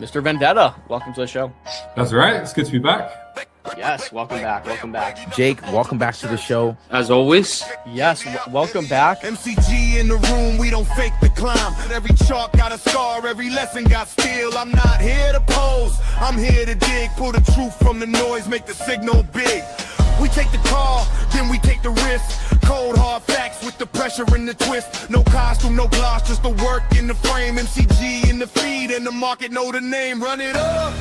Mr. Vendetta, welcome to the show. That's right. It's good to be back. Yes, welcome back. Welcome back. Jake, welcome back to the show. As always. Yes, welcome back. MCG in the room, we don't fake the climb. Every chalk got a scar, every lesson got steel. I'm not here to pose, I'm here to dig. Pull the truth from the noise, make the signal big. We take the call, then we take the risk. Cold hard facts with the pressure and the twist. No costume, no gloss, just the work in the frame. MCG in the feed, and the market know the name. Run it up.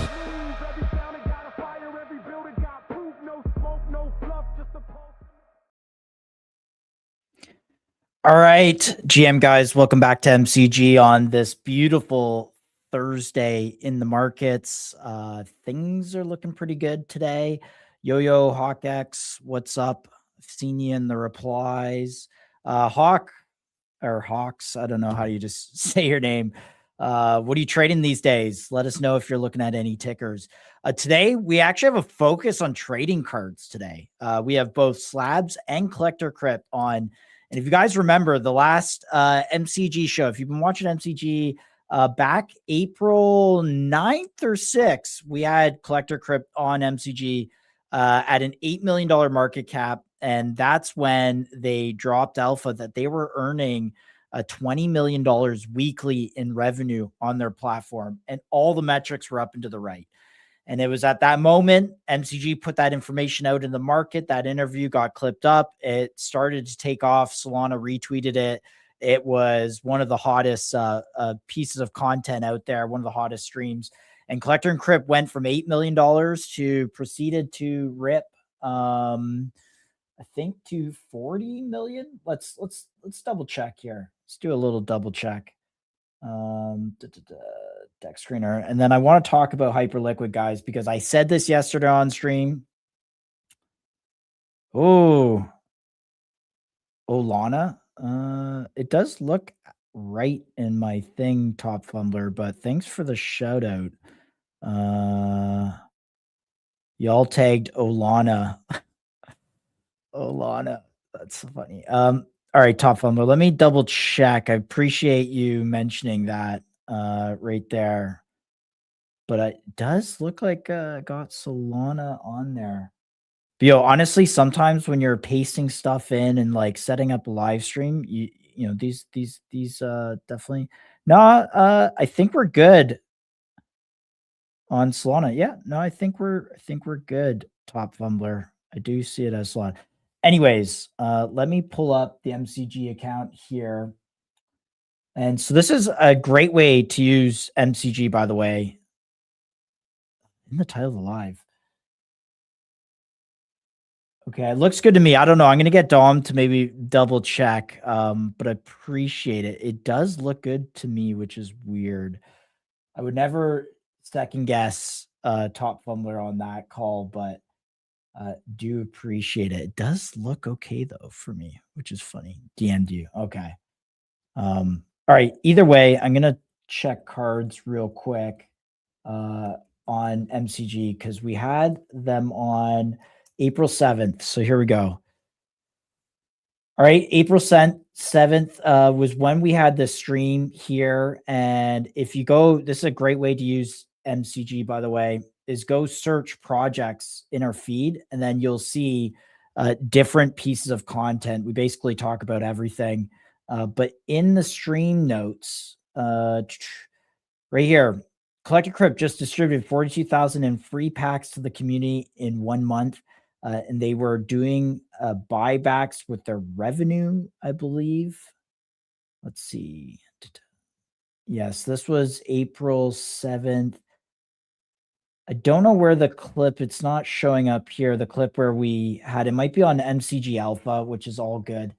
All right, GM guys, welcome back to MCG on this beautiful Thursday in the markets. Things are looking pretty good today. Yo-Yo, HawkX, what's up? I've seen you in the replies. Hawk or Hawks, I don't know how you just say your name. What are you trading these days? Let us know if you're looking at any tickers. Today, we actually have a focus on trading cards today. We have both Slabs and Collector Crypt on. And if you guys remember the last MCG show, if you've been watching MCG back April 9th or 6th, we had Collector Crypt on MCG at an $8 million market cap. And that's when they dropped alpha that they were earning $20 million weekly in revenue on their platform. And all the metrics were up and to the right. And it was at that moment, MCG put that information out in the market. That interview got clipped up. It started to take off. Solana retweeted it. It was one of the hottest pieces of content out there, one of the hottest streams. And Collector and Crypt went from $8 million to proceeded to rip, I think, to 40 million. Let's double check here. Let's do a little double check. Deck screener. And then I want to talk about Hyperliquid, guys, because I said this yesterday on stream. Oh, Olana. It does look right in my thing, Top Fumbler, but thanks for the shout out. Y'all tagged Olana. Olana. That's funny. All right, Top Fumbler. Let me double check. I appreciate you mentioning that right there. But it does look like got Solana on there. But, yo, honestly, sometimes when you're pasting stuff in and like setting up a live stream, you know, these definitely. No, I think we're good on Solana. Yeah, no, I think we're good, Top Fumbler. I do see it as Solana. Anyways, let me pull up the MCG account here. And so this is a great way to use MCG, by the way. In the title of the live. Okay, it looks good to me. I don't know. I'm going to get Dom to maybe double check, but I appreciate it. It does look good to me, which is weird. I would never second guess Top Fumbler on that call, but do appreciate it. It does look okay, though, for me, which is funny. DM'd you. Okay. All right. Either way, I'm going to check cards real quick on MCG because we had them on April 7th. So here we go. All right. April 7th was when we had the stream here. And if you go, this is a great way to use MCG, by the way, is go search projects in our feed, and then you'll see different pieces of content. We basically talk about everything. But in the stream notes, right here, Collector Crypt just distributed 42,000 in free packs to the community in 1 month. And they were doing buybacks with their revenue, I believe. Let's see. Yes, this was April 7th. I don't know where the clip, it's not showing up here. The clip where we had, it might be on MCG Alpha, which is all good.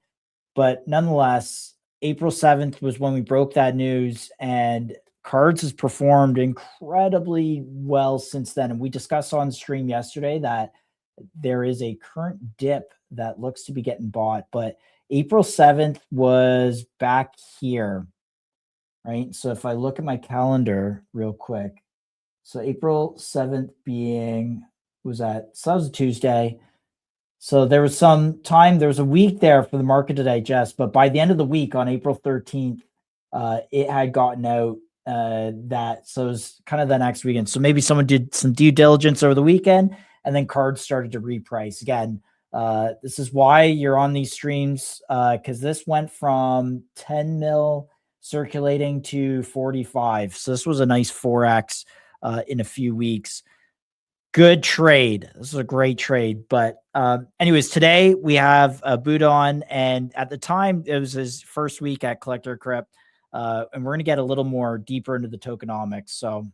But nonetheless, April 7th was when we broke that news, and Cards has performed incredibly well since then. And we discussed on stream yesterday that there is a current dip that looks to be getting bought, but April 7th was back here, right? So if I look at my calendar real quick, so April 7th so that was a Tuesday. So there was some time, there was a week there for the market to digest, but by the end of the week on April 13th, it had gotten out so it's kind of the next weekend. So maybe someone did some due diligence over the weekend, and then cards started to reprice again. This is why you're on these streams, because this went from 10 mil circulating to 45. So this was a nice 4x in a few weeks. Good trade. This is a great trade. But anyways, today we have Budon, and at the time it was his first week at Collector Crypt, and we're going to get a little more deeper into the tokenomics. So,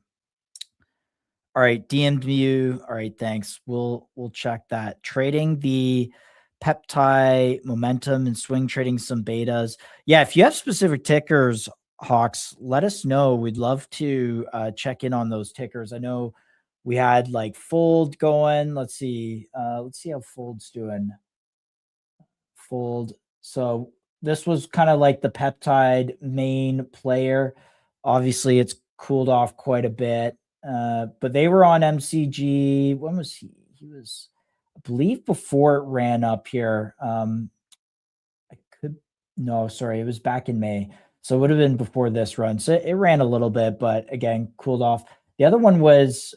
all right, DM'd you. All right, thanks. We'll check that. Trading the peptide momentum and swing trading some betas. Yeah, if you have specific tickers, Hawks, let us know. We'd love to check in on those tickers. I know we had like Fold going. Let's see how Fold's doing. Fold. So this was kind of like the peptide main player. Obviously, it's cooled off quite a bit. But they were on MCG. When was he? He was, I believe, before it ran up here. It was back in May. So it would have been before this run. So it ran a little bit, but again, cooled off. The other one was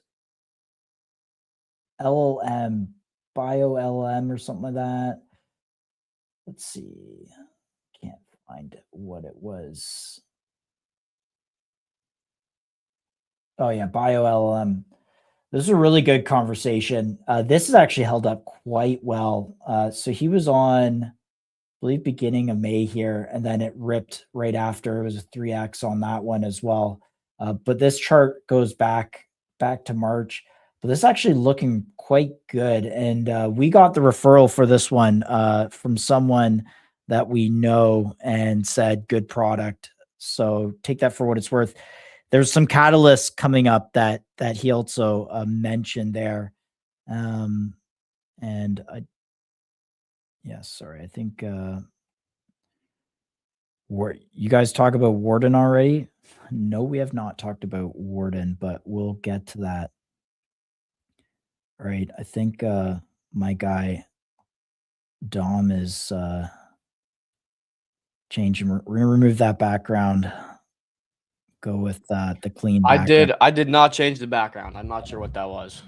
LLM, Bio LLM or something like that. Let's see. Can't find what it was. Oh yeah, Bio LLM. This is a really good conversation. This has actually held up quite well. So he was on, I believe, beginning of May here, and then it ripped right after. It was a 3x on that one as well. But this chart goes back to March. But this is actually looking quite good. And we got the referral for this one from someone that we know and said good product. So take that for what it's worth. There's some catalysts coming up that he also mentioned there. I think you guys talk about Warden already? No, we have not talked about Warden, but we'll get to that. All right, I think my guy Dom is changing. We're gonna remove that background. Go with the clean background. I did not change the background. I'm not sure what that was.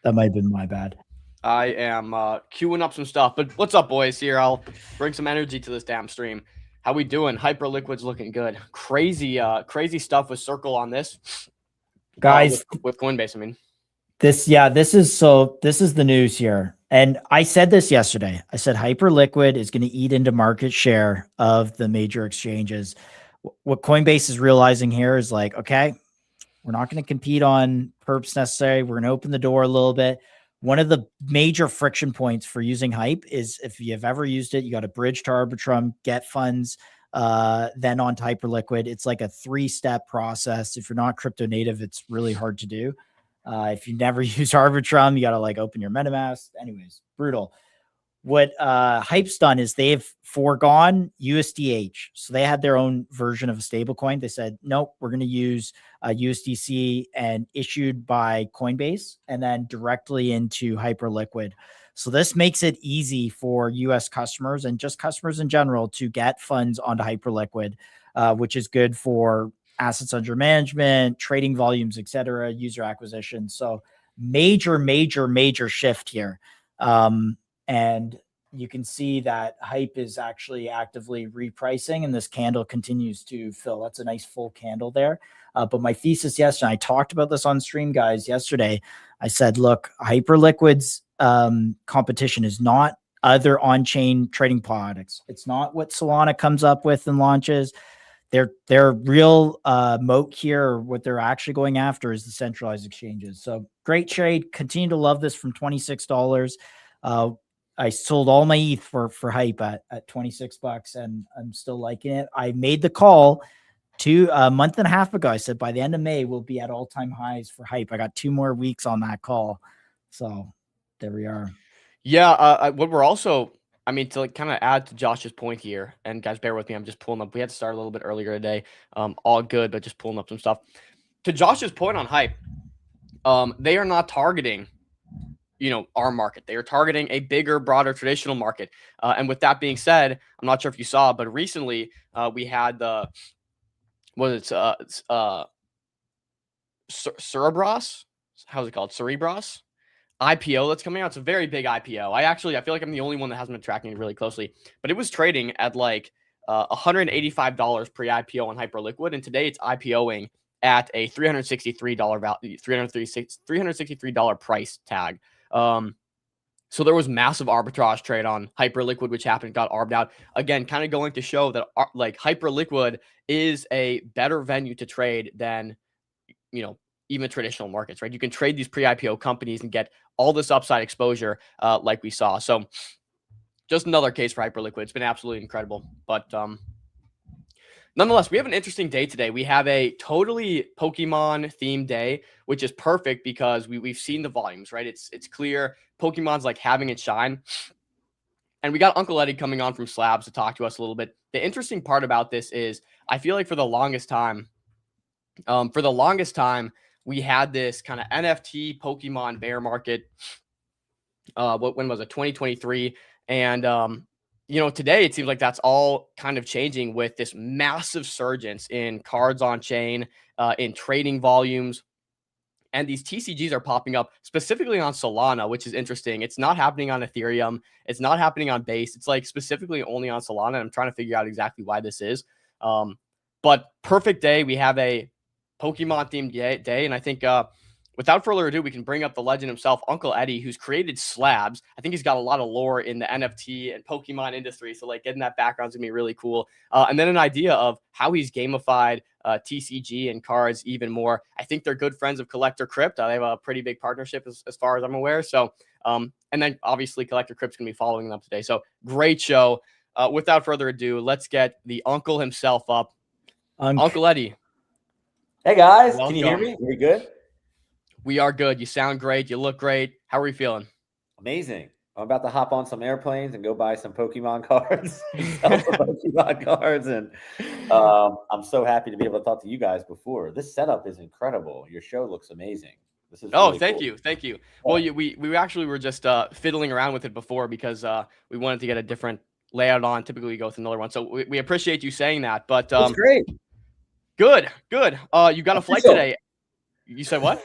That might have been my bad. I am queuing up some stuff. But what's up, boys? Here, I'll bring some energy to this damn stream. How we doing? Hyperliquid's looking good. Crazy stuff with Circle on this. Guys, with Coinbase, I mean. This is the news here. And I said this yesterday. I said Hyperliquid is going to eat into market share of the major exchanges. What Coinbase is realizing here is like, okay, we're not going to compete on perps necessarily. We're going to open the door a little bit. One of the major friction points for using Hype is if you've ever used it, you got to bridge to Arbitrum, get funds, then on to Hyperliquid. It's like a 3-step process. If you're not crypto native, it's really hard to do. If you never use Arbitrum, you got to like open your MetaMask. Anyways, brutal. What Hype's done is they've foregone USDH. So they had their own version of a stable coin. They said, nope, we're going to use USDC and issued by Coinbase and then directly into Hyperliquid. So this makes it easy for US customers and just customers in general to get funds onto Hyperliquid, which is good for assets under management, trading volumes, etc., user acquisition. So major shift here. And you can see that Hype is actually actively repricing and this candle continues to fill. That's a nice full candle there. But my thesis yesterday, I talked about this on stream, guys, yesterday. I said, look, Hyperliquid's competition is not other on-chain trading products. It's not what Solana comes up with and launches. Their real moat here, or what they're actually going after, is the centralized exchanges. So great trade. Continue to love this from $26. I sold all my ETH for Hype at $26, and I'm still liking it. I made the call a month and a half ago. I said by the end of May we'll be at all-time highs for Hype. I got 2 more weeks on that call, so there we are. Yeah, what we're also, I mean, to like kind of add to Josh's point here, and guys, bear with me. I'm just pulling up. We had to start a little bit earlier today. All good, but just pulling up some stuff. To Josh's point on Hype, they are not targeting, our market. They are targeting a bigger, broader traditional market. And with that being said, I'm not sure if you saw, but recently we had the Cerebras. How's it called? Cerebras IPO that's coming out. It's a very big IPO. I feel like I'm the only one that hasn't been tracking it really closely, but it was trading at like $185 pre-IPO on Hyperliquid, and today it's IPOing at a $363 value, $363 price tag. So there was massive arbitrage trade on Hyperliquid, which happened, got arbed out. Again, kind of going to show that like Hyperliquid is a better venue to trade than, even traditional markets, right? You can trade these pre-IPO companies and get all this upside exposure like we saw. So just another case for Hyperliquid. It's been absolutely incredible. But nonetheless, we have an interesting day today. We have a totally Pokemon themed day, which is perfect because we've seen the volumes, right? It's clear Pokemon's like having its shine. And we got Uncle Eddie coming on from Slabs to talk to us a little bit. The interesting part about this is I feel like for the longest time, we had this kind of NFT Pokemon bear market. When was it? 2023. And, today it seems like that's all kind of changing with this massive surgence in cards on chain, in trading volumes. And these TCGs are popping up specifically on Solana, which is interesting. It's not happening on Ethereum. It's not happening on Base. It's like specifically only on Solana. I'm trying to figure out exactly why this is. But perfect day. We have a Pokemon themed day. And I think without further ado, we can bring up the legend himself, Uncle Eddie, who's created Slabs. I think he's got a lot of lore in the NFT and Pokemon industry. So like getting that background is going to be really cool. And then an idea of how he's gamified TCG and cards even more. I think they're good friends of Collector Crypt. They have a pretty big partnership as far as I'm aware. So, and then obviously Collector Crypt's going to be following them today. So great show. Without further ado, let's get the uncle himself up. Uncle Eddie. Hey guys, Welcome. Can you hear me? We good? We are good. You sound great. You look great. How are you feeling? Amazing. I'm about to hop on some airplanes and go buy some Pokemon cards. Sell some Pokemon cards. And I'm so happy to be able to talk to you guys before. This setup is incredible. Your show looks amazing. This is really thank cool. you. Thank you. Well, we actually were just fiddling around with it before because we wanted to get a different layout on. Typically we go with another one. So we appreciate you saying that. But That's great. Good. You got a flight today. You said what?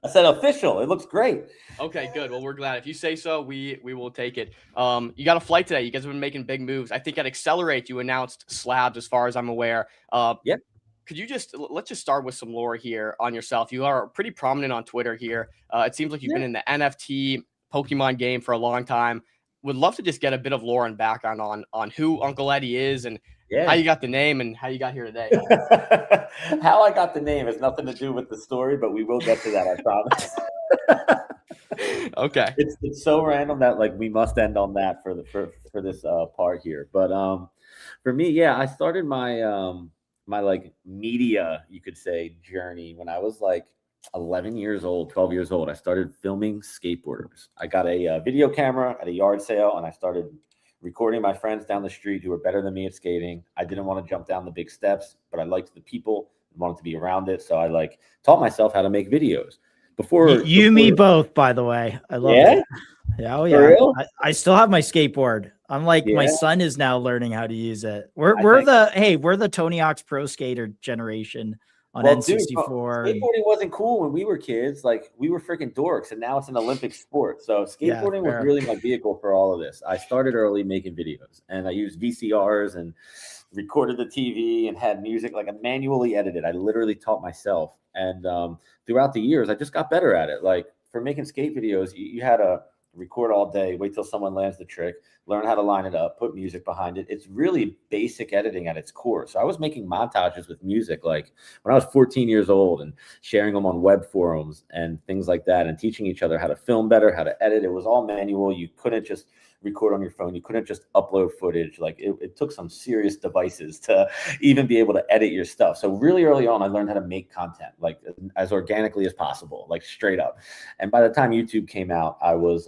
I said official. It looks great. Okay, good. Well, we're glad. If you say so, we will take it. You got a flight today. You guys have been making big moves. I think at Accelerate, you announced Slabs, as far as I'm aware. Yep. Could you let's just start with some lore here on yourself. You are pretty prominent on Twitter here. It seems like you've been in the NFT Pokemon game for a long time. Would love to just get a bit of lore and background on who Uncle Eddie is and how you got the name and how you got here today. How I got the name has nothing to do with the story, but we will get to that, I promise. Okay. It's so random that like we must end on that for this part here. But for me, I started my my like media, you could say, journey when I was like 11 years old, 12 years old. I started filming skateboarders. I got a video camera at a yard sale and I started recording my friends down the street who were better than me at skating. I didn't want to jump down the big steps, but I liked the people and wanted to be around it. So I like taught myself how to make videos. Before me both, by the way. I love it. Yeah, oh yeah. I still have my skateboard. I'm like my son is now learning how to use it. We're the Tony Hawk's Pro Skater generation on N64. Dude, skateboarding wasn't cool when we were kids. Like we were freaking dorks, and now it's an Olympic sport. So skateboarding was really my vehicle for all of this. I started early making videos, and I used VCRs and recorded the TV and had music. Like I manually edited. I literally taught myself, and throughout the years, I just got better at it. Like for making skate videos, you had to record all day, wait till someone lands the trick, learn how to line it up, put music behind it. It's really basic editing at its core. So I was making montages with music like when I was 14 years old and sharing them on web forums and things like that and teaching each other how to film better, how to edit. It was all manual. You couldn't just record on your phone. You couldn't just upload footage. Like it took some serious devices to even be able to edit your stuff. So really early on, I learned how to make content like as organically as possible, like straight up. And by the time YouTube came out, I was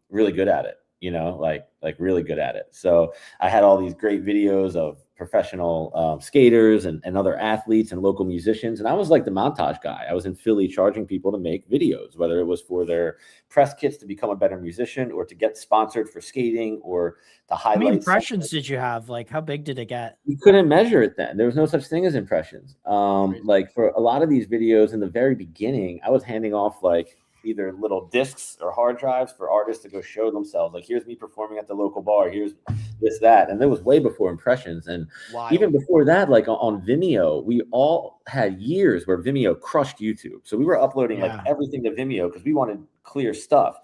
really good at it. like really good at it. So I had all these great videos of professional skaters and other athletes and local musicians. And I was like the montage guy. I was in Philly charging people to make videos, whether it was for their press kits to become a better musician or to get sponsored for skating or to highlight. How many impressions did you have? Like, how big did it get? You couldn't measure it then. There was no such thing as impressions. Like for a lot of these videos in the very beginning, I was handing off like either little discs or hard drives for artists to go show themselves. Like, here's me performing at the local bar. Here's this, that. And it was way before impressions. And even before that, like on Vimeo, we all had years where Vimeo crushed YouTube. So we were uploading like everything to Vimeo because we wanted clear stuff.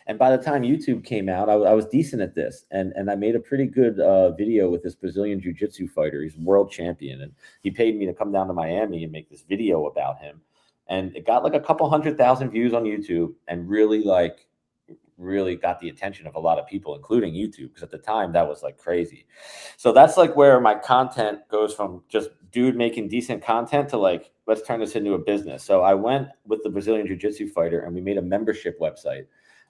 And by the time YouTube came out, I was decent at this. And I made a pretty good video with this Brazilian jiu-jitsu fighter. He's world champion. And he paid me to come down to Miami and make this video about him. And it got like a couple 100,000 views on YouTube and really got the attention of a lot of people, including YouTube, because at the time that was like crazy. So that's like where my content goes from just dude making decent content to like, let's turn this into a business. So I went with the Brazilian jiu-jitsu fighter and we made a membership website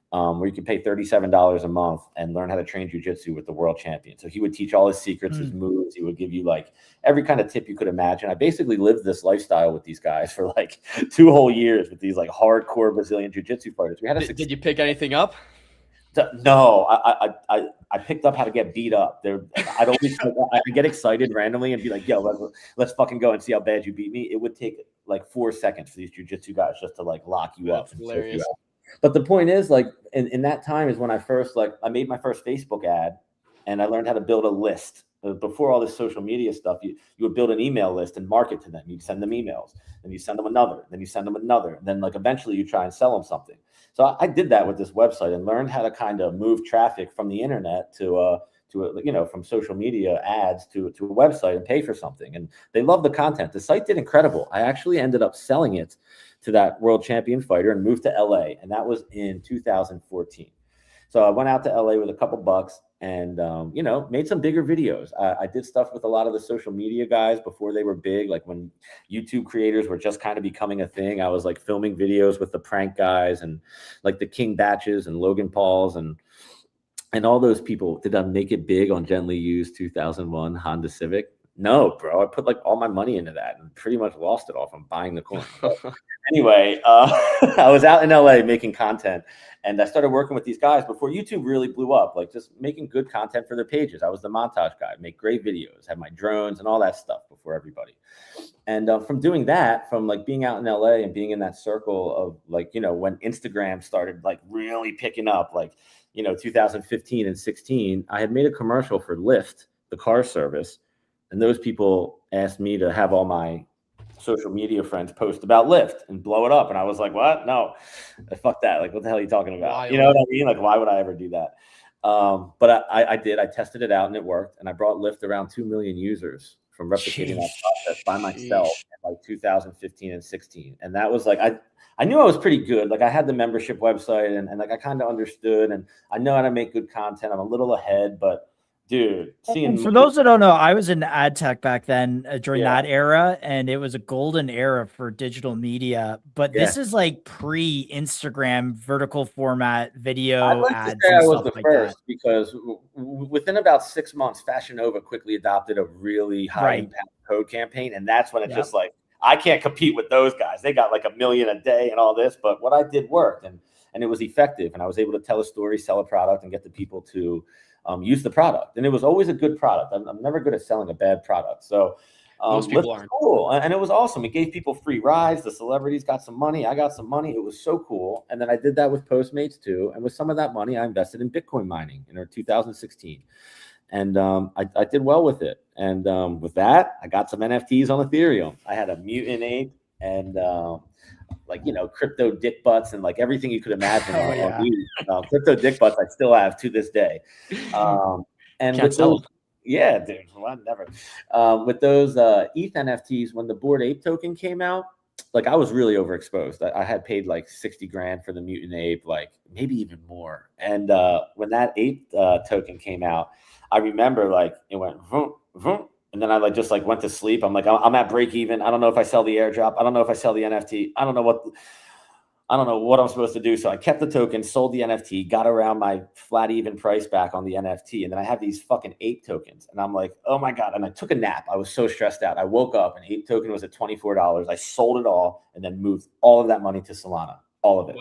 where you could pay $37 a month and learn how to train jiu-jitsu with the world champion. So he would teach all his secrets, his moves. He would give you like every kind of tip you could imagine. I basically lived this lifestyle with these guys for like 2 whole years with these like hardcore Brazilian jiu-jitsu fighters. We had Did you pick anything up? No, I picked up how to get beat up. I'd always I get excited randomly and be like, "Yo, let's fucking go and see how bad you beat me." It would take like 4 seconds for these jiu-jitsu guys just to like lock you up. Hilarious. But the point is, like, in that time is when I made my first Facebook ad, and I learned how to build a list. Before all this social media stuff, you would build an email list and market to them. You'd send them emails, then you send them another, then you send them another, and then like eventually you try and sell them something. So I did that with this website and learned how to kind of move traffic from the internet to from social media ads to a website and pay for something. And they loved the content. The site did incredible. I actually ended up selling it to that world champion fighter and moved to LA. And that was in 2014. So I went out to LA with a couple bucks and, made some bigger videos. I did stuff with a lot of the social media guys before they were big. Like when YouTube creators were just kind of becoming a thing, I was like filming videos with the prank guys and like the King Batches and Logan Pauls and all those people. Did I make it big on gently used 2001 Honda Civic? No, bro. I put like all my money into that and pretty much lost it all from buying the coin. Anyway, I was out in LA making content and I started working with these guys before YouTube really blew up, like just making good content for their pages. I was the montage guy, make great videos, had my drones and all that stuff before everybody. And from doing that, from like being out in LA and being in that circle of like, when Instagram started like really picking up, like, 2015 and 16, I had made a commercial for Lyft, the car service. And those people asked me to have all my social media friends post about Lyft and blow it up. And I was like, what? No, fuck that. Like, what the hell are you talking about? Why? You know what I mean? Like, why would I ever do that? But I did. I tested it out and it worked. And I brought Lyft around 2 million users from replicating that process by myself in like 2015 and 16. And that was like, I knew I was pretty good. Like I had the membership website and like I kind of understood and I know how to make good content. I'm a little ahead, but dude, for those that don't know, I was in ad tech back then during that era, and it was a golden era for digital media. But this is like pre-Instagram vertical format video ads. I was the first because within about 6 months, Fashion Nova quickly adopted a really high impact code campaign, and that's when it just like I can't compete with those guys. They got like 1 million a day and all this, but what I did worked, and it was effective, and I was able to tell a story, sell a product, and get the people to use the product. And it was always a good product. I'm never good at selling a bad product. So most people aren't. Cool. And it was awesome. It gave people free rides. The celebrities got some money. I got some money. It was so cool. And then I did that with Postmates too. And with some of that money, I invested in Bitcoin mining in 2016. And I did well with it. And with that, I got some NFTs on Ethereum. I had a mutant ape and crypto dick butts and like everything you could imagine. Crypto dick butts I still have to this day. And with those, dude, well, never. With those ETH NFTs, when the Bored Ape token came out, like I was really overexposed. I had paid like 60 grand for the mutant ape, like maybe even more. And when that ape token came out, I remember like it went vroom, vroom. And then I went to sleep. I'm like, I'm at break even. I don't know if I sell the airdrop. I don't know if I sell the NFT. I don't know what. I don't know what I'm supposed to do. So I kept the token, sold the NFT, got around my flat even price back on the NFT. And then I have these fucking ape tokens. And I'm like, oh my God. And I took a nap. I was so stressed out. I woke up and ape token was at $24. I sold it all and then moved all of that money to Solana. All of it.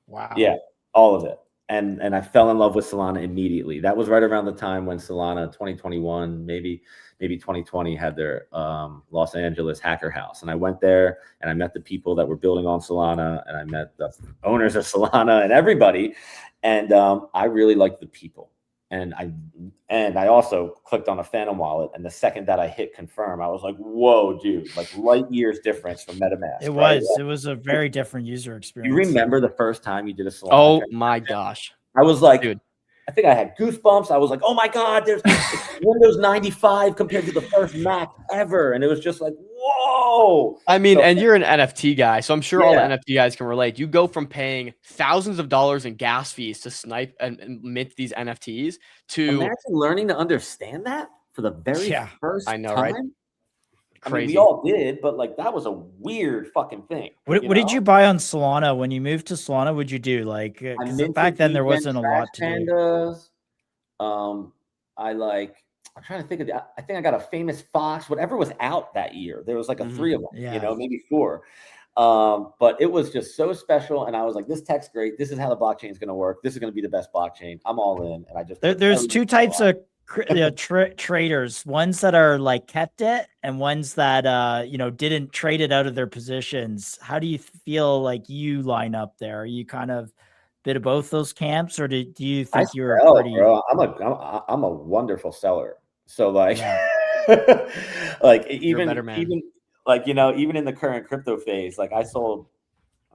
Wow. Yeah, all of it. And I fell in love with Solana immediately. That was right around the time when Solana 2021, maybe 2020 had their Los Angeles hacker house. And I went there and I met the people that were building on Solana, and I met the owners of Solana and everybody. And I really liked the people. And I also clicked on a Phantom wallet. And the second that I hit confirm, I was like, whoa, dude, like light years difference from MetaMask. It was a very different user experience. You remember the first time you did a Solana? Oh my gosh. I was like, dude, I think I had goosebumps. I was like, oh my God, there's Windows 95 compared to the first Mac ever. And it was just like, whoa. I mean, So- and you're an NFT guy, so I'm sure all the Yeah. NFT guys can relate. You go from paying thousands of dollars in gas fees to snipe and mint these NFTs to Imagine learning to understand that for the very Yeah, first I know, time. right? I mean, Crazy. we all did, but like that was a weird fucking thing. What did you buy on Solana when you moved to Solana? What'd you do? Like, I because minted back then there Weekend wasn't a Trash lot to do. Pandas. I'm trying to think of I think I got a famous Fox, whatever was out that year. There was like a 3 of them, Yeah. you know, maybe 4. But it was just so special. And I was like, this tech's great. This is how the blockchain is going to work. This is going to be the best blockchain. I'm all in. And I just There's two types of traders, ones that are like kept it and ones that didn't trade it out of their positions. How do you feel like you line up there? Are you kind of bit of both those camps, or do you think you're pretty? Bro, I'm a wonderful seller. So like, Yeah. like You're a better man. even like, even in the current crypto phase, like I sold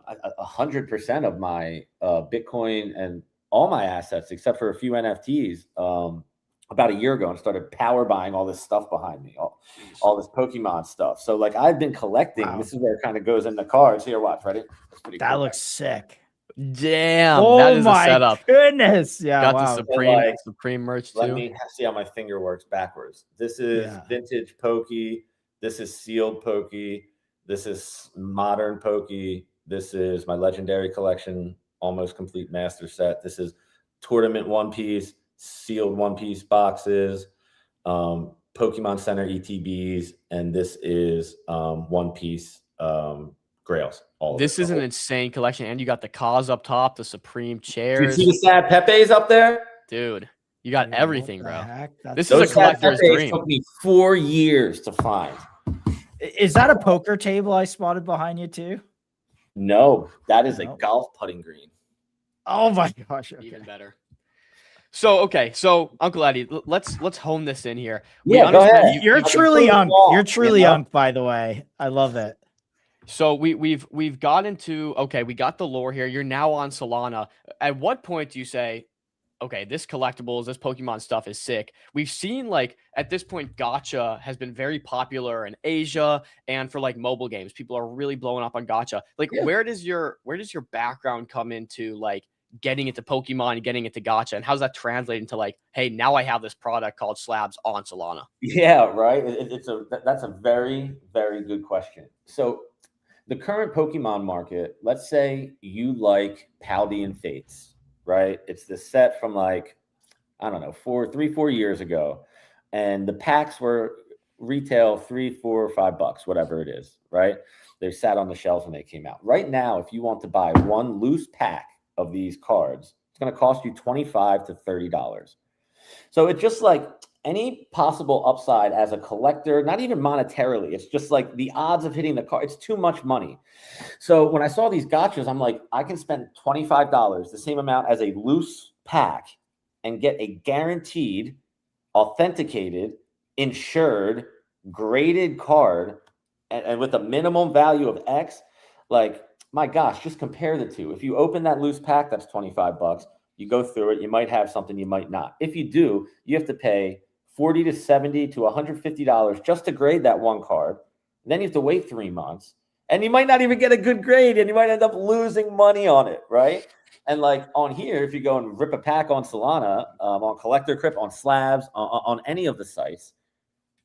100% of my Bitcoin and all my assets except for a few NFTs about a year ago, and started power buying all this stuff behind me, all this Pokemon stuff. So like I've been collecting. Wow. This is where it kind of goes in the cards. Here, watch, ready? That's pretty That cool. looks sick. Damn, Oh that is a my setup. goodness! Yeah, Got wow. the Supreme, like, Supreme merch Let too. me see how my finger works backwards. This is Yeah. vintage Pokey. This is sealed Pokey. This is modern Pokey. This is my legendary collection, almost complete master set. This is tournament One Piece, sealed One Piece boxes, Pokemon Center ETBs, and this is One Piece Grails. All This of is it. an insane collection, and you got the Kaz up top, the Supreme Do you chairs, see the sad Pepe's up there? dude. You got Dude, everything, what the bro. heck? This That's- is a collector's Pepe's dream. took me 4 years to find. Is that a poker table I spotted behind you too? No, that is a No. golf putting green. Oh my gosh! Okay. Even better. So Uncle Eddie, let's hone this in here. Yeah, go understand ahead. You're I've been truly so young. long, You're truly you know? young, by the way. I love it. So we've got into we got the lore here. You're now on Solana. At what point do you say, okay, this collectibles, this Pokemon stuff is sick? We've seen like at this point, gacha has been very popular in Asia and for like mobile games. People are really blowing up on gacha. Like, Yeah. where does your background come into like getting into Pokemon and getting into gacha, and how's that translate into like, hey, now I have this product called Slabs on Solana? Yeah, right. That's a very, very good question. So the current Pokemon market, let's say you like Paldean Fates, right? It's the set from like, I don't know, 4 years ago. And the packs were retail $3, $4, or $5, whatever it is, right? They sat on the shelves when they came out. Right now, if you want to buy one loose pack of these cards, it's going to cost you $25 to $30. So it's just like any possible upside as a collector, not even monetarily. It's just like the odds of hitting the card. It's too much money. So when I saw these gachas, I'm like, I can spend $25, the same amount as a loose pack, and get a guaranteed, authenticated, insured, graded card, and with a minimum value of X. Like, my gosh, just compare the two. If you open that loose pack, that's $25. You go through it, you might have something, you might not. If you do, you have to pay $40 to $70 to $150 just to grade that one card. Then you have to wait 3 months, and you might not even get a good grade, and you might end up losing money on it, right? And like on here, if you go and rip a pack on Solana, on Collector Crypt, on Slabs, on any of the sites,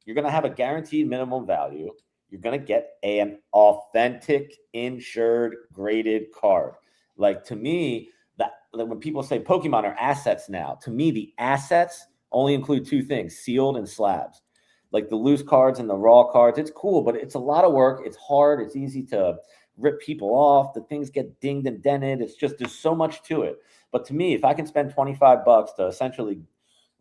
you're going to have a guaranteed minimum value. You're going to get an authentic, insured, graded card. Like, to me, that when people say Pokemon are assets now, to me, the assets only include two things: sealed and slabs. Like the loose cards and the raw cards, it's cool, but it's a lot of work. It's hard. It's easy to rip people off. The things get dinged and dented. It's just, there's so much to it. But to me, if I can spend $25 to essentially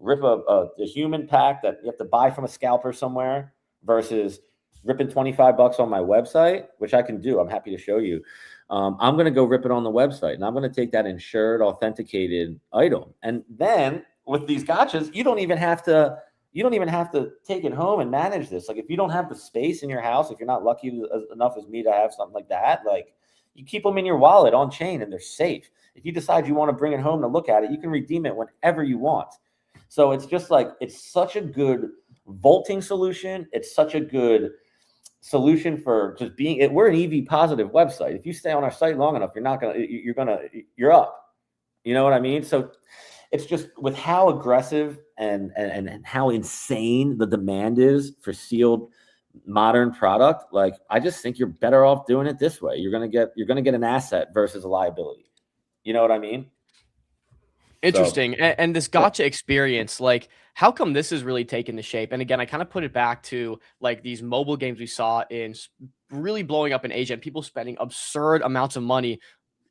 rip a human pack that you have to buy from a scalper somewhere versus ripping $25 on my website, which I can do, I'm happy to show you. I'm going to go rip it on the website, and I'm going to take that insured, authenticated item. And then with these gotchas, you don't even have to take it home and manage this. Like, if you don't have the space in your house, if you're not lucky enough as me to have something like that, like, you keep them in your wallet on chain and they're safe. If you decide you want to bring it home to look at it, you can redeem it whenever you want. So it's just like, it's such a good vaulting solution. It's such a good solution for just being, we're an EV positive website. If you stay on our site long enough, you're up. You know what I mean? So it's just, with how aggressive and how insane the demand is for sealed modern product, like, I just think you're better off doing it this way. You're gonna get an asset versus a liability. You know what I mean? Interesting. So, and this gotcha experience, like, how come this is really taking the shape? And again, I kind of put it back to like these mobile games we saw in really blowing up in Asia, and people spending absurd amounts of money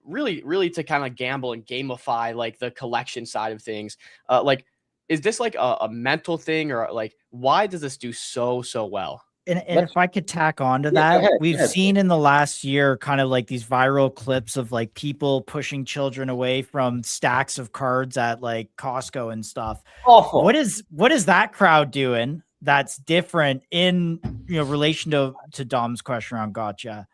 really to kind of gamble and gamify like the collection side of things. Like, is this like a mental thing, or like, why does this do so well? And if I could tack on to that, we've seen in the last year kind of like these viral clips of like people pushing children away from stacks of cards at like Costco and stuff. Awful. What is that crowd doing that's different in, you know, relation to Dom's question around gotcha?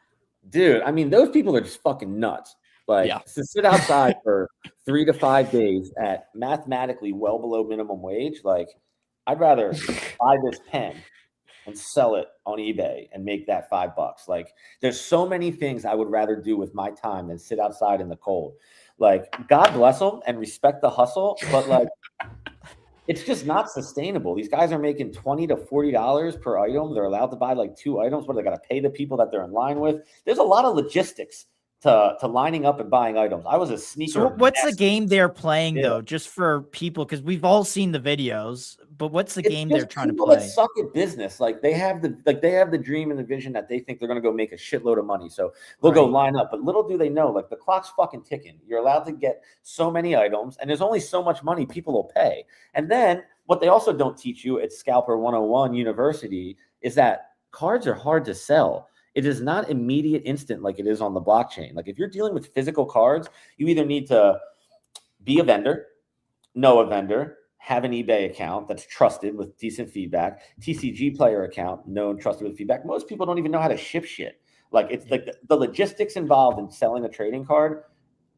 Dude, I mean, those people are just fucking nuts. Like, to sit outside for 3 to 5 days at mathematically well below minimum wage, like, I'd rather buy this pen and sell it on eBay and make that $5. Like, there's so many things I would rather do with my time than sit outside in the cold. Like, God bless them and respect the hustle, but like, it's just not sustainable. These guys are making $20 to $40 per item. They're allowed to buy like 2 items. What, they got to pay the people that they're in line with? There's a lot of logistics to lining up and buying items. I was a sneaker. So what's the game they're playing though, just for people? Because we've all seen the videos, but what's the game they're trying to play? That suck at business. Like, they have the dream and the vision that they think they're going to go make a shitload of money. So they'll go line up, but little do they know, like, the clock's fucking ticking. You're allowed to get so many items, and there's only so much money people will pay. And then what they also don't teach you at Scalper 101 University is that cards are hard to sell. It is not immediate instant like it is on the blockchain. Like, if you're dealing with physical cards, you either need to be a vendor, know a vendor, have an eBay account that's trusted with decent feedback, TCG player account, known, trusted with feedback. Most people don't even know how to ship shit. Like, it's like the logistics involved in selling a trading card.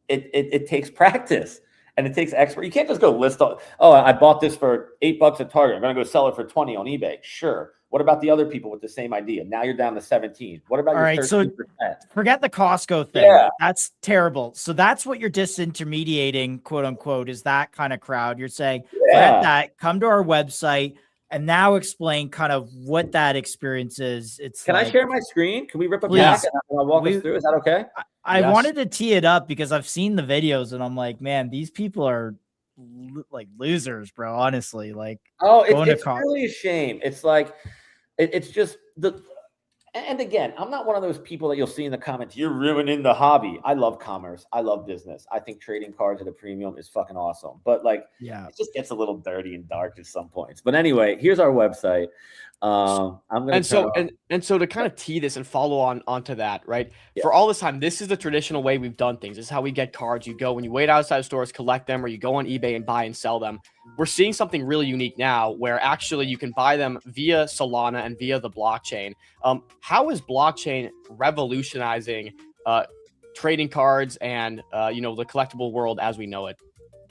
It takes practice, and it takes expert. You can't just go list on, oh, I bought this for $8 at Target. I'm going to go sell it for 20 on eBay. Sure. What about the other people with the same idea? Now you're down to 17. What about your 13%? So forget the Costco thing. Yeah. That's terrible. So that's what you're disintermediating, quote unquote, is that kind of crowd. You're saying, forget that, come to our website and now explain kind of what that experience is. Can I share my screen? Can we rip a pack and I'll walk us through? Is that okay? I wanted to tee it up because I've seen the videos and I'm like, man, these people are like losers, bro. Honestly, like, it's really a shame. It's like, it's just and again, I'm not one of those people that you'll see in the comments, you're ruining the hobby. I love commerce. I love business. I think trading cards at a premium is fucking awesome. But like, it just gets a little dirty and dark at some points. But anyway, here's our website. I'm gonna so to kind of tee this and follow onto that, right? For all this time, this is the traditional way we've done things. This is how we get cards. You go when you wait outside stores, collect them, or you go on eBay and buy and sell them. We're seeing something really unique now where actually you can buy them via Solana and via the blockchain. How is blockchain revolutionizing trading cards and the collectible world as we know it?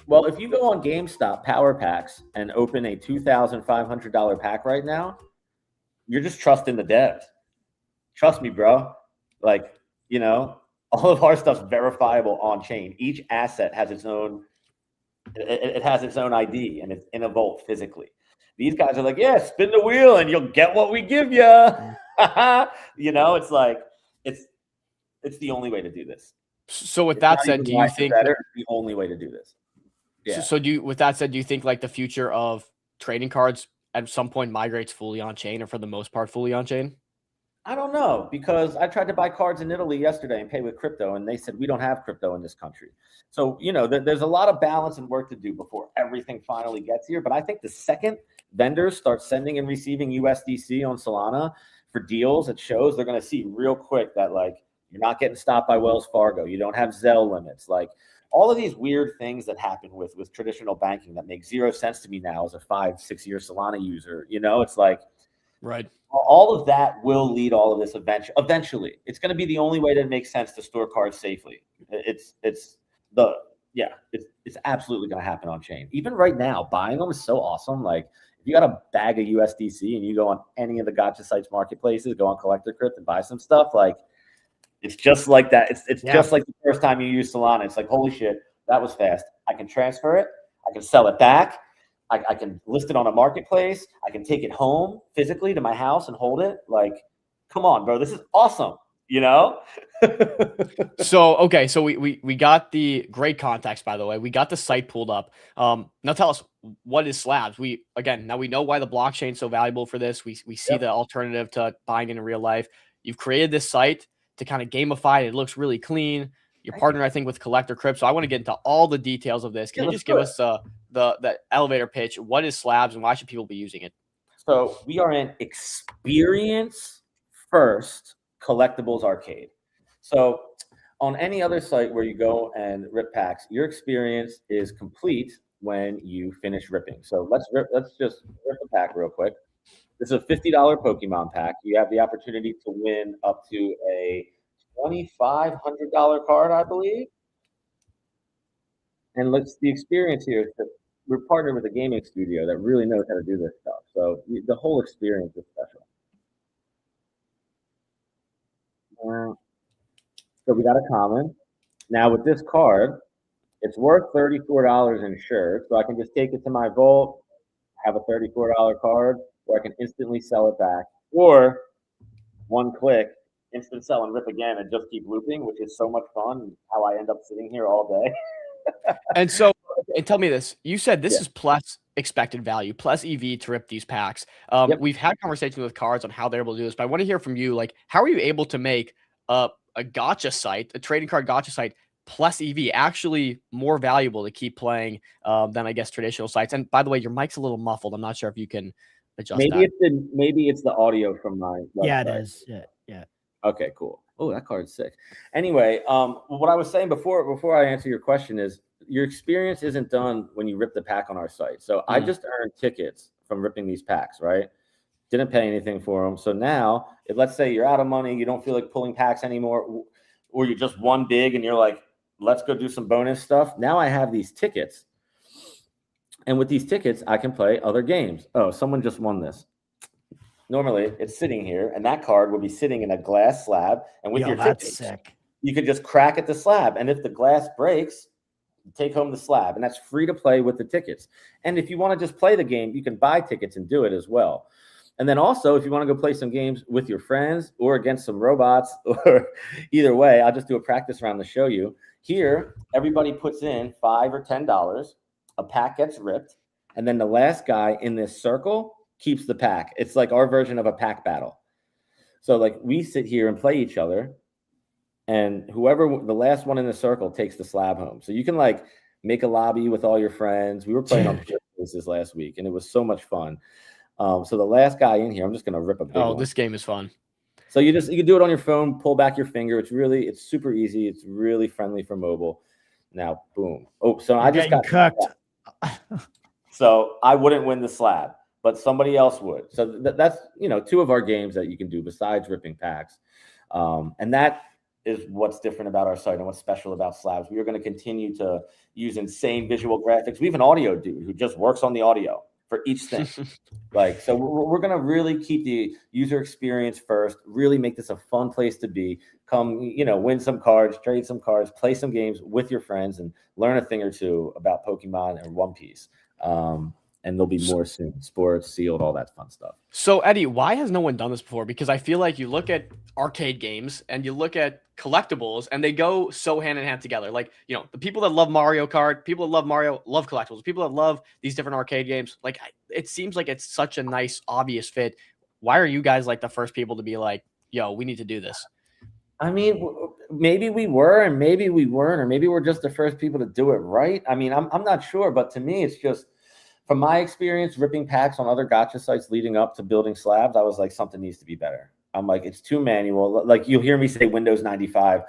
Well, if you go on GameStop Power Packs and open a $2,500 pack right now, you're just trusting the devs. Trust me, bro. Like, all of our stuff's verifiable on chain. Each asset has its own. It has its own ID, and it's in a vault physically. These guys are like, yeah, spin the wheel and you'll get what we give you. It's like, it's the only way to do this. So with It's that not said, even do you wiser, think better? It's the only way to do this. Yeah. so do you, with that said, do you think like the future of trading cards at some point migrates fully on chain, or for the most part fully on chain? I don't know, because I tried to buy cards in Italy yesterday and pay with crypto, and they said we don't have crypto in this country. So, there's a lot of balance and work to do before everything finally gets here. But I think the second vendors start sending and receiving USDC on Solana for deals at shows, they're going to see real quick that, like, you're not getting stopped by Wells Fargo. You don't have Zelle limits. Like, all of these weird things that happen with traditional banking that make zero sense to me now as a 5-6 year Solana user. It's like, Right. all of that will lead all of this eventually. It's going to be the only way that makes sense to store cards safely. It's absolutely going to happen on chain. Even right now, buying them is so awesome. Like, if you got a bag of USDC and you go on any of the gotcha sites, marketplaces, go on Collector Crypt and buy some stuff, like, it's just like that. It's just like the first time you use Solana. It's like, holy shit, that was fast. I can transfer it. I can sell it back. I can list it on a marketplace. I can take it home physically to my house and hold it. Like, come on, bro. This is awesome. So we got the great context, by the way. We got the site pulled up. Now tell us, what is Slabs? Now we know why the blockchain is so valuable for this. We see the alternative to buying in real life. You've created this site to kind of gamify it. It looks really clean. You're partnered, I think, with Collector Crypt. So I want to get into all the details of this. Can you just give us the elevator pitch? What is Slabs and why should people be using it? So we are an experience first collectibles arcade. So on any other site where you go and rip packs, your experience is complete when you finish ripping. So let's just rip a pack real quick. This is a $50 Pokemon pack. You have the opportunity to win up to a $2,500 card, I believe. And the experience here is that we're partnered with a gaming studio that really knows how to do this stuff. So the whole experience is special. So we got a common. Now with this card, it's worth $34 insured. So I can just take it to my vault, have a $34 card, or I can instantly sell it back. Or one click, instant sell and rip again and just keep looping, which is so much fun. How I end up sitting here all day. And tell me this. You said this is plus expected value, plus EV to rip these packs. We've had conversations with cards on how they're able to do this, but I want to hear from you. Like, how are you able to make a gotcha site, a trading card gotcha site, plus EV actually more valuable to keep playing than, I guess, traditional sites? And by the way, your mic's a little muffled. I'm not sure if you can adjust that. Maybe it's the audio from my website. Yeah, it is. Yeah. Okay, cool. Oh, that card's sick. Anyway, what I was saying before I answer your question is your experience isn't done when you rip the pack on our site. So I just earned tickets from ripping these packs, right? Didn't pay anything for them. So now, if let's say you're out of money, you don't feel like pulling packs anymore, or you just won big and you're like, let's go do some bonus stuff. Now I have these tickets. And with these tickets, I can play other games. Oh, someone just won this. Normally, it's sitting here, and that card would be sitting in a glass slab. And with your tickets, you could just crack at the slab. And if the glass breaks, take home the slab. And that's free to play with the tickets. And if you want to just play the game, you can buy tickets and do it as well. And then also, if you want to go play some games with your friends or against some robots, or either way, I'll just do a practice round to show you. Here, everybody puts in $5 or $10. A pack gets ripped. And then the last guy in this circle keeps the pack. It's like our version of a pack battle. So like we sit here and play each other, and whoever the last one in the circle takes the slab home. So you can like make a lobby with all your friends. We were playing on places last week, and it was so much fun. So the last guy in here, I'm just gonna rip a big one. This game is fun. So you can do it on your phone, pull back your finger. It's super easy. It's really friendly for mobile. Now, boom. Oh, so I just got cooked. So I wouldn't win the slab, but somebody else would. So that's, two of our games that you can do besides ripping packs. And that is what's different about our site and what's special about Slabs. We are going to continue to use insane visual graphics. We have an audio dude who just works on the audio for each thing. So we're going to really keep the user experience first, really make this a fun place to be. Come, win some cards, trade some cards, play some games with your friends, and learn a thing or two about Pokemon and One Piece. and there'll be more soon. Sports, sealed, all that fun stuff. So Eddie, why has no one done this before? Because I feel like you look at arcade games and you look at collectibles and they go so hand in hand together. Like, you know, the people that love Mario Kart, people that love Mario love collectibles. People that love these different arcade games, like it seems like it's such a nice, obvious fit. Why are you guys like the first people to be like, yo, we need to do this? I mean, maybe we were and maybe we weren't, or maybe we're just the first people to do it right. I mean, I'm not sure, but to me, it's just from my experience ripping packs on other gacha sites leading up to building slabs, I was like, something needs to be better. I'm like, it's too manual. Like you'll hear me say Windows 95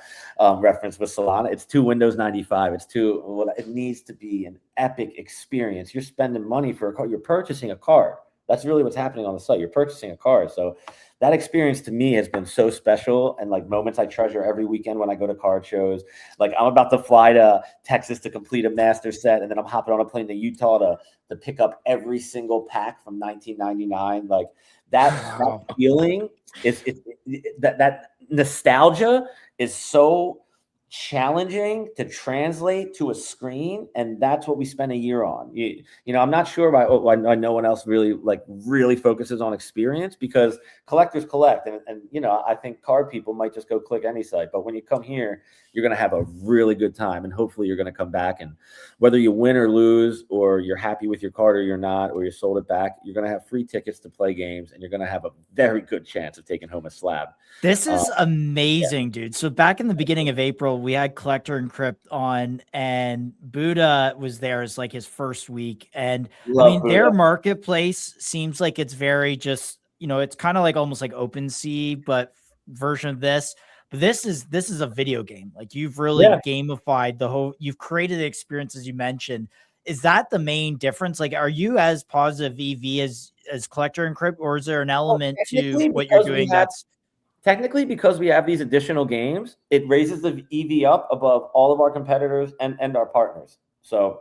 reference with Solana. It's too Windows 95. It's too, well, it needs to be an epic experience. You're spending money for a card. You're purchasing a card. That's really what's happening on the site. You're purchasing a card. So that experience to me has been so special, and like moments I treasure every weekend when I go to card shows. Like I'm about to fly to Texas to complete a master set, and then I'm hopping on a plane to Utah to pick up every single pack from 1999. Like that feeling is that nostalgia is so challenging to translate to a screen, and that's what we spend a year on. You know, I'm not sure why no one else really focuses on experience, because collectors collect, and you know, I think card people might just go click any site, but when you come here, you're going to have a really good time, and hopefully you're going to come back, and whether you win or lose, or you're happy with your card or you're not, or you sold it back, you're going to have free tickets to play games, and you're going to have a very good chance of taking home a slab. This is amazing, dude. So back in the beginning of April, we had Collector Encrypt on, and Buddha was there as like his first week. And I mean, their marketplace seems like it's very just, you know, it's kind of like almost like OpenSea, but version of this. But this is a video game. Like you've really gamified the whole, you've created the experience, as you mentioned. Is that the main difference? Like, are you as positive EV as Collector Encrypt, or is there an element to what you're doing that's technically, because we have these additional games, it raises the EV up above all of our competitors and our partners. So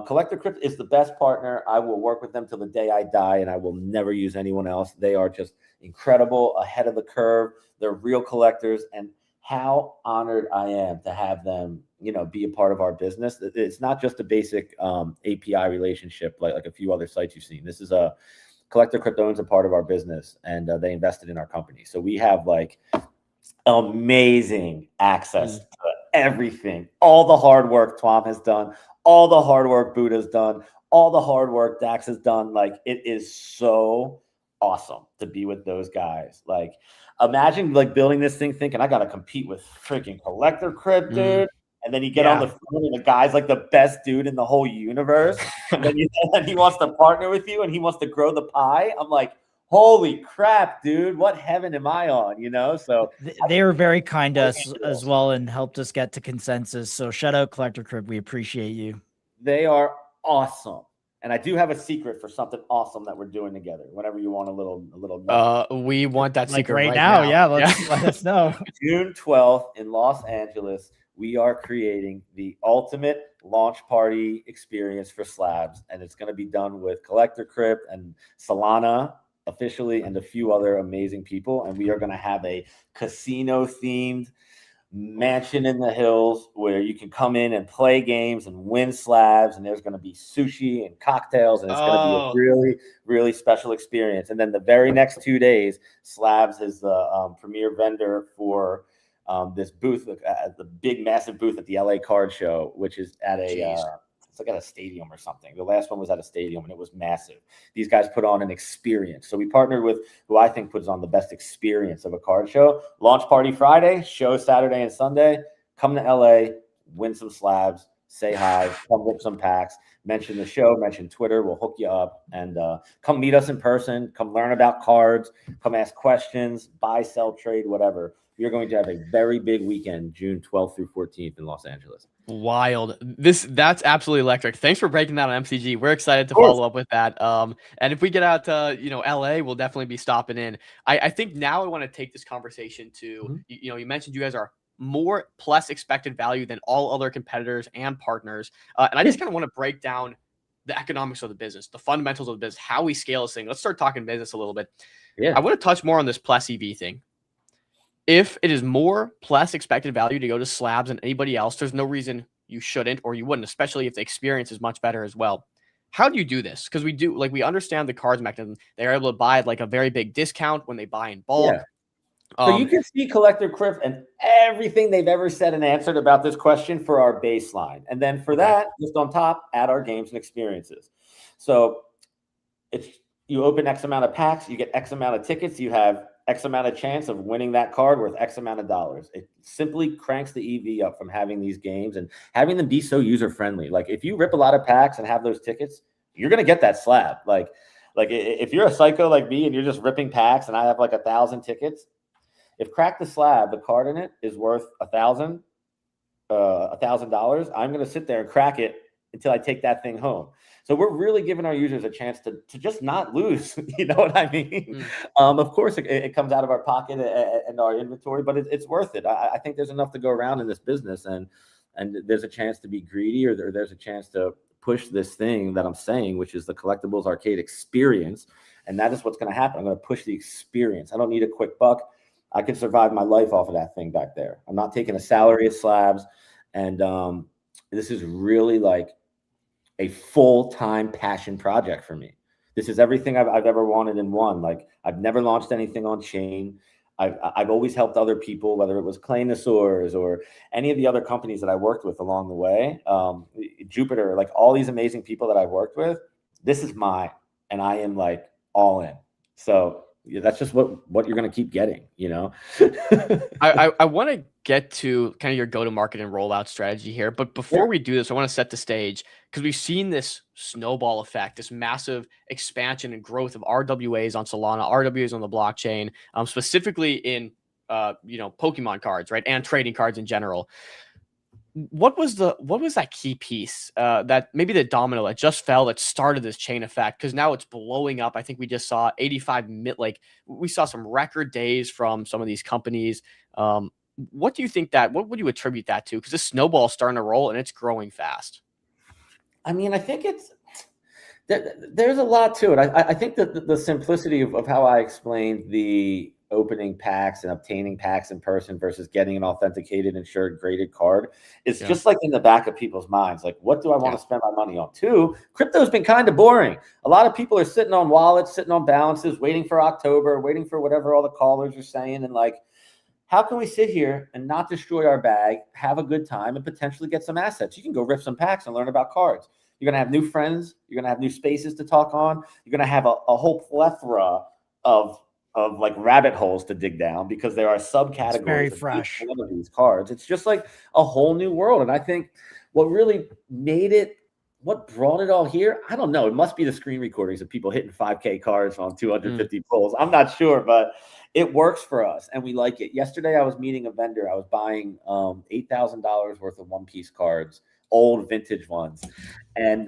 Collector Crypt is the best partner. I will work with them till the day I die, and I will never use anyone else. They are just incredible, ahead of the curve. They're real collectors, and how honored I am to have them, you know, be a part of our business. It's not just a basic API relationship like a few other sites you've seen. This is a Collector Crypt owns a part of our business, and they invested in our company. So we have like amazing access to everything. All the hard work Twam has done, all the hard work Buddha's done, all the hard work Dax has done. Like, it is so awesome to be with those guys. Like, imagine like building this thing thinking I got to compete with freaking Collector Crypt, dude. And then you get on the phone and the guy's like the best dude in the whole universe. And then he wants to partner with you and he wants to grow the pie. I'm like, holy crap, dude, what heaven am I on? You know, so they were very kind to us as well and helped us get to consensus. So shout out Collector Crypt. We appreciate you. They are awesome. And I do have a secret for something awesome that we're doing together. Whenever you want a little. We want that secret right now. Yeah, let us know. June 12th in Los Angeles, we are creating the ultimate launch party experience for slabs, and it's going to be done with Collector Crypt and Solana officially, and a few other amazing people. And we are going to have a casino-themed mansion in the hills where you can come in and play games and win slabs, and there's going to be sushi and cocktails, and it's going to be a really, really special experience. And then the very next 2 days, Slabs is the premier vendor for this booth, the big massive booth at the LA Card Show, which is at it's like at a stadium or something. The last one was at a stadium and it was massive. These guys put on an experience. So we partnered with who I think puts on the best experience of a card show. Launch party Friday, show Saturday and Sunday. Come to LA, win some slabs, say hi, come rip some packs, mention the show, mention Twitter. We'll hook you up, and come meet us in person. Come learn about cards, come ask questions, buy, sell, trade, whatever. You're going to have a very big weekend, June 12th through 14th in Los Angeles. Wild. That's absolutely electric. Thanks for breaking that on MCG. We're excited to follow up with that. And if we get out to, LA, we'll definitely be stopping in. I think now I want to take this conversation to, you mentioned you guys are more plus expected value than all other competitors and partners. And I just kind of want to break down the economics of the business, the fundamentals of the business, how we scale this thing. Let's start talking business a little bit. Yeah. I want to touch more on this plus EV thing. If it is more plus expected value to go to slabs than anybody else, there's no reason you shouldn't or you wouldn't, especially if the experience is much better as well. how do you do this? Because we understand the cards mechanism. They're able to buy like a very big discount when they buy in bulk. Yeah. So you can see Collector Crypt and everything they've ever said and answered about this question for our baseline. And then for that, just on top, add our games and experiences. So it's you open X amount of packs, you get X amount of tickets, you have X amount of chance of winning that card worth X amount of dollars. It simply cranks the EV up from having these games and having them be so user-friendly. Like if you rip a lot of packs and have those tickets, you're going to get that slab. Like if you're a psycho like me and you're just ripping packs and I have like 1,000 tickets, if Crack the Slab, the card in it is worth $1,000, I'm going to sit there and crack it until I take that thing home. So we're really giving our users a chance to just not lose. You know what I mean? Of course, it comes out of our pocket and our inventory, but it's worth it. I think there's enough to go around in this business, and there's a chance to be greedy, or there's a chance to push this thing that I'm saying, which is the Collectibles Arcade experience. And that is what's going to happen. I'm going to push the experience. I don't need a quick buck. I could survive my life off of that thing back there. I'm not taking a salary of slabs. And this is really like a full-time passion project for me. This is everything I've ever wanted in one. Like I've never launched anything on chain. I've always helped other people, whether it was Claynosaurs or any of the other companies that I worked with along the way. Jupiter, like all these amazing people that I've worked with, this is mine. And I am like all in. So yeah, that's just what you're going to keep getting, you know? I want to get to kind of your go-to-market and rollout strategy here. But before we do this, I want to set the stage because we've seen this snowball effect, this massive expansion and growth of RWAs on Solana, RWAs on the blockchain, specifically in, Pokemon cards, right? And trading cards in general. What was that key piece that maybe the domino that just fell that started this chain effect? Because now it's blowing up. I think we just saw 85 we saw some record days from some of these companies. What do you think what would you attribute that to? Because this snowball is starting to roll and it's growing fast. I mean, I think there's a lot to it. I think that the simplicity of how I explained the opening packs and obtaining packs in person versus getting an authenticated, insured, graded card is just like in the back of people's minds. Like, what do I want to spend my money on? Two, crypto's been kind of boring. A lot of people are sitting on wallets, sitting on balances, waiting for October, waiting for whatever all the callers are saying. And like, how can we sit here and not destroy our bag, have a good time, and potentially get some assets? You can go rip some packs and learn about cards. You're going to have new friends. You're going to have new spaces to talk on. You're going to have a whole plethora of like rabbit holes to dig down because there are subcategories it's very fresh. Of these cards. It's just like a whole new world. And I think what really what brought it all here, I don't know. It must be the screen recordings of people hitting 5K cards on 250 pulls. I'm not sure, but it works for us and we like it. Yesterday, I was meeting a vendor. I was buying $8,000 worth of One Piece cards, old vintage ones. And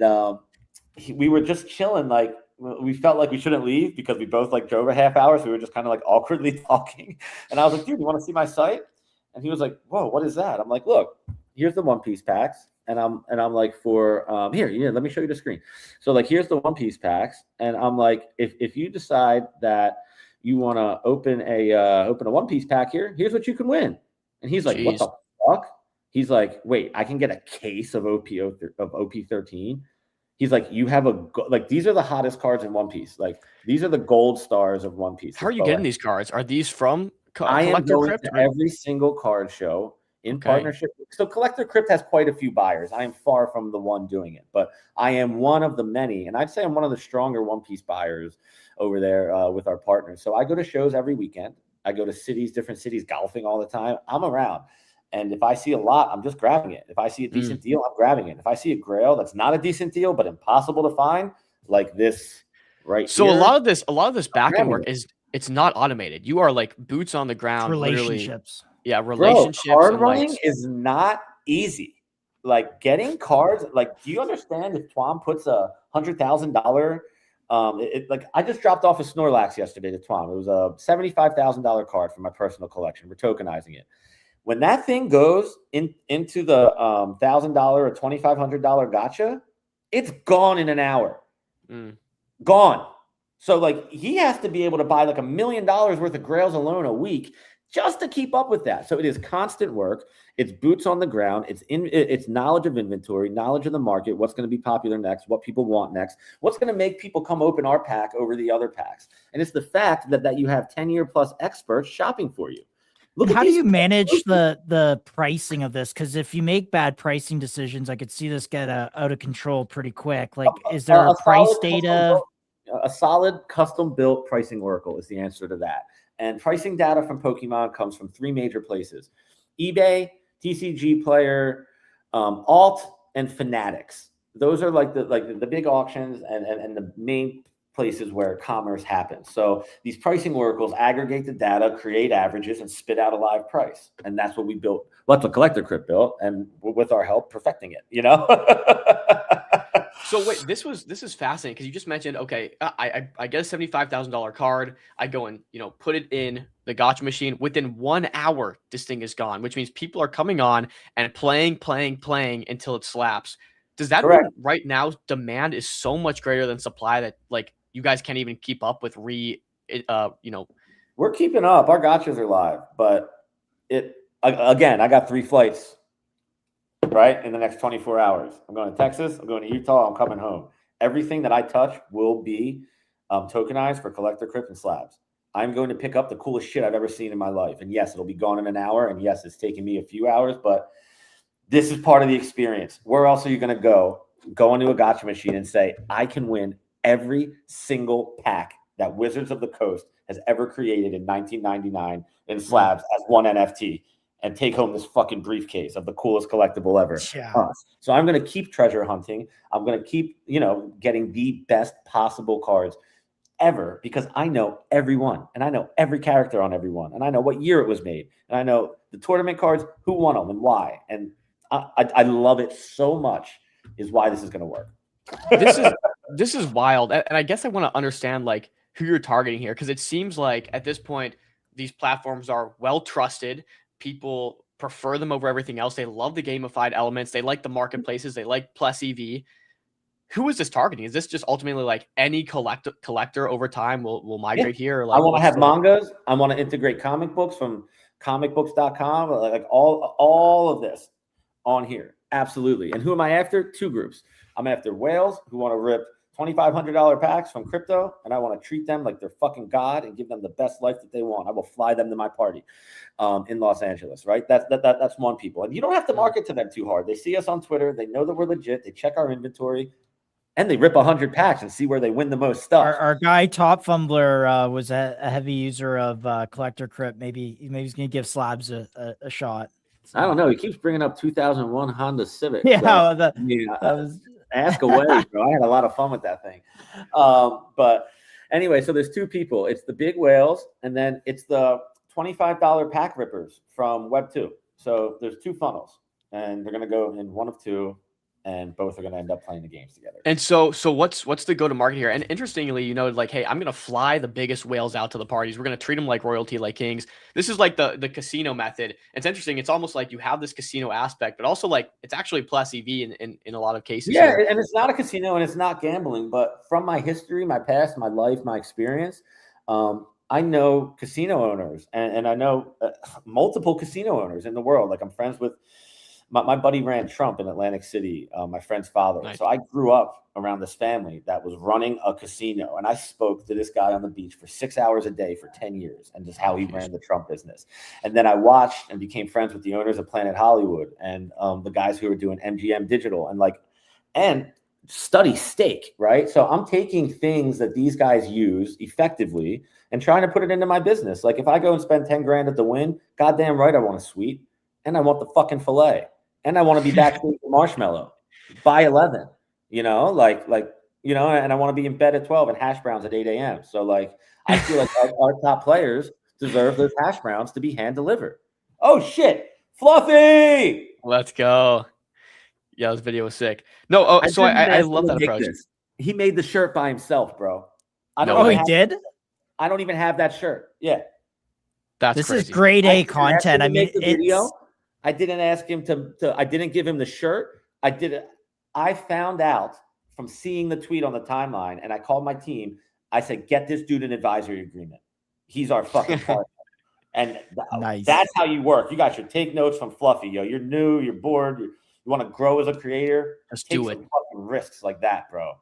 we were just chilling. Like, we felt like we shouldn't leave because we both like drove a half hour. So we were just kind of like awkwardly talking. And I was like, dude, you want to see my site? And he was like, whoa, what is that? I'm like, look, here's the One Piece packs. And I'm like, for here, let me show you the screen. So like, here's the One Piece packs. And I'm like, if you decide that you want to open a One Piece pack here, here's what you can win. And he's like, what the fuck? He's like, wait, I can get a case of OP13. He's like, you have these are the hottest cards in One Piece. Like, these are the gold stars of One Piece. How are you getting these cards? Are these from I am going to every single card show in partnership. So Collector Crypt has quite a few buyers. I am far from the one doing it, but I am one of the many. And I'd say I'm one of the stronger One Piece buyers over there with our partners. So I go to shows every weekend. I go to different cities, golfing all the time. I'm around. And if I see a lot, I'm just grabbing it. If I see a decent deal, I'm grabbing it. If I see a grail that's not a decent deal, but impossible to find, like this right here. So a lot of this back end work it's not automated. You are like boots on the ground. Relationships. Relationships. Bro, card running is not easy. Like getting cards, like, do you understand if Twom puts a $100,000 like I just dropped off a Snorlax yesterday to Twom. It was a $75,000 card for my personal collection. We're tokenizing it. When that thing goes into the $1,000 or $2,500 gotcha, it's gone in an hour. Gone. So like he has to be able to buy like $1 million worth of grails alone a week just to keep up with that. So it is constant work. It's boots on the ground. It's knowledge of inventory, knowledge of the market, what's going to be popular next, what people want next, what's going to make people come open our pack over the other packs. And it's the fact that you have 10-year plus experts shopping for you. Look, how do you manage the pricing of this? Because if you make bad pricing decisions, I could see this get out of control pretty quick. Like, is there a price data? A solid custom built pricing oracle is the answer to that. And pricing data from Pokemon comes from 3 major places: eBay, TCG Player, Alt, and Fanatics. Those are like the big auctions and the main places where commerce happens. So these pricing oracles aggregate the data, create averages, and spit out a live price. And that's what we built. Well, that's what Collector Crypt built, and with our help, perfecting it. You know. So wait, this is fascinating because you just mentioned, okay, I get a $75,000 card. I go and, put it in the gacha machine. Within 1 hour, this thing is gone, which means people are coming on and playing until it slaps. Does that mean right now demand is so much greater than supply that like you guys can't even keep up with We're keeping up. Our gachas are live, but again, I got 3 flights. Right, in the next 24 hours. I'm going to Texas, I'm going to Utah, I'm coming home. Everything that I touch will be tokenized for Collector Crypt and slabs. I'm going to pick up the coolest shit I've ever seen in my life. And yes, it'll be gone in an hour. And yes, it's taking me a few hours, but this is part of the experience. Where else are you going to go into a gacha machine and say, I can win every single pack that Wizards of the Coast has ever created in 1999 in slabs as one NFT? And take home this fucking briefcase of the coolest collectible ever. Yeah. So I'm going to keep treasure hunting. I'm going to keep, getting the best possible cards ever because I know everyone and I know every character on everyone and I know what year it was made and I know the tournament cards, who won them and why. And I love it so much is why this is going to work. This is wild. And I guess I want to understand like who you're targeting here because it seems like at this point, these platforms are well trusted. People prefer them over everything else. They love the gamified elements. They like the marketplaces. They like Plus EV. Who is this targeting? Is this just ultimately like any collector over time will migrate here? Or like, I want to have mangas. I want to integrate comic books from comicbooks.com. Like all of this on here. Absolutely. And who am I after? 2 groups. I'm after whales who want to rip $2,500 packs from crypto, and I want to treat them like they're fucking God and give them the best life that they want. I will fly them to my party in Los Angeles, right? That's one people. And you don't have to market to them too hard. They see us on Twitter. They know that we're legit. They check our inventory, and they rip 100 packs and see where they win the most stuff. Our guy, Top Fumbler, was a heavy user of Collector Crypt. Maybe he's going to give slabs a shot. I don't know. He keeps bringing up 2001 Honda Civic. Yeah, so, that was... Ask away, bro. I had a lot of fun with that thing. But anyway, so there's 2 people. It's the big whales, and then it's the $25 pack rippers from Web2. So there's 2 funnels, and they're going to go in one of 2, and both are going to end up playing the games together. And so what's the go-to-market here? And interestingly, like, hey, I'm going to fly the biggest whales out to the parties. We're going to treat them like royalty, like kings. This is like the casino method. It's interesting. It's almost like you have this casino aspect, but also like it's actually Plus EV in a lot of cases. Yeah, here. And it's not a casino and it's not gambling, but from my history, my past, my life, my experience, I know casino owners and I know multiple casino owners in the world. Like I'm friends with my buddy ran Trump in Atlantic City, my friend's father. Nice. So I grew up around this family that was running a casino. And I spoke to this guy on the beach for 6 hours a day for 10 years and just how he ran the Trump business. And then I watched and became friends with the owners of Planet Hollywood and the guys who were doing MGM Digital and study stake, right? So I'm taking things that these guys use effectively and trying to put it into my business. Like if I go and spend 10 grand at the Wynn, goddamn right I want a suite and I want the fucking fillet. And I want to be backstage with Marshmallow by 11, and I want to be in bed at 12 and hash browns at 8 a.m. So like, I feel like our top players deserve those hash browns to be hand delivered. Oh shit. Fluffy. Let's go. Yeah, this video was sick. No. I love that approach. He made the shirt by himself, bro. He did? I don't even have that shirt. Yeah. This is grade A content. I mean, video. I didn't ask him I didn't give him the shirt. I found out from seeing the tweet on the timeline and I called my team. I said, get this dude an advisory agreement. He's our fucking partner. And Nice. that's how you work. You got your take notes from Fluffy. Yo, you're new, you're bored, you want to grow as a creator. Just take do some it. fucking risks like that, bro.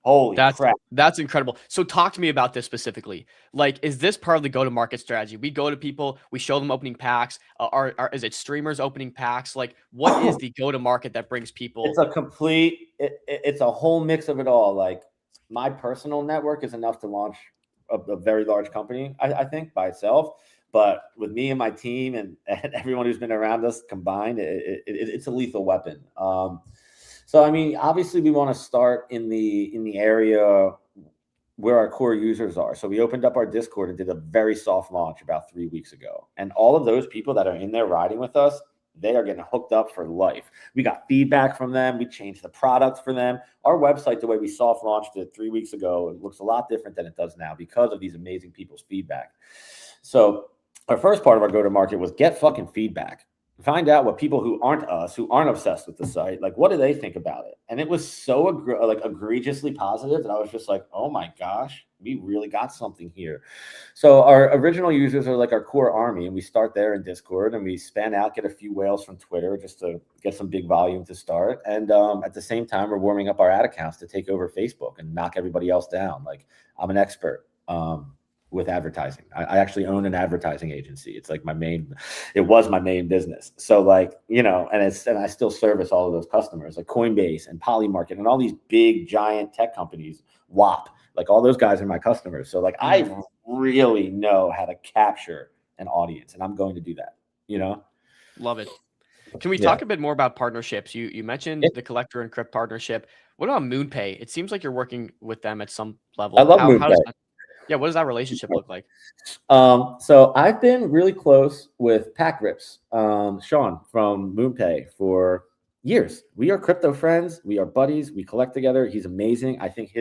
Holy crap. That's incredible. So talk to me about this specifically. Like, is this part of the go-to-market strategy? We go to people, we show them opening packs. Is it streamers opening packs? Like, what is the go-to-market that brings people? It's a complete, it's a whole mix of it all. Like, my personal network is enough to launch a very large company, I think, by itself. But with me and my team and everyone who's been around us combined, it's a lethal weapon. So, I mean, obviously we want to start in the area where our core users are. So we opened up our Discord and did a very soft launch about 3 weeks ago. And all of those people that are in there riding with us, they are getting hooked up for life. We got feedback from them. We changed the product for them. Our website, the way we soft launched it 3 weeks ago, it looks a lot different than it does now because of these amazing people's feedback. So our first part of our go-to-market was get fucking feedback. Find out what people who aren't us, who aren't obsessed with the site, like, what do they think about it? And it was so egregiously positive that I was just like, oh my gosh, we really got something here. So our original users are like our core army, and we start there in Discord, and we span out, get a few whales from Twitter just to get some big volume to start. And at the same time, we're warming up our ad accounts to take over Facebook and knock everybody else down. Like, I'm an expert with advertising. I actually own an advertising agency. It's like it was my main business. So, like, you know, and I still service all of those customers like Coinbase and Polymarket and all these big giant tech companies, WAP, like all those guys are my customers. So like, I really know how to capture an audience, and I'm going to do that, you know? Love it. Can we talk a bit more about partnerships? You mentioned the Collector and Crypt partnership. What about MoonPay? It seems like you're working with them at some level. I love MoonPay. What does that relationship look like? So I've been really close with Pack Rips, Sean from MoonPay, for years. We are crypto friends. We are buddies. We collect together. He's amazing. I think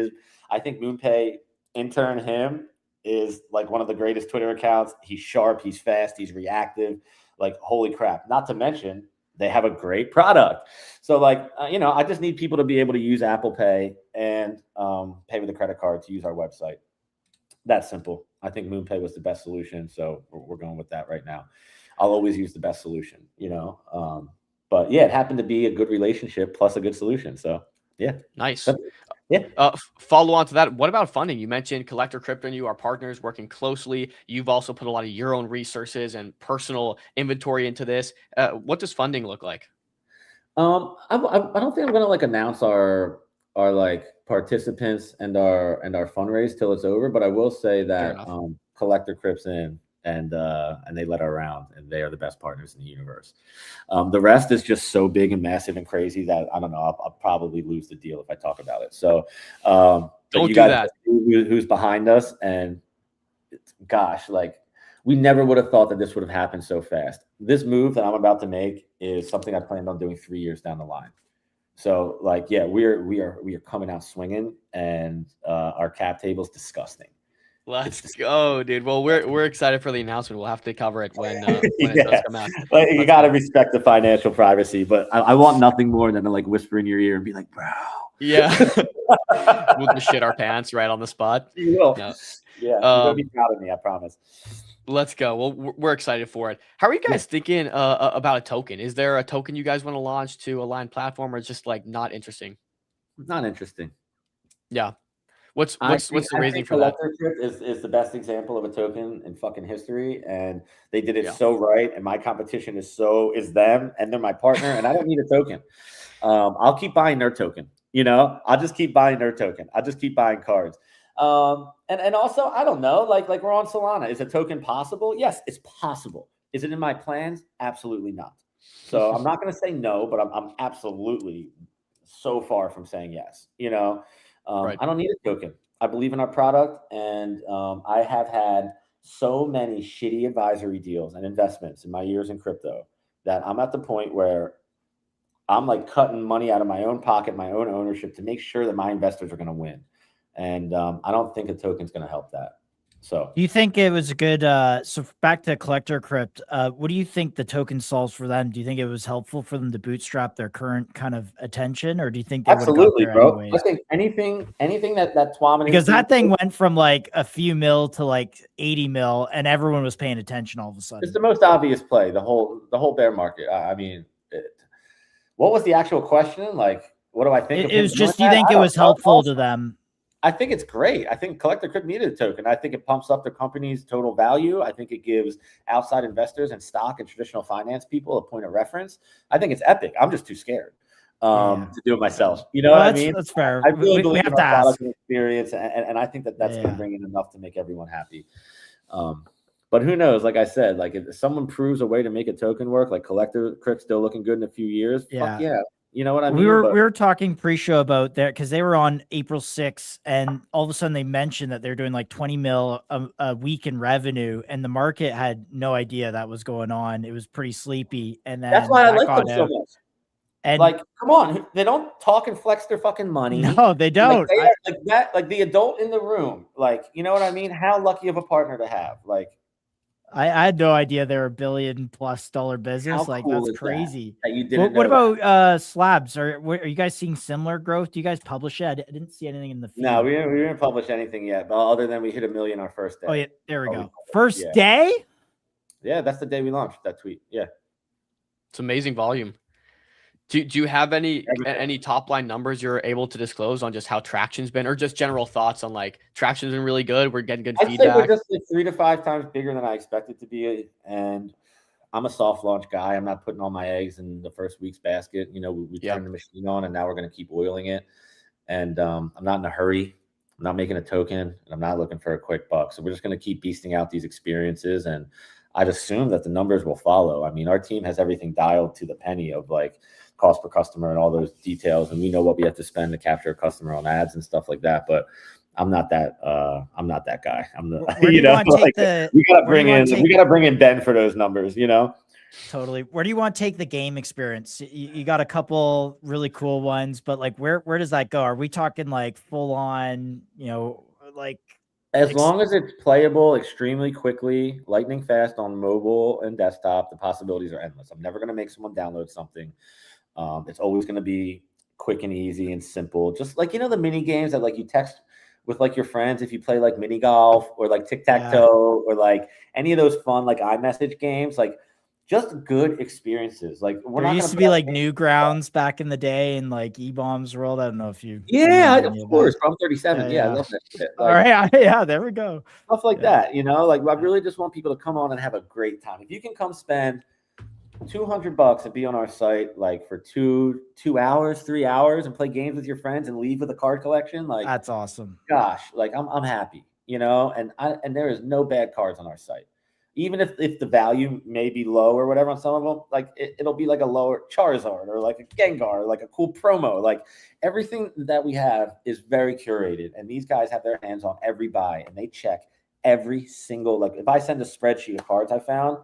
MoonPay intern him is like one of the greatest Twitter accounts. He's sharp. He's fast. He's reactive. Like, holy crap. Not to mention, they have a great product. So like, you know, I just need people to be able to use Apple Pay and pay with a credit card to use our website. That's simple. I think MoonPay was the best solution, so we're going with that right now. I'll always use the best solution, you know. But yeah, it happened to be a good relationship plus a good solution. So yeah, nice. Yeah. Follow on to that. What about funding? You mentioned Collector Crypto and you are partners working closely. You've also put a lot of your own resources and personal inventory into this. What does funding look like? I don't think I'm gonna like announce our like participants and our fundraise till it's over, but I will say that Collector Crypt's in and they let her around, and they are the best partners in the universe. The rest is just so big and massive and crazy that I don't know, I'll probably lose the deal if I talk about it. So don't do that. Who's behind us, and gosh, like, we never would have thought that this would have happened so fast. This move that I'm about to make is something I planned on doing 3 years down the line. So like, yeah, we are coming out swinging, and our cap table's disgusting. Let's go, dude. Well, we're excited for the announcement. We'll have to cover it when it does come out. Like, you got to respect the financial privacy, but I want nothing more than to like whisper in your ear and be like, bro. Yeah. We'll just shit our pants right on the spot. You will. No. Yeah. You're gonna be proud of me, I promise. Let's go. Well, we're excited for it. How are you guys thinking about a token? Is there a token you guys want to launch to Align platform, or just like not interesting? Not interesting. Yeah. What's the reasoning for that? Collector Crypt is the best example of a token in fucking history, and they did it so right. And my competition is them, and they're my partner, and I don't need a token. I'll keep buying their token. You know, I'll just keep buying their token. I'll just keep buying cards. And also, I don't know, like we're on Solana. Is a token possible? Yes, it's possible. Is it in my plans? Absolutely not. So I'm not going to say no, but I'm absolutely so far from saying yes. You know, I don't need a token. I believe in our product, and I have had so many shitty advisory deals and investments in my years in crypto that I'm at the point where I'm like cutting money out of my own pocket, my own ownership, to make sure that my investors are going to win. And I don't think a token's going to help that. So do you think it was a good so back to Collector Crypt, what do you think the token solves for them? Do you think it was helpful for them to bootstrap their current kind of attention, or do you think they would have got absolutely, there bro. anyways? I think anything that Twaman Because that thing went from like a few mil to like 80 mil, and everyone was paying attention all of a sudden. it's the most obvious play. The whole bear market. I mean, what was the actual question? Like, what do I think? It was just, do you think it was helpful to them? I think it's great. I think Collector Crypt needed a token. I think it pumps up the company's total value. I think it gives outside investors and stock and traditional finance people a point of reference. I think it's epic. I'm just too scared to do it myself. You know what I mean? That's fair. I really believe we in have our to ask. product and experience, and I think that's going to bring in enough to make everyone happy. But who knows? Like I said, like if someone proves a way to make a token work, like Collector Crypt still looking good in a few years, fuck yeah. You know what I mean? We were talking pre-show about that because they were on April 6th, and all of a sudden they mentioned that they're doing like 20 mil a week in revenue, and the market had no idea that was going on. It was pretty sleepy, and then that's why I like them so much. And like, come on, they don't talk and flex their fucking money. No, they don't. Like the adult in the room. Like, you know what I mean? How lucky of a partner to have. Like, I had no idea they're $1 billion+ business. Like, cool that's crazy. That you didn't what about Slabs? Are you guys seeing similar growth? Do you guys publish it? I didn't see anything in the feed. No, we didn't publish anything yet, but other than we hit 1 million our first day. Oh yeah, there we go. First day? Yeah, that's the day we launched that tweet. Yeah. It's amazing volume. Do you have any top line numbers you're able to disclose on just how traction's been, or just general thoughts on like traction's been really good? We're getting good feedback. I'd say we're just like 3 to 5 times bigger than I expected to be, and I'm a soft launch guy. I'm not putting all my eggs in the first week's basket. You know, we turned the machine on, and now we're going to keep oiling it. And I'm not in a hurry. I'm not making a token, and I'm not looking for a quick buck. So we're just going to keep beasting out these experiences, and I'd assume that the numbers will follow. I mean, our team has everything dialed to the penny of like cost per customer and all those details, and we know what we have to spend to capture a customer on ads and stuff like that. But I'm not that guy. I'm the you know, like, we gotta bring in Ben for those numbers, you know. Totally. Where do you want to take the game experience? You got a couple really cool ones, but like where does that go? Are we talking like full on, you know, like as long as it's playable extremely quickly, lightning fast on mobile and desktop, the possibilities are endless. I'm never going to make someone download something. It's always going to be quick and easy and simple. Just like, you know, the mini games that like you text with like your friends, if you play like mini golf or like tic-tac-toe or like any of those fun, like iMessage games, like just good experiencies. Like there used to be like Newgrounds back in the day and like E-Bombs World. I don't know if you. Yeah, of course. I'm 37. Yeah, I love that shit. Like, all right. Yeah, there we go. Stuff like that, you know, like I really just want people to come on and have a great time. If you can come spend $200 and be on our site like for 2 hours, 3 hours and play games with your friends and leave with a card collection, like that's awesome. Gosh, like I'm happy, you know, and there is no bad cards on our site. Even if the value may be low or whatever on some of them, like it'll be like a lower Charizard or like a Gengar, or like a cool promo. Like everything that we have is very curated, and these guys have their hands on every buy, and they check every single, like if I send a spreadsheet of cards I found,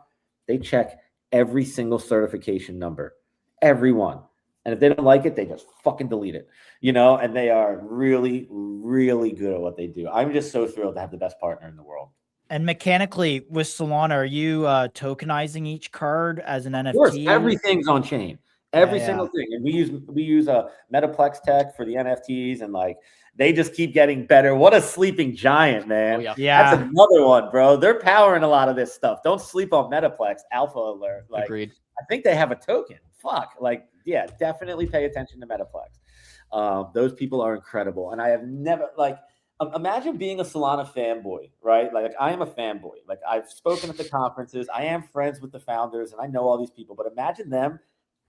they check every single certification number, every one. And if they don't like it, they just fucking delete it, you know, and they are really, really good at what they do. I'm just so thrilled to have the best partner in the world. And mechanically with Solana, are you tokenizing each card as an NFT? Of course, everything's on chain. Every single thing. And we use a Metaplex tech for the NFTs, and like they just keep getting better. What a sleeping giant, man. Oh, yeah. That's another one, bro. They're powering a lot of this stuff. Don't sleep on Metaplex. Alpha alert. Like, agreed. I think they have a token. Fuck. Like, yeah, definitely pay attention to Metaplex. Those people are incredible. And I have never imagine being a Solana fanboy, right? Like I am a fanboy. Like I've spoken at the conferences. I am friends with the founders and I know all these people, but imagine them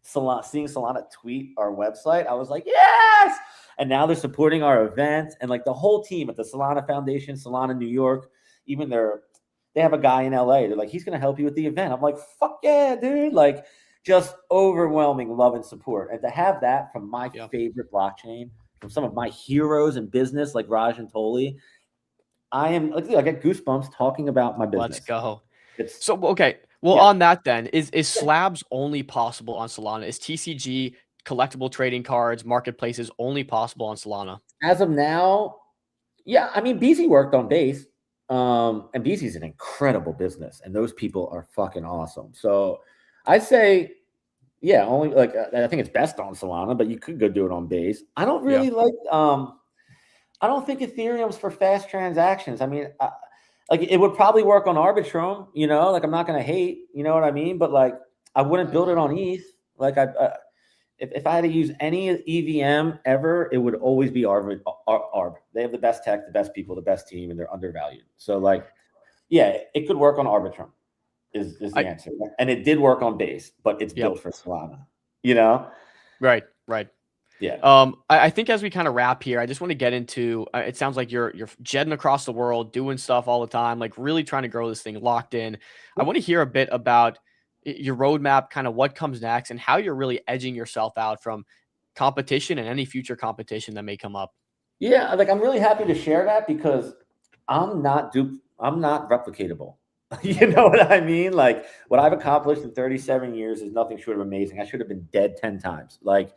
seeing Solana tweet our website. I was like, yes. And now they're supporting our event, and like the whole team at the Solana Foundation, Solana New York, even they have a guy in LA. They're like, he's going to help you with the event. I'm like, fuck yeah, dude. Like just overwhelming love and support. And to have that from my favorite blockchain, from some of my heroes in business, like Raj and Toli, I get goosebumps talking about my business. Let's go. So, okay. Well, on that then, is Slabs only possible on Solana? Is TCG, collectible trading cards, marketplaces only possible on Solana? As of now, yeah. I mean, BZ worked on Base. And BZ's an incredible business, and those people are fucking awesome. So I'd say, yeah, only like I think it's best on Solana, but you could go do it on Base. I don't really like. I don't think Ethereum's for fast transactions. I mean, like it would probably work on Arbitrum. You know, like I'm not gonna hate. You know what I mean? But like I wouldn't build it on ETH. Like if I had to use any EVM ever, it would always be Arb. They have the best tech, the best people, the best team, and they're undervalued. So like, yeah, it could work on Arbitrum. Is the answer, and it did work on Base, but it's built for Solana. You know, right. Yeah. I think as we kind of wrap here, I just want to get into. It sounds like you're jetting across the world, doing stuff all the time, like really trying to grow this thing, locked in. I want to hear a bit about your roadmap, kind of what comes next, and how you're really edging yourself out from competition and any future competition that may come up. Yeah, like I'm really happy to share that because I'm not replicatable. You know what I mean? Like what I've accomplished in 37 years is nothing short of amazing. I should have been dead 10 times. Like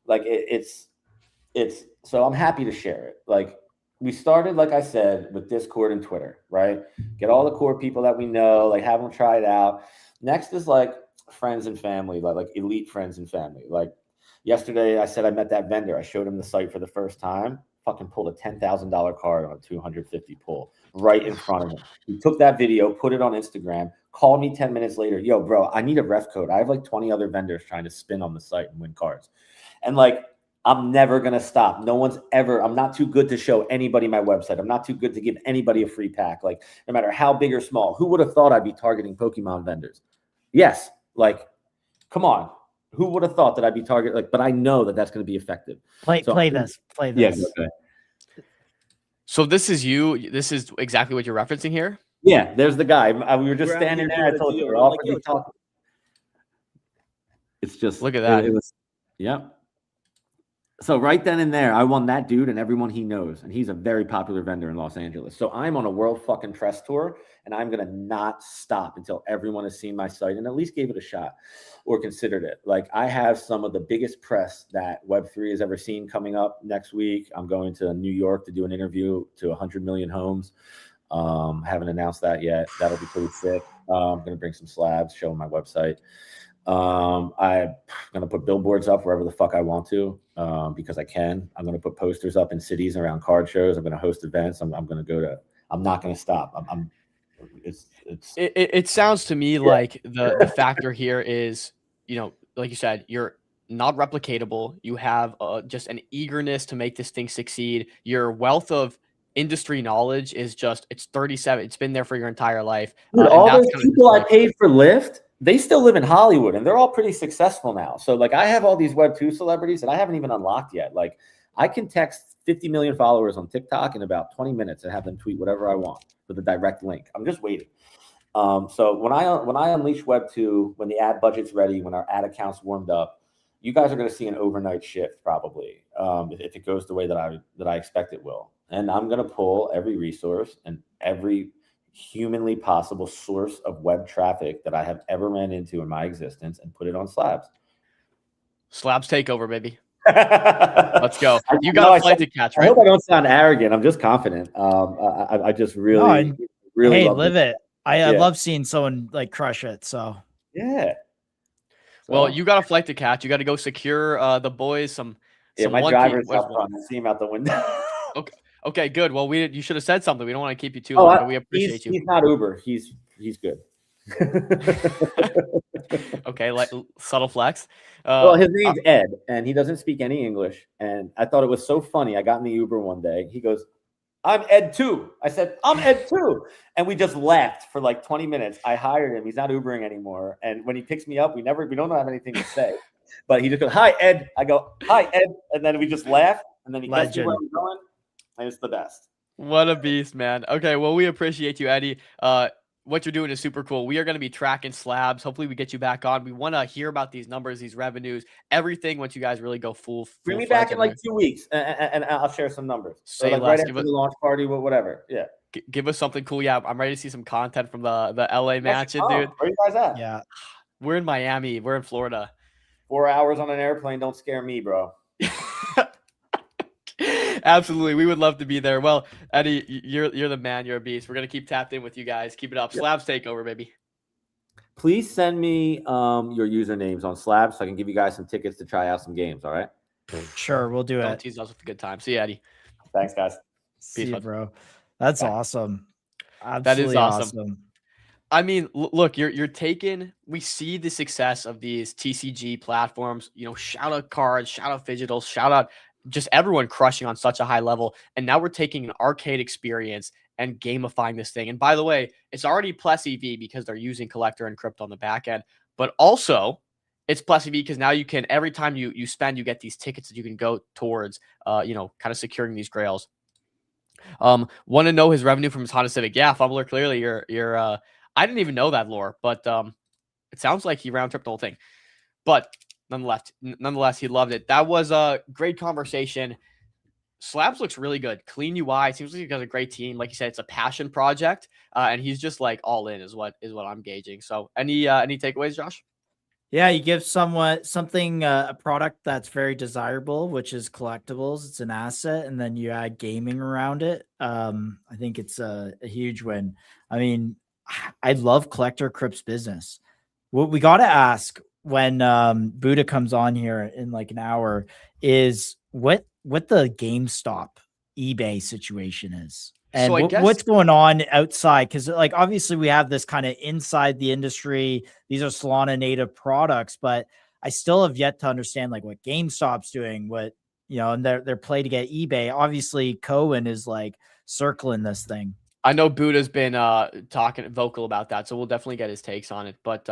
it's so I'm happy to share it. Like we started, like I said, with Discord and Twitter, right? Get all the core people that we know, like have them try it out. Next is like friends and family, like elite friends and family. Like yesterday I said I met that vendor. I showed him the site for the first time. Fucking pulled a $10,000 card on a 250 pull right in front of him. He took that video, put it on Instagram, called me 10 minutes later. Yo, bro, I need a ref code. I have like 20 other vendors trying to spin on the site and win cards. And like, I'm never going to stop. I'm not too good to show anybody my website. I'm not too good to give anybody a free pack. Like no matter how big or small, who would have thought I'd be targeting Pokemon vendors? Yes. Like, come on. Who would have thought that I'd be targeted? Like, but I know that that's going to be effective. Play this. Yeah. Okay. So this is you. This is exactly what you're referencing here. Yeah, there's the guy. We were just standing there. I told you, we're awkwardly talking. It's just look at that. It was, yeah. So right then and there, I won that dude and everyone he knows, and he's a very popular vendor in Los Angeles. So I'm on a world fucking press tour, and I'm gonna not stop until everyone has seen my site and at least gave it a shot or considered it. Like I have some of the biggest press that Web3 has ever seen coming up next week. I'm going to New York to do an interview to 100 million homes. Haven't announced that yet. That'll be pretty sick. I'm gonna bring some slabs, show them my website. I'm going to put billboards up wherever the fuck I want to, because I can. I'm going to put posters up in cities around card shows. I'm going to host events. I'm going to go to, I'm not going to stop. It sounds to me like the factor here is, you know, like you said, you're not replicatable. You have just an eagerness to make this thing succeed. Your wealth of industry knowledge is just, it's 37. It's been there for your entire life. Dude, all those people I paid for Lyft, they still live in Hollywood and they're all pretty successful now. So like I have all these Web2 celebrities that I haven't even unlocked yet. Like I can text 50 million followers on TikTok in about 20 minutes and have them tweet whatever I want with a direct link. I'm just waiting. So when I unleash Web2, when the ad budget's ready, when our ad account's warmed up, you guys are going to see an overnight shift probably, if it goes the way that I expect it will. And I'm going to pull every resource and every humanly possible source of web traffic that I have ever ran into in my existence and put it on Slabs. Slabs takeover, baby. Let's go. You got a flight to catch, right? I hope I don't sound arrogant. I'm just confident. I just really hey, live it. I love seeing someone like crush it. So yeah. Well, you got a flight to catch. You got to go secure the boys some. My driver's out front. I see him out the window. Okay, good. Well, you should have said something. We don't want to keep you too long, but we appreciate you. He's not Uber. He's good. Okay, like subtle flex. Well, his name's Ed, and he doesn't speak any English. And I thought it was so funny. I got in the Uber one day. He goes, "I'm Ed too." I said, "I'm Ed too," and we just laughed for like 20 minutes. I hired him. He's not Ubering anymore. And when he picks me up, we don't have anything to say. But he just goes, "Hi, Ed." I go, "Hi, Ed," and then we just laugh. And then he gets me where I'm going. And it's the best. What a beast, man. Okay, well, we appreciate you, Eddie. What you're doing is super cool. We are going to be tracking Slabs. Hopefully we get you back on. We want to hear about these numbers, these revenues, everything once you guys really go full. Bring me back in like 2 weeks and I'll share some numbers. Say like less. Right after the launch party, whatever. Yeah. Give us something cool. Yeah, I'm ready to see some content from the LA mansion, dude. Where you guys at? Yeah. We're in Miami. We're in Florida. 4 hours on an airplane. Don't scare me, bro. Absolutely. We would love to be there. Well, Eddie, you're the man. You're a beast. We're going to keep tapped in with you guys. Keep it up. Slabs takeover, baby. Please send me your usernames on Slab so I can give you guys some tickets to try out some games. All right. Sure, we'll do Don't it. tease us with a good time. See you, Eddie. Thanks, guys. See Peace, you, bud. bro. That's Bye. awesome. That is Absolutely awesome. I mean, look, you're taking. We see the success of these TCG platforms. You know, shout out Cards, shout out Fidgetals, shout out just everyone crushing on such a high level. And now we're taking an arcade experience and gamifying this thing. And by the way, it's already plus EV because they're using Collector and Crypto on the back end. But also, it's plus EV because now you can, every time you spend, you get these tickets that you can go towards, you know, kind of securing these grails. Want to know his revenue from his Honda Civic? Yeah, Fumbler, clearly you're I didn't even know that lore, but it sounds like he round tripped the whole thing. But nonetheless, he loved it. That was a great conversation. Slabs looks really good. Clean UI. Seems like he got a great team. Like you said, it's a passion project, and he's just like all in is what I'm gauging. So any takeaways, Josh? Yeah, you give something a product that's very desirable, which is collectibles. It's an asset, and then you add gaming around it. I think it's a huge win. I mean, I love Collector Crypt's business. What we got to ask when Buddha comes on here in like an hour is what the GameStop eBay situation is. And So what's going on outside? Because like obviously we have this kind of inside the industry. These are Solana native products, but I still have yet to understand like what GameStop's doing, what and their play to get eBay. Obviously, Cohen is like circling this thing. I know Buddha's been talking vocal about that, so we'll definitely get his takes on it. But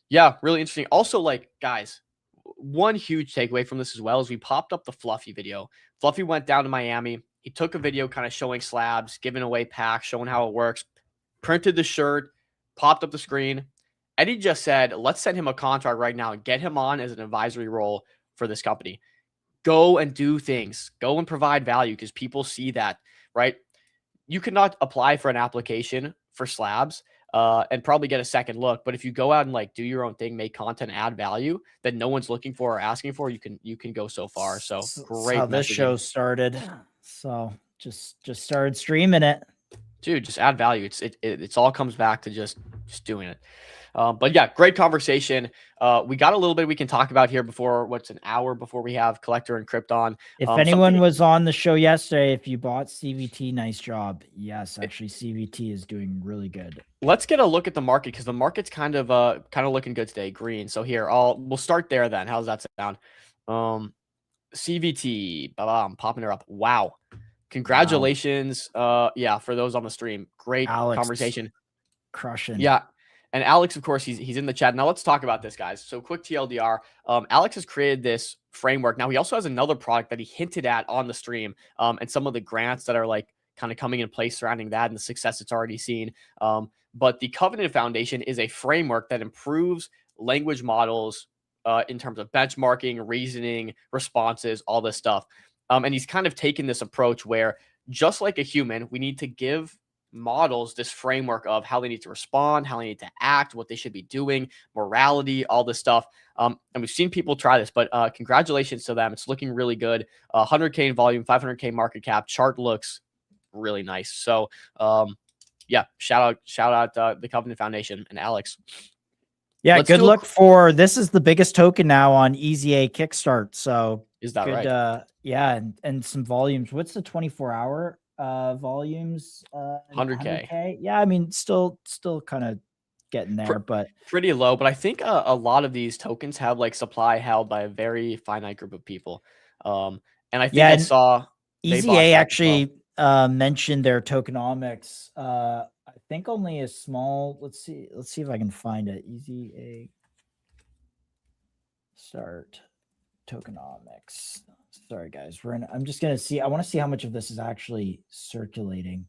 yeah, really interesting. Also, like guys, one huge takeaway from this as well is we popped up the Fluffy video. Fluffy went down to Miami. He took a video kind of showing slabs, giving away packs, showing how it works, printed the shirt, popped up the screen. Eddie just said, let's send him a contract right now and get him on as an advisory role for this company. Go and do things. Go and provide value because people see that, right? You cannot apply for an application for slabs and probably get a second look. But if you go out and like do your own thing, make content, add value that no one's looking for or asking for, you can go so far. So great. How this show started. So just started streaming it. Dude, just add value. It's all comes back to just doing it. But yeah, great conversation. We got a little bit we can talk about here before an hour before we have Collector and Krypton. If anyone was on the show yesterday, if you bought CVT, nice job. Yes, actually CVT is doing really good. Let's get a look at the market because the market's kind of looking good today. Green. So here we'll start there then. How's that sound? CVT, I'm popping her up. Wow. Congratulations. Wow. Yeah, for those on the stream. Great Alex, conversation. Crushing. Yeah. And Alex, of course, he's in the chat. Now let's talk about this, guys. So quick TLDR. Alex has created this framework. Now he also has another product that he hinted at on the stream and some of the grants that are like kind of coming in place surrounding that and the success it's already seen. But the Covenant Foundation is a framework that improves language models in terms of benchmarking, reasoning, responses, all this stuff. And he's kind of taken this approach where just like a human, we need to give models this framework of how they need to respond, how they need to act, what they should be doing, morality, all this stuff. And we've seen people try this, but congratulations to them. It's looking really good. 100K in volume, 500K market cap. Chart looks really nice. So yeah, shout out the Covenant Foundation and Alex. Yeah, good luck for this is the biggest token now on EZA Kickstart. So is that right? Yeah, and some volumes. What's the 24-hour volumes? 100K. Yeah, I mean, still kind of getting there, but pretty low. But I think a lot of these tokens have like supply held by a very finite group of people. And I think I saw EZA actually mentioned their tokenomics. I think only a small. Let's see if I can find it. EZA start tokenomics. Sorry, guys. I'm just gonna see. I want to see how much of this is actually circulating.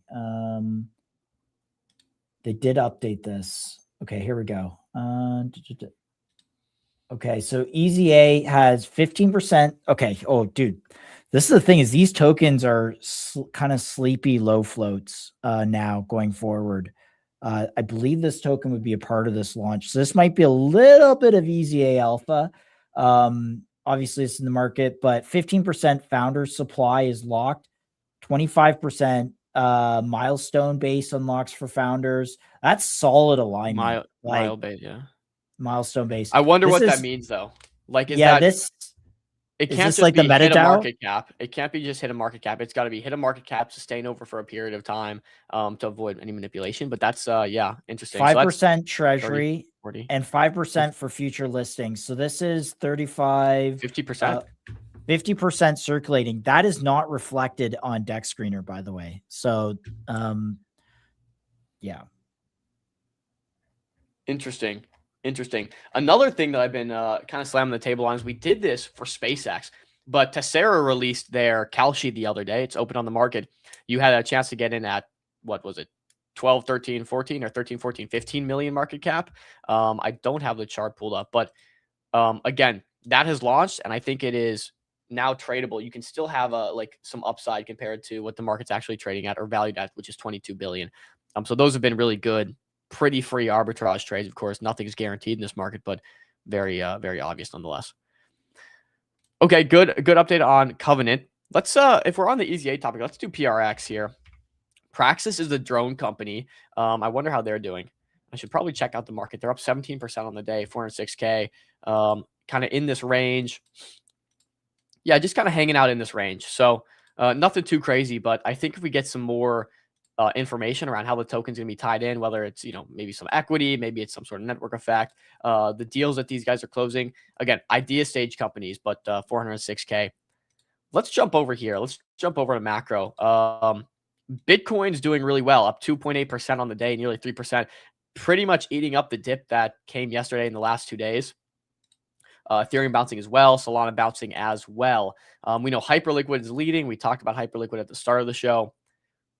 They did update this. Okay, here we go. Okay, so EZA has 15%. Okay. Oh, dude, this is the thing: is these tokens are kind of sleepy low floats now going forward. I believe this token would be a part of this launch, so this might be a little bit of EZA alpha. obviously it's in the market, but 15% founder supply is locked. 25% milestone base unlocks for founders. That's solid alignment. Milestone base. I wonder what that means though. Like, is it can't just like be the meta hit a DAO? market cap. It can't be just hit a market cap. It's got to be hit a market cap, sustain over for a period of time to avoid any manipulation. But that's interesting. 5% treasury 40. and 5% for future listings. So this is 35, 50%. 50% circulating. That is not reflected on Dex Screener, by the way. So yeah. Interesting. Another thing that I've been kind of slamming the table on is we did this for SpaceX, but Tessera released their Cal Sheet the other day. It's open on the market. You had a chance to get in at, what was it, 12, 13, 14, or 13, 14, 15 million market cap. I don't have the chart pulled up, but again, that has launched, and I think it is now tradable. You can still have some upside compared to what the market's actually trading at or valued at, which is 22 billion. So those have been really good. Pretty free arbitrage trades. Of course, nothing's guaranteed in this market, but very, very obvious nonetheless. Okay, good update on Covenant. Let's, if we're on the EZA topic, let's do PRX here. Praxis is the drone company. I wonder how they're doing. I should probably check out the market. They're up 17% on the day, 406K, kind of in this range. Yeah, just kind of hanging out in this range. So nothing too crazy, but I think if we get some more information around how the token's going to be tied in, whether it's, maybe some equity, maybe it's some sort of network effect, the deals that these guys are closing, again, idea stage companies, but 406K. Let's jump over here. Let's jump over to macro. Bitcoin's doing really well, up 2.8% on the day, nearly 3%, pretty much eating up the dip that came yesterday in the last 2 days. Ethereum bouncing as well, Solana bouncing as well. We know Hyperliquid is leading. We talked about Hyperliquid at the start of the show.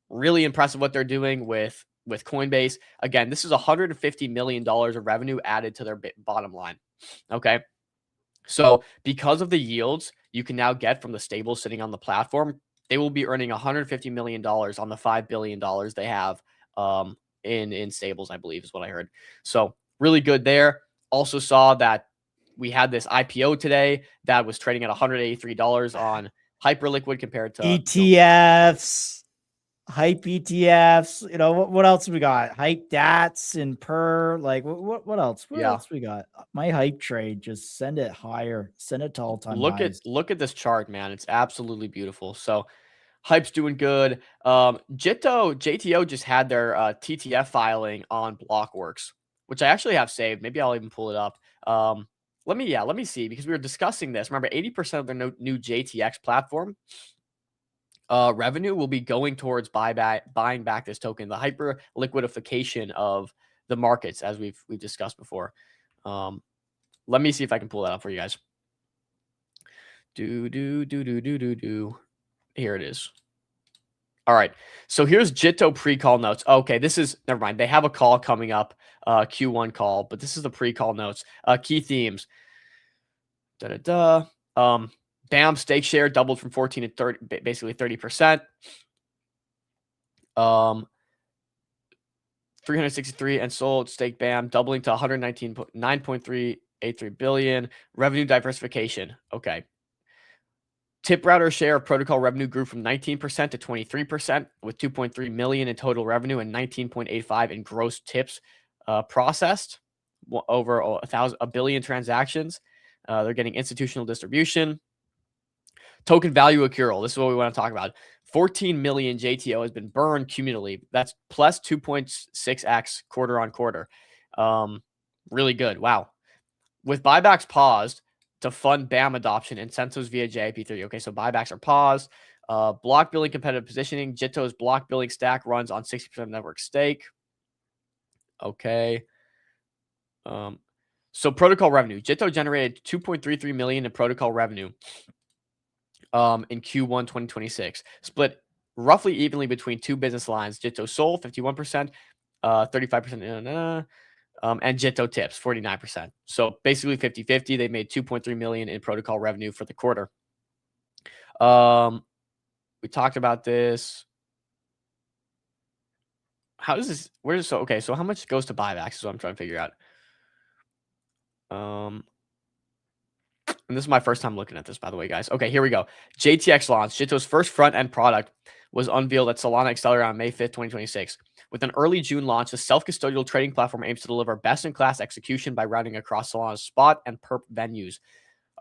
Really impressive what they're doing with Coinbase. Again, this is $150 million of revenue added to their bottom line. Okay. So because of the yields you can now get from the stables sitting on the platform, they will be earning $150 million on the $5 billion they have in stables, I believe is what I heard. So really good there. Also saw that we had this IPO today that was trading at $183 on Hyperliquid compared to ETFs. Hype ETFs, what else we got? Hype DATs and PER, like what else? What else we got? My hype trade, just send it higher, send it to all-time highs. Look at this chart, man. It's absolutely beautiful. So Hype's doing good. JTO just had their TTF filing on Blockworks, which I actually have saved. Maybe I'll even pull it up. Let me see, because we were discussing this. Remember, 80% of their new JTX platform revenue will be going towards buying back this token, the hyper liquidification of the markets, as we've discussed before. Let me see if I can pull that up for you guys. Here it is. All right. So here's JITO pre-call notes. Okay, never mind. They have a call coming up, Q1 call, but this is the pre-call notes. Key themes. BAM stake share doubled from 14 to 30, basically 30%. 363 and sold stake BAM doubling to 9.383 billion. Revenue diversification. Okay. Tip router share of protocol revenue grew from 19% to 23%, with 2.3 million in total revenue and 19.85 in gross tips processed. Over a billion transactions. They're getting institutional distribution. Token value accrual. This is what we want to talk about. 14 million JTO has been burned cumulatively. That's plus 2.6x quarter on quarter. Really good. Wow. With buybacks paused to fund BAM adoption, incentives via JIP3. Okay, so buybacks are paused. Block billing competitive positioning. JITO's block billing stack runs on 60% of network stake. Okay. So protocol revenue. JITO generated 2.33 million in protocol revenue in Q1 2026, split roughly evenly between two business lines. JITO Sol 51%, 35%, and JITO Tips 49%. So basically 50-50. They made 2.3 million in protocol revenue for the quarter. We talked about this. How does this? Okay, so how much goes to buybacks is what I'm trying to figure out. And this is my first time looking at this, by the way, guys. Okay, here we go. JTX launch. Jito's first front-end product was unveiled at Solana Accelerator on May 5th, 2026. With an early June launch, the self-custodial trading platform aims to deliver best-in-class execution by routing across Solana's spot and perp venues.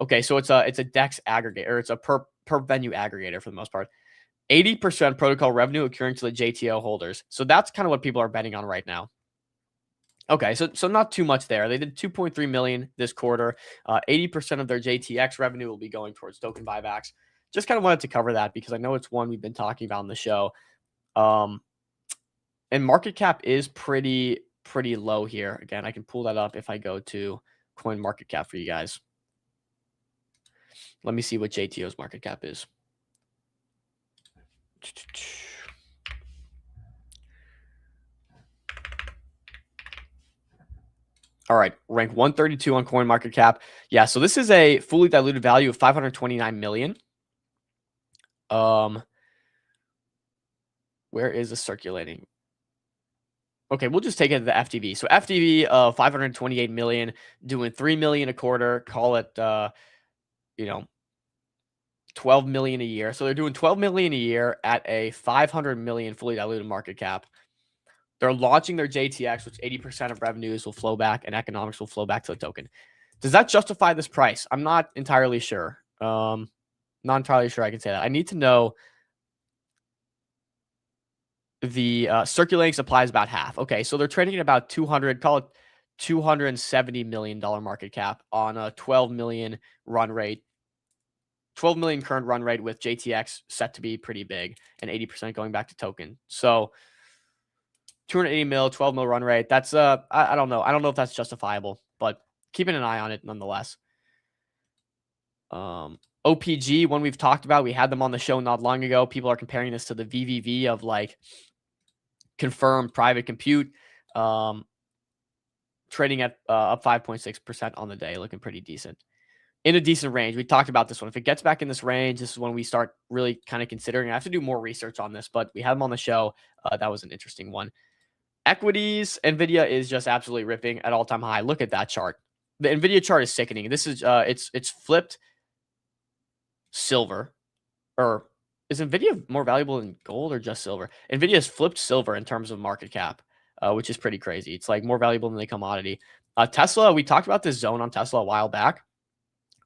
Okay, so it's a DEX aggregator. It's a perp venue aggregator for the most part. 80% protocol revenue accruing to the JTO holders. So that's kind of what people are betting on right now. Okay, so not too much there. They did 2.3 million this quarter. 80% of their JTX revenue will be going towards token buybacks. Just kind of wanted to cover that because I know it's one we've been talking about on the show. And market cap is pretty low here. Again, I can pull that up if I go to coin market cap for you guys. Let me see what JTO's market cap is. All right, rank 132 on coin market cap. Yeah, so this is a fully diluted value of 529 million. Where is the circulating? Okay, we'll just take it to the FTV. So FTV 528 million, doing 3 million a quarter, call it 12 million a year. So they're doing 12 million a year at a 500 million fully diluted market cap. They're launching their JTX, which 80% of revenues will flow back and economics will flow back to the token. Does that justify this price? I'm not entirely sure. Not entirely sure I can say that. I need to know the circulating supply is about half. Okay, so they're trading at about 200, call it $270 million market cap on a 12 million run rate. 12 million current run rate with JTX set to be pretty big and 80% going back to token. So 280 mil, 12 mil run rate. That's I don't know. I don't know if that's justifiable, but keeping an eye on it nonetheless. OPG, one we've talked about, we had them on the show not long ago. People are comparing this to the VVV of like confirmed private compute, trading at up 5.6% on the day, looking pretty decent. In a decent range. We talked about this one. If it gets back in this range, this is when we start really kind of considering. I have to do more research on this, but we had them on the show. That was an interesting one. Equities, NVIDIA is just absolutely ripping at all-time high. Look at that chart. The NVIDIA chart is sickening. This is it's flipped silver. Or is NVIDIA more valuable than gold or just silver? NVIDIA has flipped silver in terms of market cap, which is pretty crazy. It's like more valuable than the commodity. Tesla, we talked about this zone on Tesla a while back.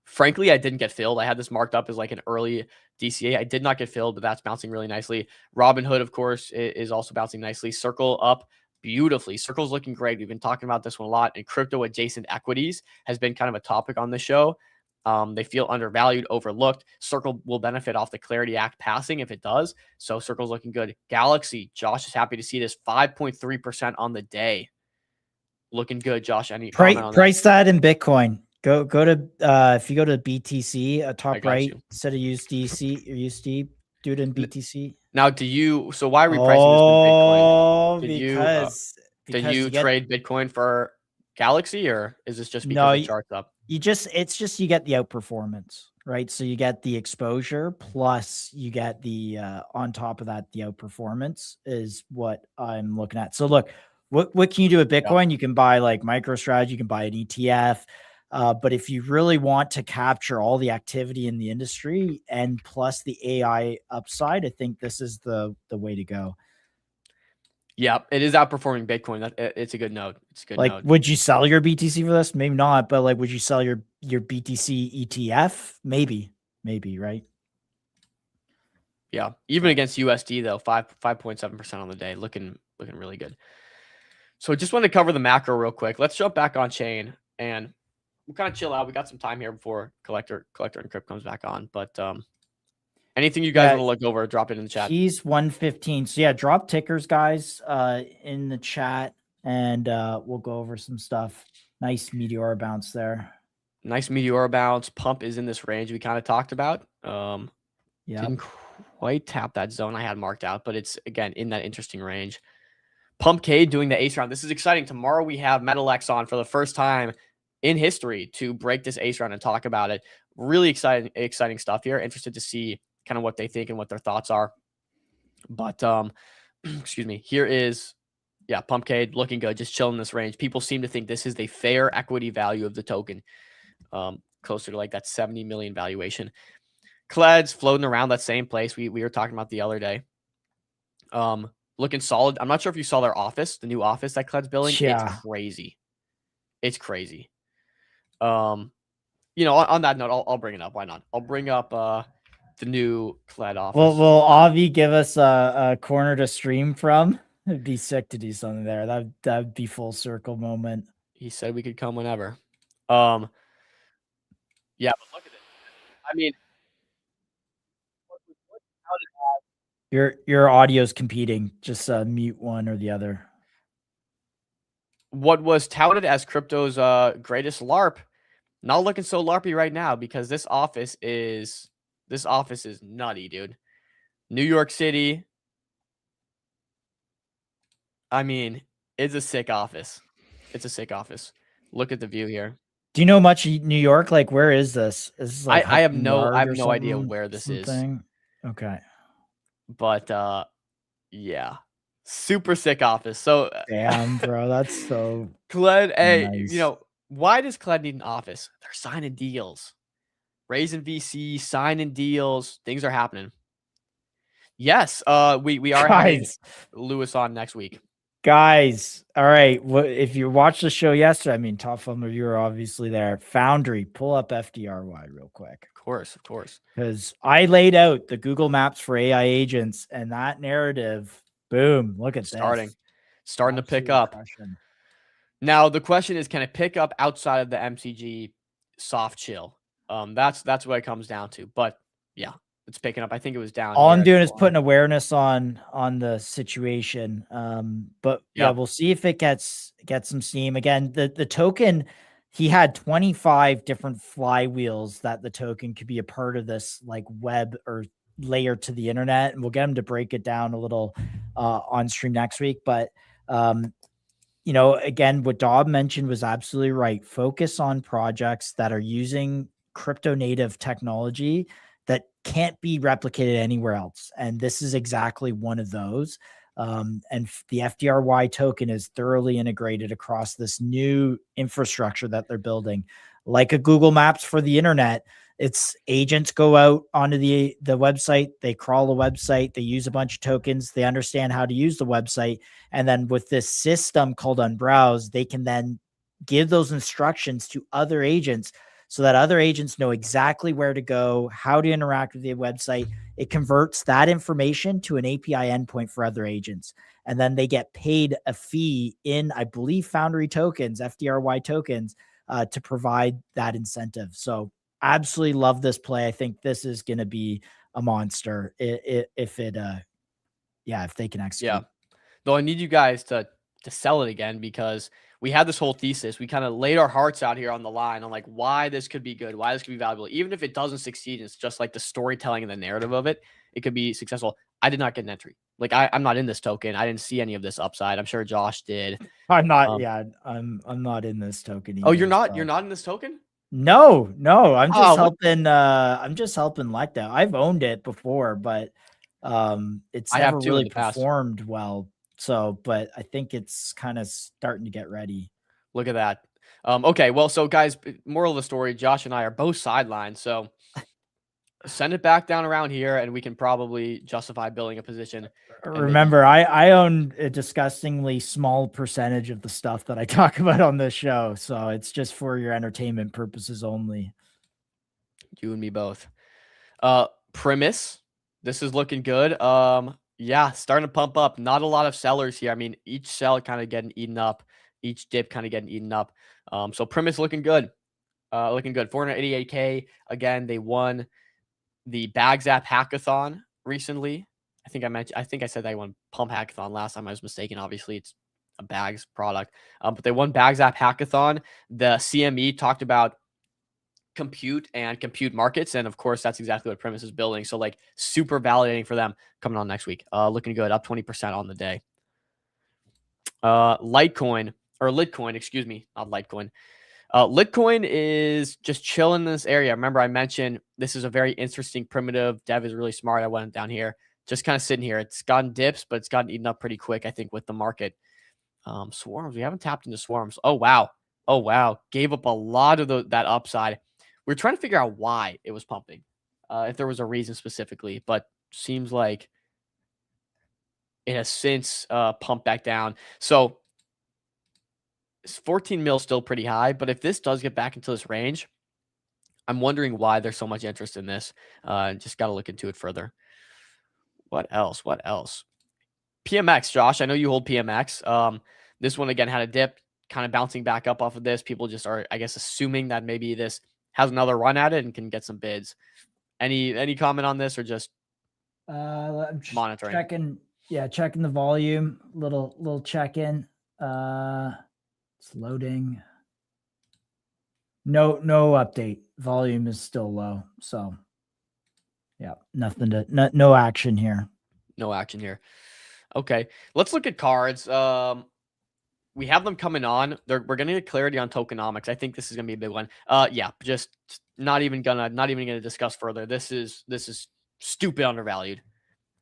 Frankly, I didn't get filled. I had this marked up as like an early DCA. I did not get filled, but that's bouncing really nicely. Robinhood, of course, is also bouncing nicely. Circle up beautifully. Circle's looking great. We've been talking about this one a lot. And crypto adjacent equities has been kind of a topic on the show. They feel undervalued, overlooked. Circle will benefit off the Clarity Act passing if it does. So Circle's looking good. Galaxy, Josh is happy to see this 5.3% on the day. Looking good, Josh. Any comment on price that in Bitcoin? Go to if you go to BTC, top right, instead of USDC or USD, do it in BTC. Now, so why are we pricing this in Bitcoin? Did you trade Bitcoin for Galaxy, or is this just because the chart's up? You get the outperformance, right? So you get the exposure plus you get the on top of that, the outperformance is what I'm looking at. So look, what can you do with Bitcoin? Yeah. You can buy like MicroStrategy, you can buy an ETF. But if you really want to capture all the activity in the industry and plus the AI upside, I think this is the way to go. Yeah, it is outperforming Bitcoin. It's a good note. It's a good note. Would you sell your BTC for this? Maybe not, but like, would you sell your BTC ETF? Maybe, right? Yeah, even against USD though, 5.7% on the day, looking really good. So just wanted to cover the macro real quick. Let's jump back on chain and we'll kind of chill out. We got some time here before Collector and Crypt comes back on. But anything you guys want to look over, drop it in the chat. He's 115. So yeah, drop tickers, guys, in the chat, and we'll go over some stuff. Nice Meteora bounce there. Nice Meteora bounce. Pump is in this range we kind of talked about. Didn't quite tap that zone I had marked out, but it's again in that interesting range. Pumpcade doing the ace round. This is exciting. Tomorrow we have MetaLex on for the first time in history to break this ace round and talk about it. Really exciting stuff here. Interested to see kind of what they think and what their thoughts are. But excuse me. Here is Pumpcade looking good, just chilling in this range. People seem to think this is the fair equity value of the token. closer to like that 70 million valuation. Cled's floating around that same place we were talking about the other day. Looking solid. I'm not sure if you saw their office, the new office that Cled's building. Yeah. It's crazy. It's crazy. You know, on that note, I'll bring it up. Why not? I'll bring up the new Cled office. Well, will Avi give us a corner to stream from? It'd be sick to do something there. That'd be full circle moment. He said we could come whenever. Yeah, but look at it. I mean, Your audio's competing. Just mute one or the other. What was touted as crypto's greatest LARP, not looking so LARPy right now because this office is nutty, dude. New York City. I mean, it's a sick office. It's a sick office. Look at the view here. Do you know much New York? Like, where is this? Is this like I have no Yard idea something- where this is. something? Okay. But yeah, super sick office. So Damn, bro, that's so Cled, hey, nice. you know, why does Cled need an office? They're signing deals, raising VC, signing deals. Things are happening. Yes, we are having guys. Lewis on next week. Guys, all right. What if you watched the show yesterday? I mean, Top Fun Reviewer obviously there. Foundry, pull up FDRY real quick. Of course. Because I laid out the Google Maps for AI agents and that narrative. Boom! Look at Starting this. to pick Absolute up. crushing. Now the question is, can it pick up outside of the MCG soft chill? That's what it comes down to. But yeah, it's picking up. I think it was down. All I'm here. doing is putting awareness on the situation. But yeah, Yep. we'll see if it gets some steam. Again, the token, he had 25 different flywheels that the token could be a part of this like web or layer to the internet, and we'll get him to break it down a little on stream next week. But you know, again, what Dob mentioned was absolutely right. Focus on projects that are using crypto native technology that can't be replicated anywhere else. And this is exactly one of those. And the FDRY token is thoroughly integrated across this new infrastructure that they're building, like a Google Maps for the internet. It's agents go out onto the website, they crawl a website, they use a bunch of tokens, they understand how to use the website. And then with this system called Unbrowse, they can then give those instructions to other agents so that other agents know exactly where to go, how to interact with the website. It converts that information to an API endpoint for other agents. And then they get paid a fee in, I believe, Foundry tokens, FDRY tokens, to provide that incentive. So absolutely love this play. I think this is going to be a monster if they can execute. Yeah. Though I need you guys to sell it again, because we had this whole thesis. We kind of laid our hearts out here on the line on like why this could be good, why this could be valuable. Even if it doesn't succeed, it's just like the storytelling and the narrative of it. It could be successful. I did not get an entry. Like I'm not in this token. I didn't see any of this upside. I'm sure Josh did. I'm not. I'm not in this token either. Oh, you're not. So. You're not in this token. No. I'm just Oh, helping. I'm just helping Lecta. I've owned it before, but it's I have never two in really the past. performed well. So, but I think it's kind of starting to get ready. Look at that. Okay, well, so guys, moral of the story: Josh and I are both sidelined. So send it back down around here, and we can probably justify building a position. Remember, I own a disgustingly small percentage of the stuff that I talk about on this show, so it's just for your entertainment purposes only. You and me both. Primus, this is looking good. Yeah, starting to pump up. Not a lot of sellers here. I mean, each sell kind of getting eaten up, each dip kind of getting eaten up. So Primus looking good. 488K. Again, they won the Bags App Hackathon recently. I think I said they won Pump Hackathon last time. I was mistaken. Obviously, it's a Bags product. But they won Bags App Hackathon. The CME talked about compute and compute markets, and of course that's exactly what Primus is building. So like super validating for them coming on next week. Looking good, up 20% on the day. Litcoin, excuse me, not Litecoin. Litcoin is just chilling in this area. Remember I mentioned this is a very interesting primitive. Dev is really smart. I went down here, just kind of sitting here. It's gotten dips, but it's gotten eaten up pretty quick, I think, with the market. Swarms, we haven't tapped into swarms. Oh wow, gave up a lot of that upside. we're trying to figure out why it was pumping, if there was a reason specifically, but seems like it has since pumped back down. So 14 mil still pretty high, but if this does get back into this range, I'm wondering why there's so much interest in this. Just got to look into it further. What else? What else? PMX, Josh. I know you hold PMX. This one again had a dip, kind of bouncing back up off of this. People just are, I guess, assuming that maybe this has another run at it and can get some bids. Any comment on this, or just I'm just monitoring? Checking the volume. Little check in. It's loading. No update. Volume is still low. So yeah, no action here. No action here. Okay, let's look at cards. We have them coming on. We're gonna get clarity on tokenomics. I think this is gonna be a big one. Yeah, just not even gonna discuss further. This is stupid undervalued.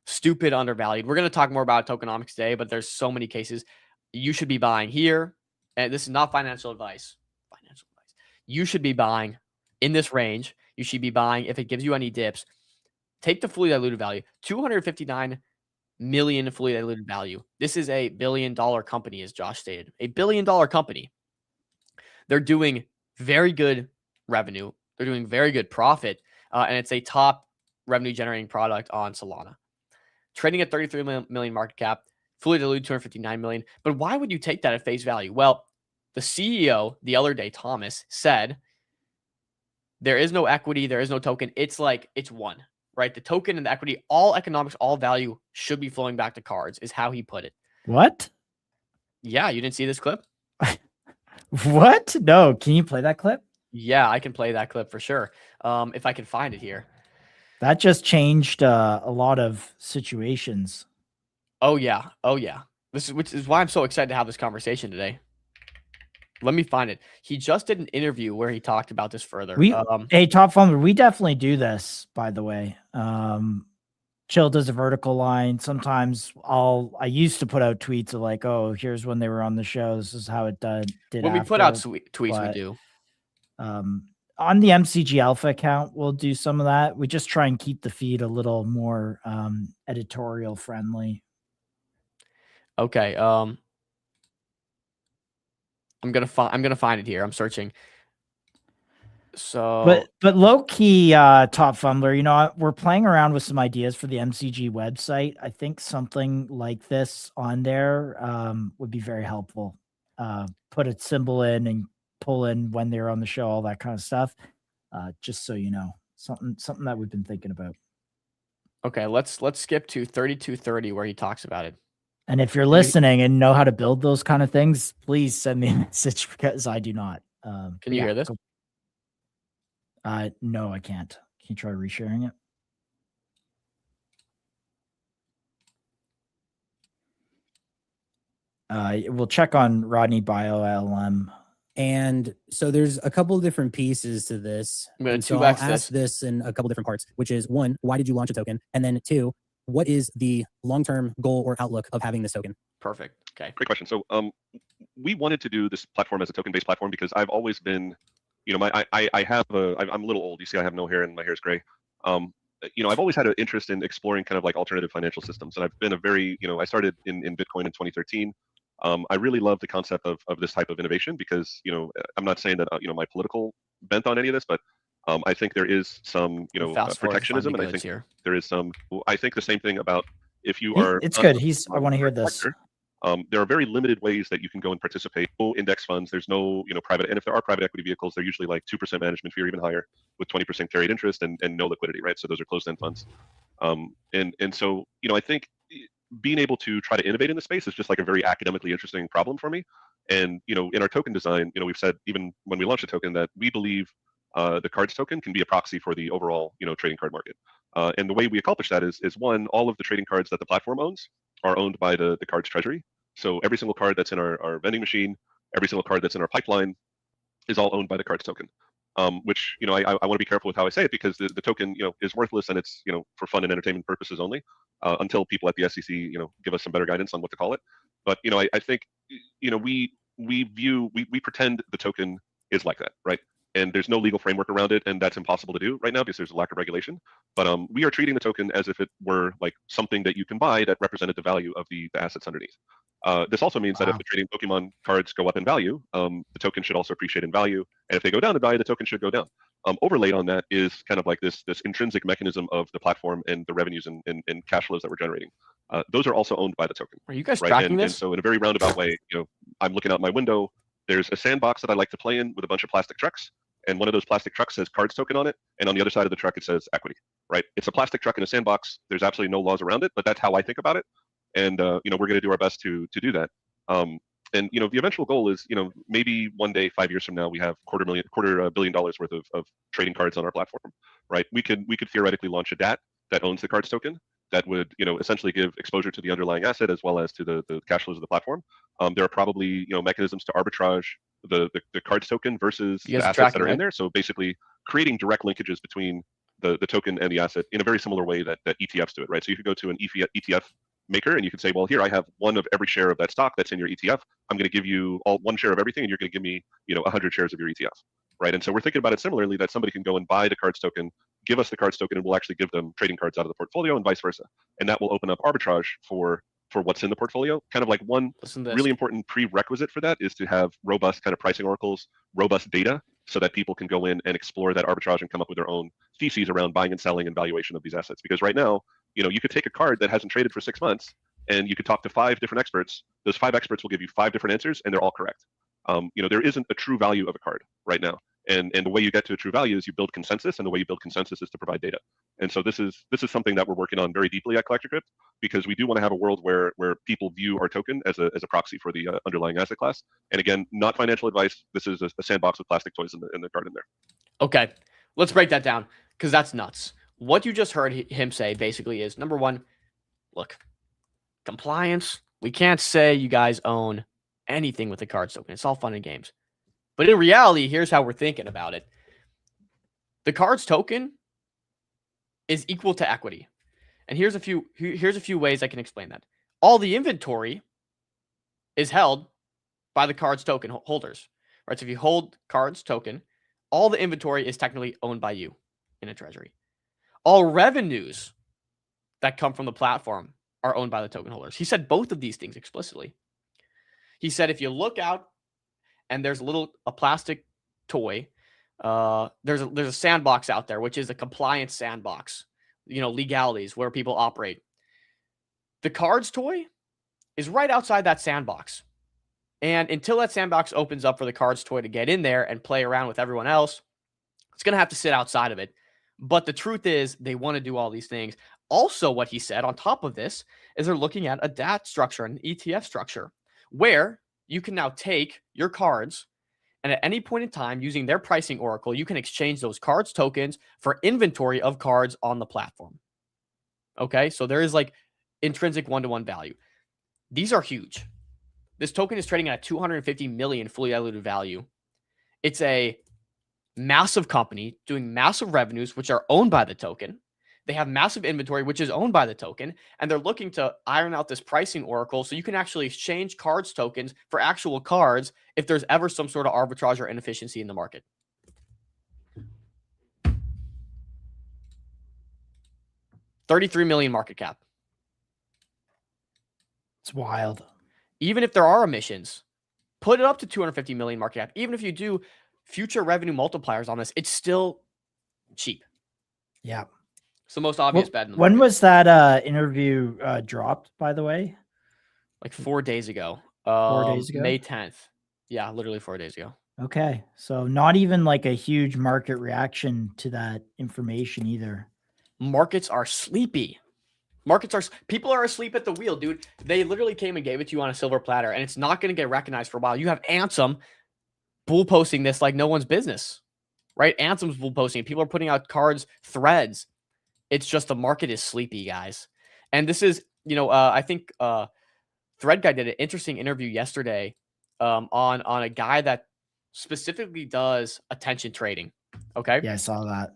Stupid undervalued. We're gonna talk more about tokenomics today, but there's so many cases you should be buying here. And this is not financial advice. You should be buying in this range. You should be buying if it gives you any dips. Take the fully diluted value. 259 million fully diluted value. This is a $1 billion company, as Josh stated. A $1 billion company. They're doing very good revenue. They're doing very good profit. And it's a top revenue generating product on Solana. Trading at 33 million market cap. Fully diluted 259 million. But why would you take that at face value? Well, the CEO the other day, Thomas, said there is no equity, there is no token. It's one, right? The token and the equity, all economics, all value should be flowing back to cards, is how he put it. What? Yeah, you didn't see this clip? What? No, can you play that clip? Yeah, I can play that clip for sure. If I can find it here. That just changed a lot of situations. Oh yeah. Which is why I'm so excited to have this conversation today. Let me find it. He just did an interview where he talked about this further. Hey, Top Fumbler, we definitely do this, by the way. Chill does a vertical line. Sometimes I used to put out tweets of like, oh, here's when they were on the show. This is how it did. When we put out tweets, we do. On the MCG Alpha account, we'll do some of that. We just try and keep the feed a little more editorial friendly. Okay. I'm gonna find it here. I'm searching. So, but low key, Top Fumbler, we're playing around with some ideas for the MCG website. I think something like this on there would be very helpful. Put a symbol in and pull in when they're on the show, all that kind of stuff. Just so you know, something that we've been thinking about. Okay, let's skip to 3230 where he talks about it. And if you're listening and know how to build those kind of things, please send me a message because I do not. Can you hear this? No, I can't. Can you try resharing it? We'll check on Rodney Bio LM. And so there's a couple of different pieces to this. I'm going to I'll ask this in a couple different parts, which is one, why did you launch a token? And then two, what is the long-term goal or outlook of having this token? Perfect. Okay. Great question. So we wanted to do this platform as a token-based platform because I've always been, I'm a little old. You see, I have no hair and my hair is gray. I've always had an interest in exploring kind of like alternative financial systems. And I've been I started in Bitcoin in 2013. I really love the concept of this type of innovation because, I'm not saying that, my political bent on any of this, but I think there is some, protectionism, and I think there is some. I think the same thing about if you are. It's good. I want to hear this. There are very limited ways that you can go and participate. No index funds. There's no, private. And if there are private equity vehicles, they're usually like 2% management fee or even higher, with 20% carried interest and no liquidity, right? So those are closed-end funds. And so, I think being able to try to innovate in the space is just like a very academically interesting problem for me. And in our token design, we've said even when we launched a token that we believe the cards token can be a proxy for the overall, trading card market. And the way we accomplish that is one, all of the trading cards that the platform owns are owned by the cards treasury. So every single card that's in our vending machine, every single card that's in our pipeline is all owned by the cards token. Which, I want to be careful with how I say it because the token, is worthless and it's, for fun and entertainment purposes only until people at the SEC, give us some better guidance on what to call it. But, I think, we pretend the token is like that, right? and there's no legal framework around it, and that's impossible to do right now because there's a lack of regulation. But we are treating the token as if it were like something that you can buy that represented the value of the assets underneath. This also means that if the trading Pokemon cards go up in value, the token should also appreciate in value, and if they go down in value, the token should go down. Overlaid on that is kind of like this intrinsic mechanism of the platform and the revenues and cash flows that we're generating. Those are also owned by the token. Are you guys right? tracking And this? so in a very roundabout way, I'm looking out my window. There's a sandbox that I like to play in with a bunch of plastic trucks, and one of those plastic trucks says cards token on it, and on the other side of the truck it says equity. Right? It's a plastic truck in a sandbox. There's absolutely no laws around it, but that's how I think about it. And we're going to do our best to do that. And the eventual goal is, maybe one day, 5 years from now, we have $250 million worth of trading cards on our platform, right? We could theoretically launch a DAT that owns the cards token that would, essentially give exposure to the underlying asset as well as to the cash flows of the platform. There are probably, mechanisms to arbitrage the cards token versus the assets that are in there. So basically creating direct linkages between the token and the asset in a very similar way that ETFs do it, right? So you could go to an ETF maker and you could say, well, here I have one of every share of that stock that's in your ETF. I'm going to give you one share of everything, and you're going to give me 100 shares of your ETF, right? And so we're thinking about it similarly, that somebody can go and buy the cards token, give us the cards token, and we'll actually give them trading cards out of the portfolio and vice versa. And that will open up arbitrage for what's in the portfolio. Kind of like one really important prerequisite for that is to have robust kind of pricing oracles, robust data, so that people can go in and explore that arbitrage and come up with their own theses around buying and selling and valuation of these assets. Because right now, you could take a card that hasn't traded for 6 months and you could talk to 5 different experts. Those 5 experts will give you 5 different answers and they're all correct. There isn't a true value of a card right now. And the way you get to a true value is you build consensus, and the way you build consensus is to provide data. And so this is something that we're working on very deeply at Collector Crypt, because we do want to have a world where people view our token as a proxy for the underlying asset class. And again, not financial advice. This is a sandbox with plastic toys in the garden there. Okay, let's break that down, because that's nuts. What you just heard him say basically is, number one, look, compliance. We can't say you guys own anything with the cards token. It's all fun and games. But in reality, here's how we're thinking about it. The cards token is equal to equity. And here's a few ways I can explain that. All the inventory is held by the cards token holders. Right? So if you hold cards token, all the inventory is technically owned by you in a treasury. All revenues that come from the platform are owned by the token holders. He said both of these things explicitly. He said if you look out and there's a plastic toy, there's a sandbox out there, which is a compliance sandbox, legalities where people operate. The cards toy is right outside that sandbox. And until that sandbox opens up for the cards toy to get in there and play around with everyone else, it's going to have to sit outside of it. But the truth is they want to do all these things. Also, what he said on top of this is they're looking at a DAT structure, an ETF structure, where you can now take your cards and at any point in time, using their pricing oracle, you can exchange those cards tokens for inventory of cards on the platform. Okay, so there is like intrinsic one-to-one value. These are huge. This token is trading at a 250 million fully diluted value. It's a massive company doing massive revenues, which are owned by the token. They have massive inventory, which is owned by the token, and they're looking to iron out this pricing oracle so you can actually exchange cards tokens for actual cards if there's ever some sort of arbitrage or inefficiency in the market. $33 million market cap. It's wild. Even if there are emissions, put it up to 250 million market cap. Even if you do future revenue multipliers on this, it's still cheap. Yeah. It's the most obvious bet in the market. When was that interview dropped, by the way? Like 4 days ago. 4 days ago? May 10th. Yeah, literally 4 days ago. Okay. So not even like a huge market reaction to that information either. Markets are sleepy. People are asleep at the wheel, dude. They literally came and gave it to you on a silver platter, and it's not going to get recognized for a while. You have Ansem bull posting this like no one's business, right? Ansem's bull posting. People are putting out cards, threads. It's just the market is sleepy, guys. And this is, I think Thread Guy did an interesting interview yesterday on a guy that specifically does attention trading. Okay. Yeah, I saw that.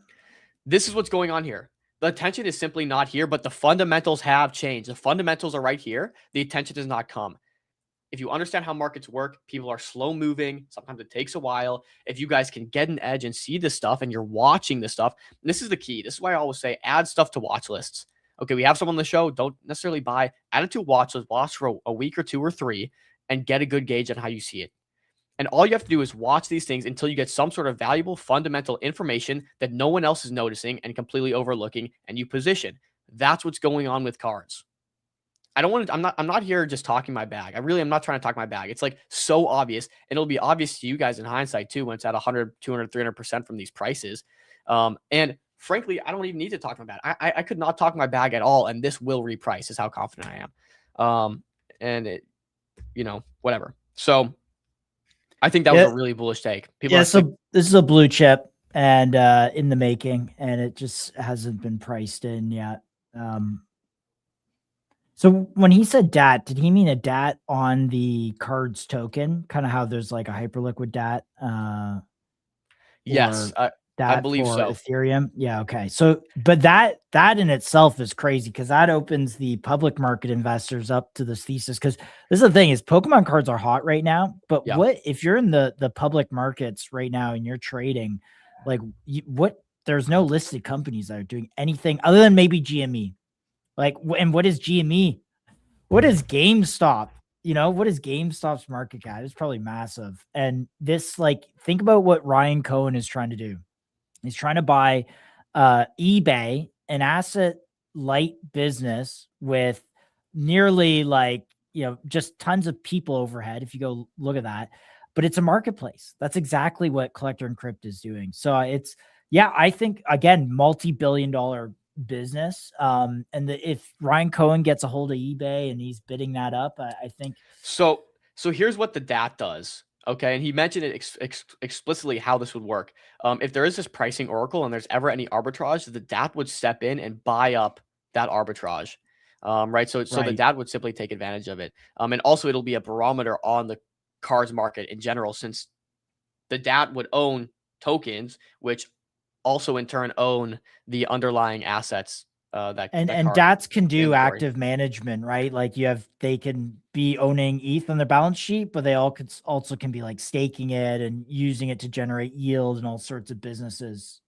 This is what's going on here. The attention is simply not here, but the fundamentals have changed. The fundamentals are right here. The attention does not come. if you understand how markets work, people are slow moving. Sometimes it takes a while. If you guys can get an edge and see this stuff and you're watching this stuff, this is the key. This is why I always say add stuff to watch lists. Okay, we have someone on the show. Don't necessarily buy. Add it to watch list. Watch for a week or 2 or 3 and get a good gauge on how you see it. And all you have to do is watch these things until you get some sort of valuable fundamental information that no one else is noticing and completely overlooking, and you position. That's what's going on with cards. I'm not here just talking my bag. I'm not trying to talk my bag. It's like so obvious, and it'll be obvious to you guys in hindsight too when it's at 100, 200, 300% from these prices. And frankly, I don't even need to talk my bag. I could not talk my bag at all, and this will reprice is how confident I am. And it, whatever. So I think that was a really bullish take. So this is a blue chip and in the making, and it just hasn't been priced in yet. So when he said DAT, did he mean a DAT on the cards token? Kind of how there's like a hyperliquid DAT? Yes, I believe so. Ethereum. Yeah. Okay. So, but that in itself is crazy because that opens the public market investors up to this thesis. Because this is the thing: is Pokemon cards are hot right now. But what if you're in the public markets right now and you're trading? Like, there's no listed companies that are doing anything other than maybe GME. Like, and what is GME? What is GameStop? What is GameStop's market cap? It's probably massive. And this, like, think about what Ryan Cohen is trying to do. He's trying to buy eBay, an asset light business with nearly just tons of people overhead. If you go look at that, but it's a marketplace. That's exactly what Collector Encrypt is doing. So I think again, multi-billion-dollar business. And if Ryan Cohen gets a hold of eBay and he's bidding that up, I think. So here's what the DAT does. Okay. And he mentioned it explicitly how this would work. If there is this pricing oracle and there's ever any arbitrage, the DAT would step in and buy up that arbitrage. Right. So the DAT would simply take advantage of it. And also it'll be a barometer on the cards market in general, since the DAT would own tokens, which also in turn own the underlying assets and DATs can do active management, right? Like they can be owning ETH on their balance sheet, but they also can be like staking it and using it to generate yield and all sorts of businesses.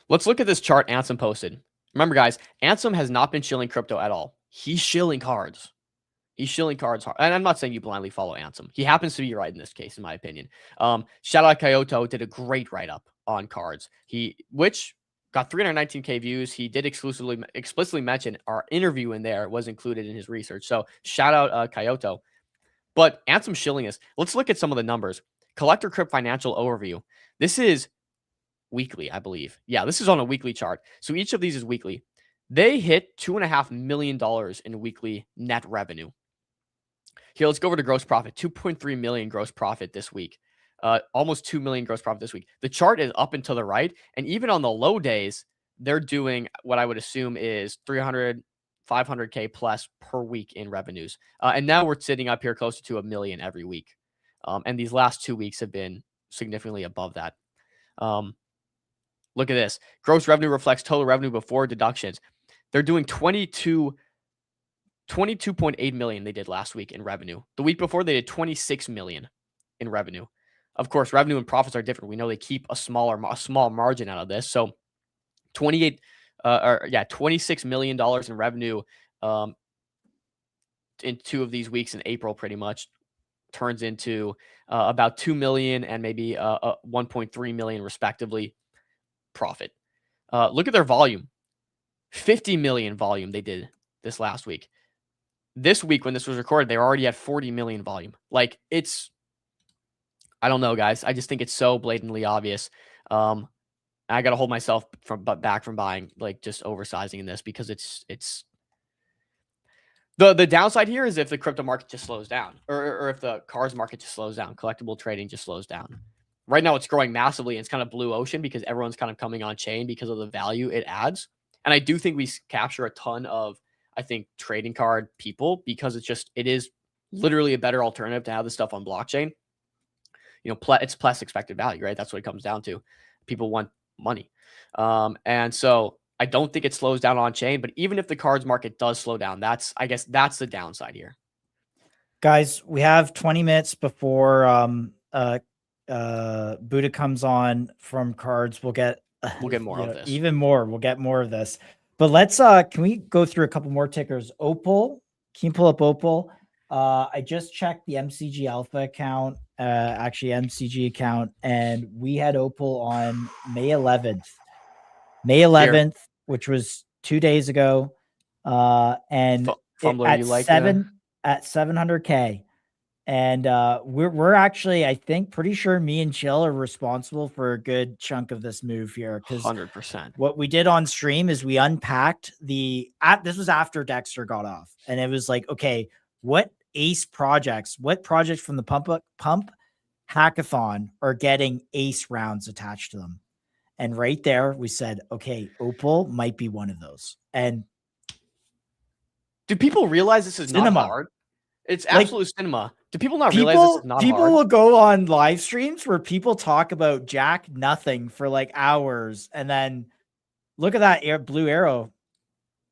Let's look at this chart Ansem posted. Remember, guys, Ansem has not been shilling crypto at all. He's shilling cards. He's shilling cards hard. And I'm not saying you blindly follow Ansem. He happens to be right in this case, in my opinion. Shout out Kyoto, did a great write-up on cards. Which got 319K views. He did explicitly mention our interview in there was included in his research. So shout out Kyoto. But Ansem shilling us. Let's look at some of the numbers. Collector Crypt financial overview. This is weekly, I believe. Yeah, this is on a weekly chart. So each of these is weekly. They hit $2.5 million in weekly net revenue. Here, let's go over to gross profit. 2.3 million gross profit this week. Almost 2 million gross profit this week. The chart is up and to the right. And even on the low days, they're doing what I would assume is 300, 500K plus per week in revenues. And now we're sitting up here closer to $1 million every week. And these last 2 weeks have been significantly above that. Look at this. Gross revenue reflects total revenue before deductions. They're doing 22.8 million they did last week in revenue. The week before they did 26 million in revenue. Of course, revenue and profits are different. We know they keep a small margin out of this. So $26 million in revenue in 2 of these weeks in April pretty much turns into about 2 million and maybe 1.3 million respectively profit. Look at their volume. 50 million volume they did this last week. This week, when this was recorded, they were already at 40 million volume. Like, I don't know, guys. I just think it's so blatantly obvious. I got to hold myself back from buying, like, just oversizing in this, because it's the downside here is if the crypto market just slows down, or if the cards market just slows down, collectible trading just slows down. Right now, it's growing massively. And it's kind of blue ocean because everyone's kind of coming on chain because of the value it adds. And I do think we capture a ton of, I think, trading card people, because it is literally a better alternative to have this stuff on blockchain. It's plus expected value, right? That's what it comes down to. People want money. And so I don't think it slows down on chain, but even if the cards market does slow down, I guess that's the downside here. Guys, we have 20 minutes before Buddha comes on from cards. We'll get more of this. Even more. We'll get more of this. But let's can we go through a couple more tickers? Opal. Can you pull up Opal? I just checked the MCG Alpha account, actually MCG account, and we had Opal on May 11th. May 11th, which was 2 days ago. And Fumbler, at you like at 700K. And we're actually, I think, pretty sure me and Chill are responsible for a good chunk of this move here. Because 100%. what we did on stream is we unpacked this was after Dexter got off. And it was like, okay, what projects from the pump hackathon are getting ace rounds attached to them? And right there, we said, okay, Opal might be one of those. And do people realize this is not hard? It's absolute cinema. Do people not realize this is not hard? People will go on live streams where people talk about jack nothing for like hours, and then look at that blue arrow.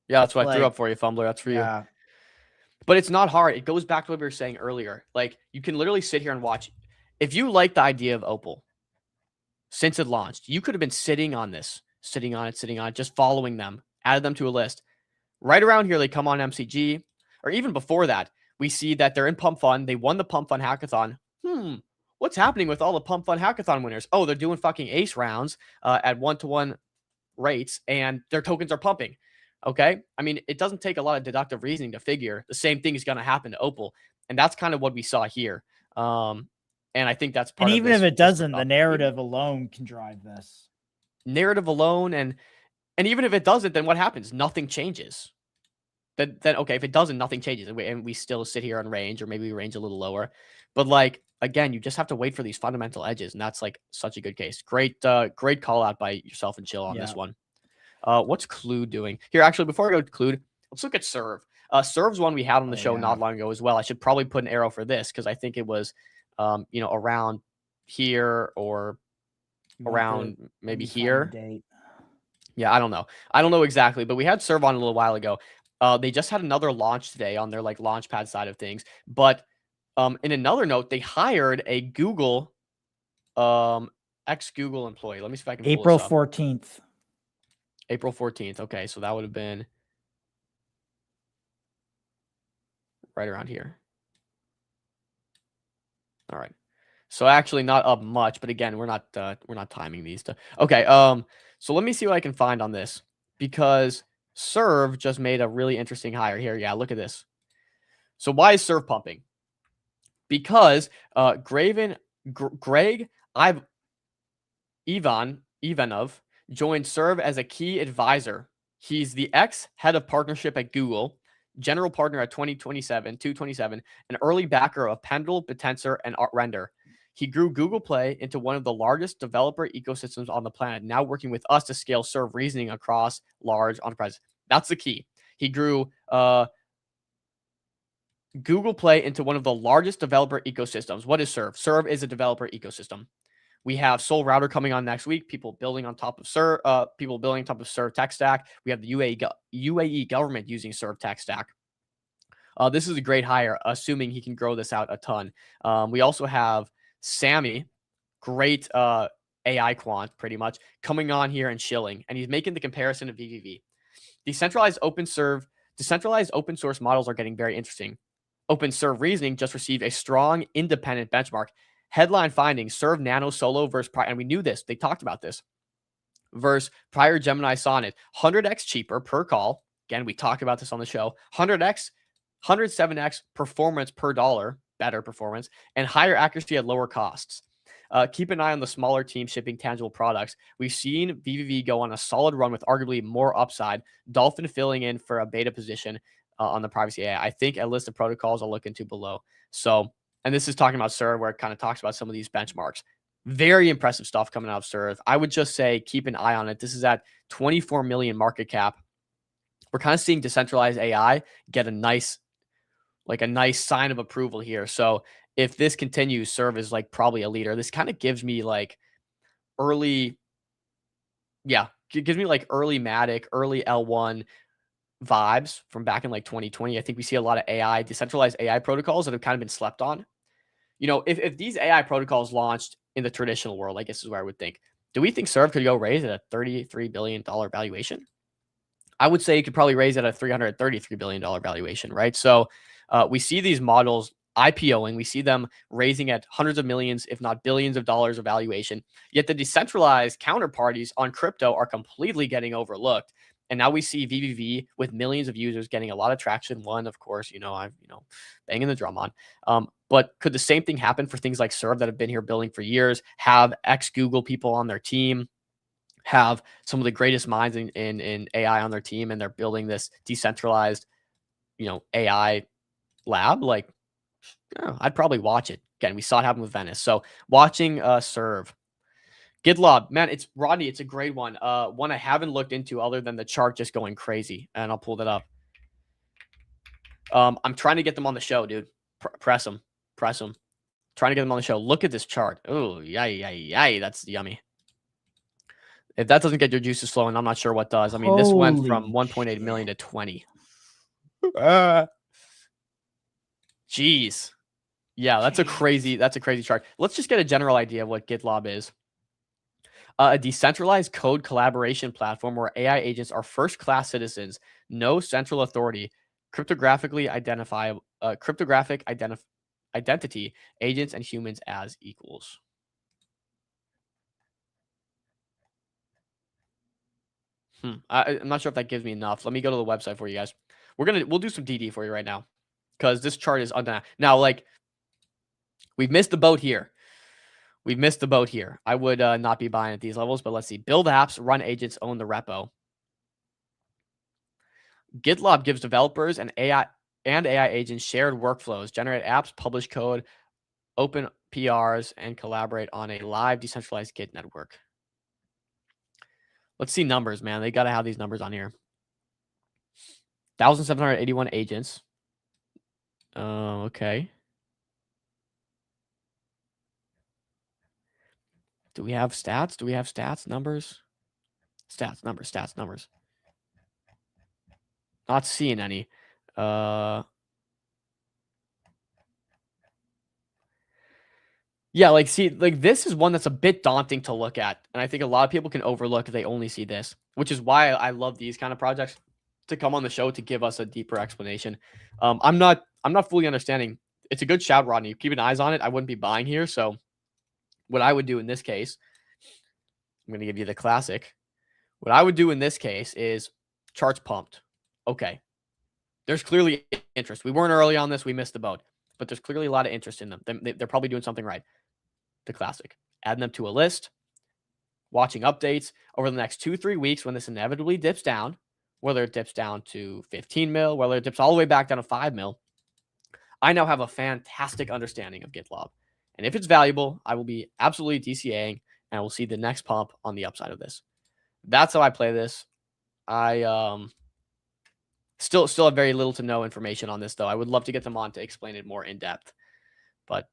Yeah, that's what I threw up for you, Fumbler. That's for you. But it's not hard. It goes back to what we were saying earlier. Like, you can literally sit here and watch. If you like the idea of Opal since it launched, you could have been sitting on it, just following them, added them to a list. Right around here, they come on MCG, or even before that, we see that they're in Pump Fun. They won the Pump Fun Hackathon. What's happening with all the Pump Fun Hackathon winners? Oh, they're doing fucking ace rounds at 1-to-1 rates, and their tokens are pumping. Okay? I mean, it doesn't take a lot of deductive reasoning to figure the same thing is going to happen to Opal. And that's kind of what we saw here. And I think that's part of even if it doesn't, the narrative alone can drive this. Narrative alone, and even if it doesn't, then what happens? Nothing changes. Then okay, if it doesn't, nothing changes, and we still sit here on range, or maybe we range a little lower. But like, again, you just have to wait for these fundamental edges, and that's like such a good case. Great call out by yourself and Chill on this one. What's Clued doing here? Actually, before I go to Clued, let's look at Serve. Serve's one we had on the show not long ago as well. I should probably put an arrow for this because I think it was, around here or around maybe here. Yeah, I don't know. I don't know exactly, but we had Serve on a little while ago. They just had another launch today on their like Launchpad side of things. But in another note, they hired a Google, ex-Google employee. Let me see if I can pull April this up. 14th. April 14th. Okay, so that would have been right around here. All right. So actually not up much, but again, we're not timing these to. Okay, so let me see what I can find on this, because Serve just made a really interesting hire here. Yeah, look at this. So why is Serve pumping? Because Greg Ivanov joined Serve as a key advisor. He's the ex-head of partnership at Google, general partner at 227, an early backer of Pendle, Bitensor, and Render. He grew Google Play into one of the largest developer ecosystems on the planet, now working with us to scale Serve reasoning across large enterprises. That's the key. He grew Google Play into one of the largest developer ecosystems. What is Serve? Serve is a developer ecosystem. We have Soul Router coming on next week. People building on top of Serve. Serve tech stack. We have the UAE government using Serve tech stack. This is a great hire, assuming he can grow this out a ton. We also have Sammy, great AI quant, pretty much, coming on here and chilling, and he's making the comparison to VVV. Decentralized open source models are getting very interesting. Open Serve reasoning just received a strong independent benchmark. Headline findings: Serve Nano Solo versus prior, and we knew this. They talked about this. Versus prior Gemini Sonnet, 100x cheaper per call. Again, we talked about this on the show. 107x performance per dollar, better performance, and higher accuracy at lower costs. Keep an eye on the smaller teams shipping tangible products. We've seen VVV go on a solid run with arguably more upside. Dolphin filling in for a beta position on the privacy AI. I think a list of protocols I'll look into below. So, and this is talking about Serve, where it kind of talks about some of these benchmarks. Very impressive stuff coming out of Serve. I would just say keep an eye on it. This is at 24 million market cap. We're kind of seeing decentralized AI get a nice sign of approval here. So if this continues, Serve is like probably a leader. This kind of gives me like early Matic, early L1, vibes from back in like 2020. I think we see a lot of AI, decentralized AI protocols that have kind of been slept on. You know, if these AI protocols launched in the traditional world, I guess is where I would think. Do we think Serve could go raise at a $33 billion valuation? I would say you could probably raise at a $333 billion valuation, right? So we see these models IPOing. We see them raising at hundreds of millions, if not billions of dollars of valuation. Yet the decentralized counterparties on crypto are completely getting overlooked. And now we see VVV with millions of users getting a lot of traction. One, of course, I'm banging the drum on. But could the same thing happen for things like Serve that have been here building for years, have ex-Google people on their team, have some of the greatest minds in AI on their team, and they're building this decentralized, AI lab? Like, I'd probably watch it. Again, we saw it happen with Venice. So watching Serve. GitLab, man, it's Rodney. It's a great one. One I haven't looked into other than the chart just going crazy. And I'll pull that up. I'm trying to get them on the show, dude. Press them. Trying to get them on the show. Look at this chart. Oh, yay. That's yummy. If that doesn't get your juices flowing, I'm not sure what does. I mean, this went from 1.8 million to 20. Jeez. Yeah, that's a crazy chart. Let's just get a general idea of what GitLab is. A decentralized code collaboration platform where AI agents are first-class citizens, no central authority, cryptographic identity, agents and humans as equals. I'm not sure if that gives me enough. Let me go to the website for you guys. We'll do some DD for you right now, because this chart is undone. Now, like, we've missed the boat here. I would not be buying at these levels, but let's see. Build apps, run agents, own the repo. GitLab gives developers and AI agents shared workflows, generate apps, publish code, open PRs, and collaborate on a live decentralized Git network. Let's see numbers, man. They got to have these numbers on here. 1,781 agents. Okay. Do we have stats? Numbers? Stats, numbers. Not seeing any. Yeah, this is one that's a bit daunting to look at. And I think a lot of people can overlook if they only see this, which is why I love these kind of projects to come on the show to give us a deeper explanation. I'm not fully understanding. It's a good shout, Rodney. Keep an eyes on it. I wouldn't be buying here. So what I would do in this case, I'm going to give you the classic. What I would do in this case is charts pumped. Okay. There's clearly interest. We weren't early on this. We missed the boat. But there's clearly a lot of interest in them. They're probably doing something right. The classic. Adding them to a list. Watching updates over the next 2-3 weeks when this inevitably dips down. Whether it dips down to 15 mil, whether it dips all the way back down to 5 mil. I now have a fantastic understanding of GitLab. And if it's valuable, I will be absolutely DCAing, and I will see the next pump on the upside of this. That's how I play this. I still have very little to no information on this, though. I would love to get them on to explain it more in depth. But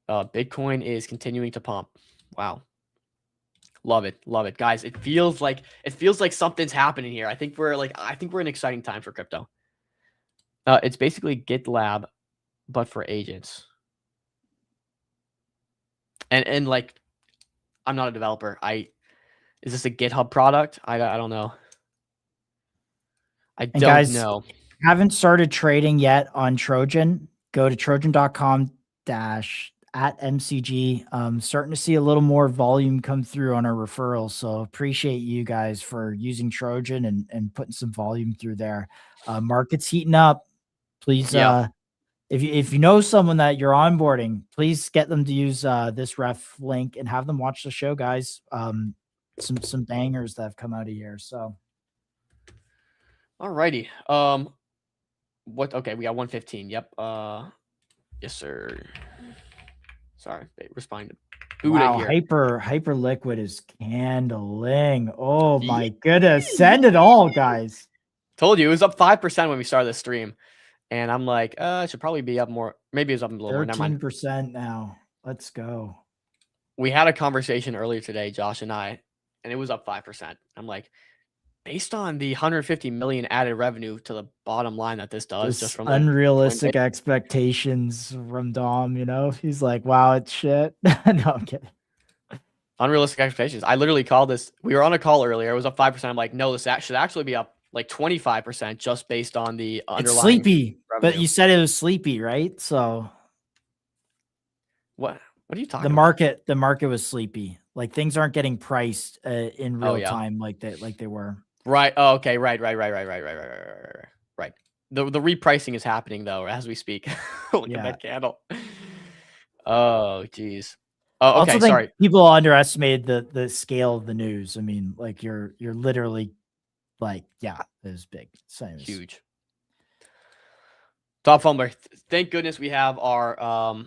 Bitcoin is continuing to pump. Wow. Love it. Guys, it feels like something's happening here. I think we're in exciting times for crypto. It's basically GitLab, but for agents. And like, I'm not a developer. Is this a GitHub product? I don't know. I don't know. Haven't started trading yet on Trojan. Go to trojan.com/@MCG. Starting to see a little more volume come through on our referrals. So appreciate you guys for using Trojan and putting some volume through there. Market's heating up. Please, if you know someone that you're onboarding, please get them to use this ref link and have them watch the show, guys. Some bangers that have come out of here. So, alrighty. Okay, we got 115. Yep. Yes, sir. Sorry, responded. Wow, hyper liquid is candling. Oh my goodness, send it all, guys. Told you it was up 5% when we started the stream. And I'm like, it should probably be up more. Maybe it's up a little more. 13% now. Let's go. We had a conversation earlier today, Josh and I, and it was up 5%. I'm like, based on the 150 million added revenue to the bottom line that this does, just from the unrealistic expectations from Dom, you know, he's like, wow, it's shit. No, I'm kidding. Unrealistic expectations. I literally called this. We were on a call earlier. It was up 5%. I'm like, no, this should actually be up like 25% just based on the underlying. It's sleepy, revenue. but you said it was sleepy, right? So what are you talking about? The market was sleepy. Like things aren't getting priced in real time like they were. Right. Oh, okay. Right. The repricing is happening though as we speak. Look at that candle. Oh, geez. Oh, okay. Sorry. People underestimated the scale of the news. I mean, like you're literally like, yeah, it was big. Same. Huge. Top Fumbler. Thank goodness we have our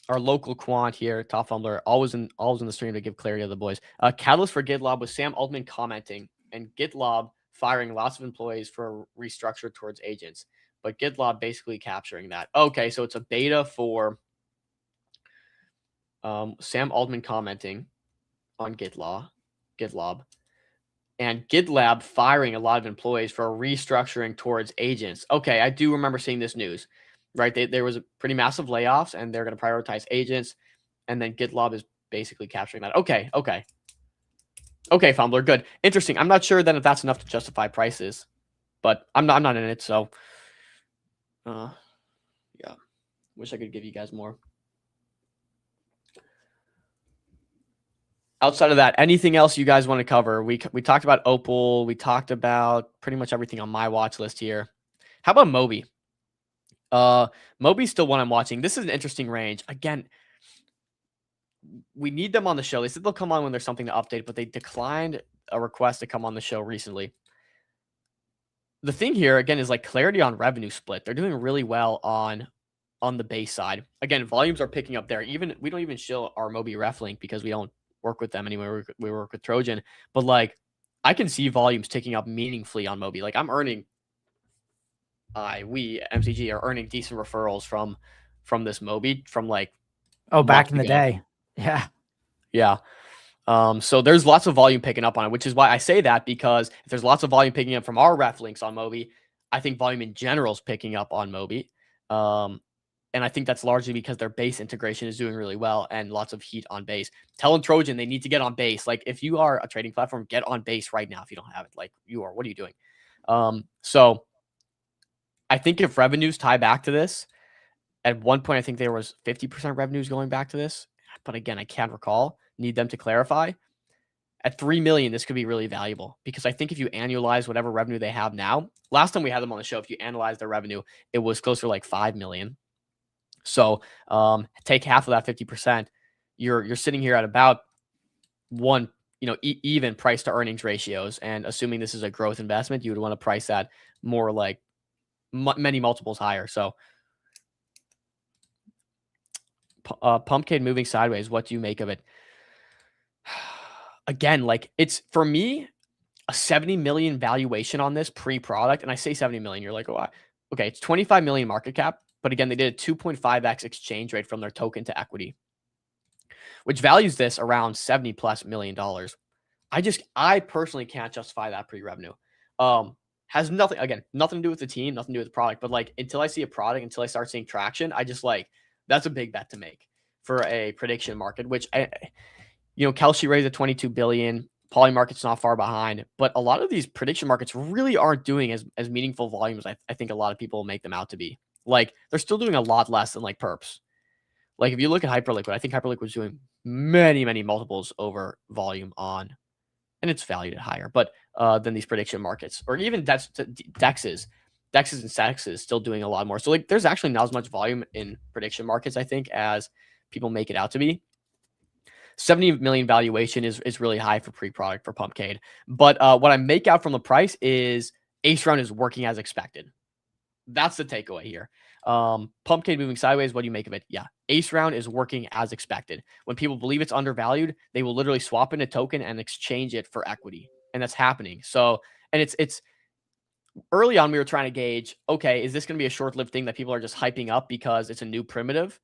local quant here, Top Fumbler, always in the stream to give clarity to the boys. Catalyst for GitLab was Sam Altman commenting and GitLab firing lots of employees for restructure towards agents, but GitLab basically capturing that. Okay, so it's a beta for Sam Altman commenting on GitLab, and GitLab firing a lot of employees for restructuring towards agents. Okay, I do remember seeing this news, right? There was a pretty massive layoffs, and they're going to prioritize agents, and then GitLab is basically capturing that. Okay, Fumbler, good, interesting. I'm not sure then if that's enough to justify prices, but I'm not in it, so yeah, wish I could give you guys more. Outside of that, anything else you guys want to cover? We talked about Opal. We talked about pretty much everything on my watch list here. How about Moby? Moby's still one I'm watching. This is an interesting range. Again, we need them on the show. They said they'll come on when there's something to update, but they declined a request to come on the show recently. The thing here, again, is like clarity on revenue split. They're doing really well on the base side. Again, volumes are picking up there. We don't even show our Moby ref link because we don't work with them anyway. We work with Trojan, but like I can see volumes ticking up meaningfully on Moby. Like I'm earning, we MCG are earning decent referrals from this Moby from like back in the day. Yeah. So there's lots of volume picking up on it, which is why I say that, because if there's lots of volume picking up from our ref links on Moby, I think volume in general is picking up on Moby. And I think that's largely because their base integration is doing really well and lots of heat on base. Telling Trojan they need to get on base. Like if you are a trading platform, get on base right now. If you don't have it, like you are, what are you doing? So I think if revenues tie back to this, at one point, I think there was 50% revenues going back to this, but again, I can't recall. Need them to clarify. At 3 million, this could be really valuable, because I think if you annualize whatever revenue they have now, last time we had them on the show, if you analyze their revenue, it was closer to like 5 million. So take half of that 50%, you're sitting here at about one, even price to earnings ratios. And assuming this is a growth investment, you would want to price that more like many multiples higher. So Pumpkin moving sideways. What do you make of it? Again, like it's, for me, a 70 million valuation on this pre-product. And I say 70 million, you're like, oh, okay, it's 25 million market cap. But again, they did a 2.5x exchange rate from their token to equity, which values this around $70+ million. I personally can't justify that pre-revenue. Has nothing to do with the team, nothing to do with the product. But like, until I see a product, until I start seeing traction, I just like, that's a big bet to make for a prediction market, which Kalshi raised at 22 billion. Polymarket's not far behind, but a lot of these prediction markets really aren't doing as meaningful volumes. I think a lot of people make them out to be. Like they're still doing a lot less than like perps. Like if you look at Hyperliquid, I think Hyperliquid was doing many, many multiples over volume on, and it's valued at higher, but than these prediction markets, or even DEXs and SEXs still doing a lot more. So like there's actually not as much volume in prediction markets, I think, as people make it out to be. 70 million valuation is really high for pre-product for Pumpcade. But what I make out from the price is Ace Round is working as expected. That's the takeaway here. Pumpcade moving sideways. What do you make of it? Yeah. Ace Round is working as expected. When people believe it's undervalued, they will literally swap in a token and exchange it for equity. And that's happening. So, and it's early on, we were trying to gauge, okay, is this going to be a short-lived thing that people are just hyping up because it's a new primitive?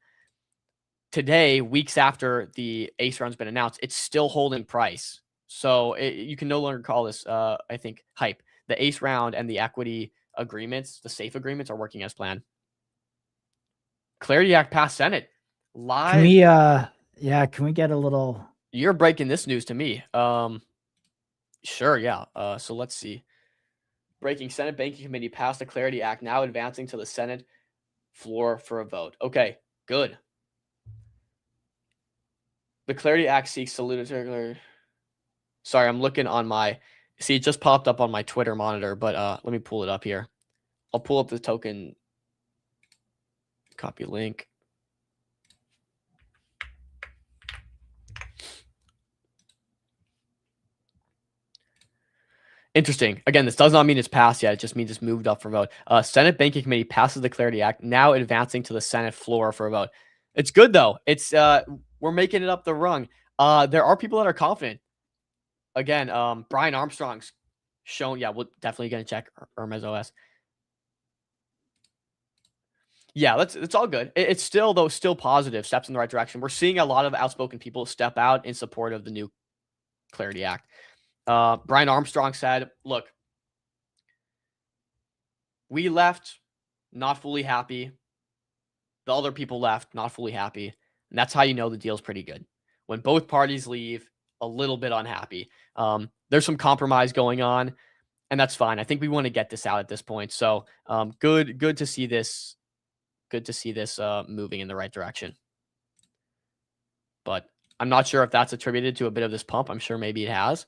Today, weeks after the Ace Round's been announced, it's still holding price So you can no longer call this, I think, hype. The ACE round and the equity agreements, the safe agreements, are working as planned. Clarity Act passed Senate live. Can we, can we get a little? You're breaking this news to me. Sure, yeah. So let's see. Breaking: Senate Banking Committee passed the Clarity Act, now advancing to the Senate floor for a vote. Okay, good. The Clarity Act seeks salutary. Sorry, I'm looking on my. See, it just popped up on my Twitter monitor, but let me pull it up here. I'll pull up the token. Copy link. Interesting. Again, this does not mean it's passed yet. It just means it's moved up for vote. Senate Banking Committee passes the Clarity Act, now advancing to the Senate floor for a vote. It's good, though. It's we're making it up the rung. There are people that are confident. Again, Brian Armstrong's shown. Yeah, we're definitely going to check Hermes OS. Yeah, it's all good. It's still, though, still positive steps in the right direction. We're seeing a lot of outspoken people step out in support of the new Clarity Act. Brian Armstrong said, look, we left not fully happy. The other people left not fully happy. And that's how you know the deal's pretty good. When both parties leave a little bit unhappy. There's some compromise going on, and that's fine. I think we want to get this out at this point. So good to see this. Good to see this moving in the right direction. But I'm not sure if that's attributed to a bit of this pump. I'm sure maybe it has.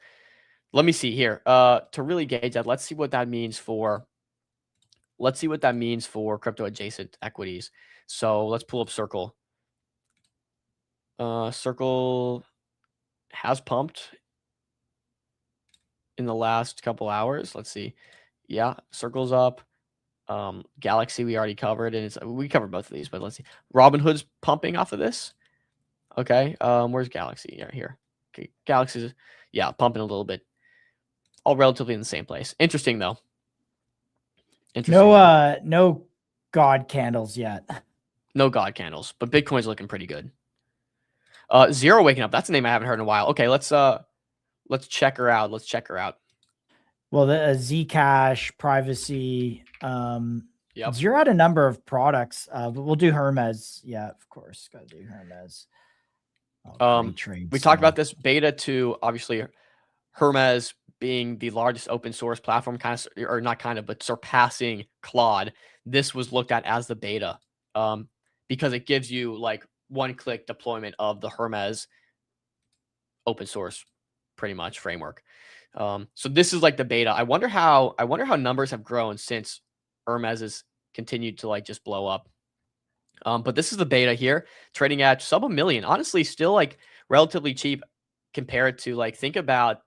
Let me see here. To really gauge that, let's see what that means for crypto adjacent equities. So let's pull up Circle. Circle has pumped in the last couple hours. Let's see. Yeah, Circle's up. Galaxy we already covered, and we covered both of these, but let's see. Robinhood's pumping off of this. Okay. Where's Galaxy? Yeah, here. Okay, Galaxy's pumping a little bit. All relatively in the same place. Interesting though. No God candles yet. No God candles, but Bitcoin's looking pretty good. Zero waking up. That's a name I haven't heard in a while. Okay, let's check her out. Well, the Zcash, privacy. Yep. Zero had a number of products, but we'll do Hermes. Yeah, of course, gotta do Hermes. We talked about this beta to obviously Hermes being the largest open source platform, but surpassing Claude. This was looked at as the beta, because it gives you like one-click deployment of the Hermes open source, pretty much framework. So this is like the beta. I wonder how numbers have grown since Hermes has continued to like just blow up. But this is the beta here, trading at sub $1 million. Honestly, still like relatively cheap compared to like, think about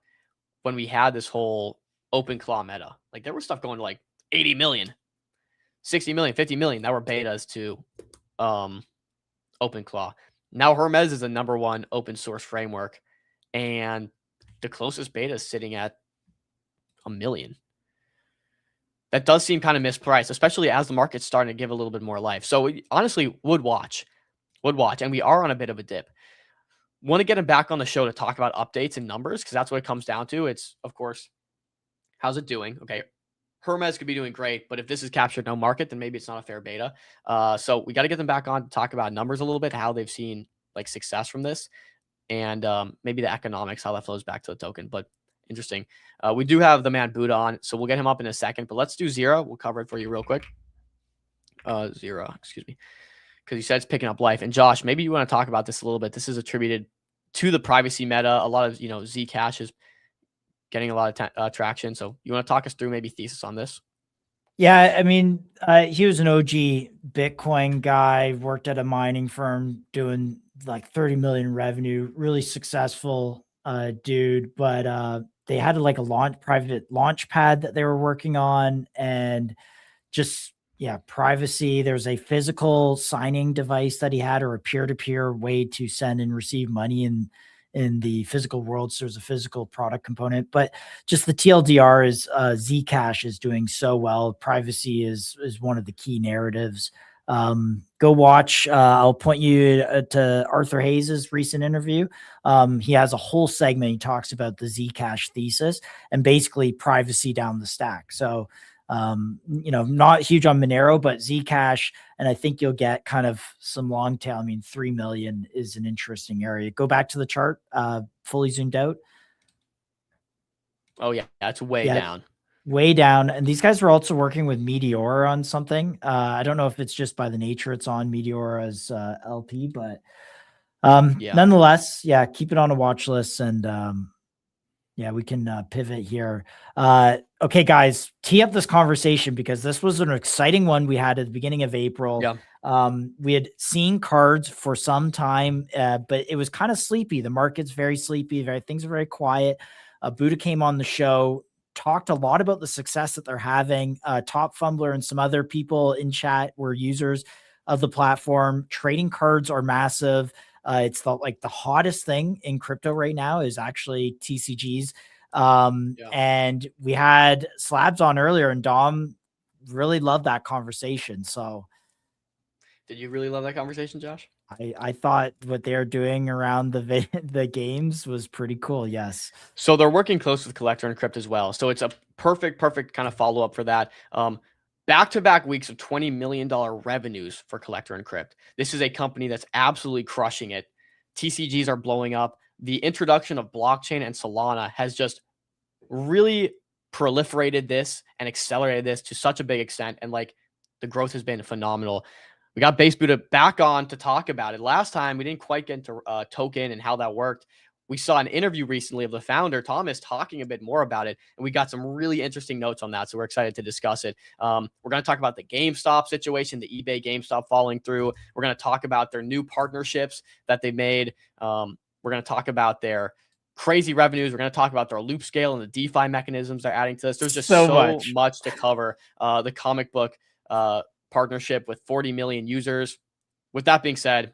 when we had this whole OpenClaw meta. Like there was stuff going to like 80 million, 60 million, 50 million that were betas to OpenClaw. Now Hermes is the #1 open source framework, and the closest beta is sitting at 1 million. That does seem kind of mispriced, especially as the market's starting to give a little bit more life. So honestly, would watch. And we are on a bit of a dip. Want to get him back on the show to talk about updates and numbers, because that's what it comes down to. It's, of course, how's it doing? Okay, Hermes could be doing great, but if this is captured no market, then maybe it's not a fair beta. So we got to get them back on to talk about numbers a little bit, how they've seen like success from this, and maybe the economics, how that flows back to the token. But interesting. We do have the man Buddha on, so we'll get him up in a second. But let's do Zero. We'll cover it for you real quick. Zero, excuse me, because you said it's picking up life. And Josh, maybe you want to talk about this a little bit. This is attributed to the privacy meta. A lot of Zcash is getting a lot of traction. So you want to talk us through maybe thesis on this? Yeah, I mean, he was an OG Bitcoin guy, worked at a mining firm doing like 30 million revenue, really successful dude. But they had like a private launch pad that they were working on, and just, privacy. There's a physical signing device that he had, or a peer-to-peer way to send and receive money in the physical world. So there's a physical product component, but just the TLDR is Zcash is doing so well. Privacy is one of the key narratives. Go watch. I'll point you to Arthur Hayes's recent interview. He has a whole segment. He talks about the Zcash thesis and basically privacy down the stack. So, not huge on Monero, but Zcash, and I think you'll get kind of some long tail. I mean, 3 million is an interesting area. Go back to the chart, fully zoomed out. Oh yeah, that's way down. Way down. And these guys were also working with Meteor on something. I don't know if it's just by the nature it's on Meteor as LP, but nonetheless, keep it on a watch list. And we can pivot here. Okay, guys, tee up this conversation because this was an exciting one we had at the beginning of April. Yeah. We had seen cards for some time, but it was kind of sleepy. The market's very sleepy. Things are very quiet. Buddha came on the show, talked a lot about the success that they're having. Top Fumbler and some other people in chat were users of the platform. Trading cards are massive. It's the hottest thing in crypto right now is actually TCGs. And we had Slabs on earlier, and Dom really loved that conversation. So did you really love that conversation, Josh? I thought what they're doing around the games was pretty cool. Yes. So they're working close with Collector Encrypt as well. So it's a perfect kind of follow up for that. Back-to-back weeks of $20 million revenues for Collector Encrypt. This is a company that's absolutely crushing it. TCGs are blowing up. The introduction of blockchain and Solana has just really proliferated this and accelerated this to such a big extent. And the growth has been phenomenal. We got Base Buddha back on to talk about it. Last time, we didn't quite get into token and how that worked. We saw an interview recently of the founder, Thomas, talking a bit more about it, and we got some really interesting notes on that, so we're excited to discuss it. We're going to talk about the GameStop situation, the eBay GameStop falling through. We're going to talk about their new partnerships that they made. We're going to talk about their crazy revenues. We're going to talk about their loop scale and the DeFi mechanisms they're adding to this. There's just so much to cover. The comic book partnership with 40 million users. With that being said,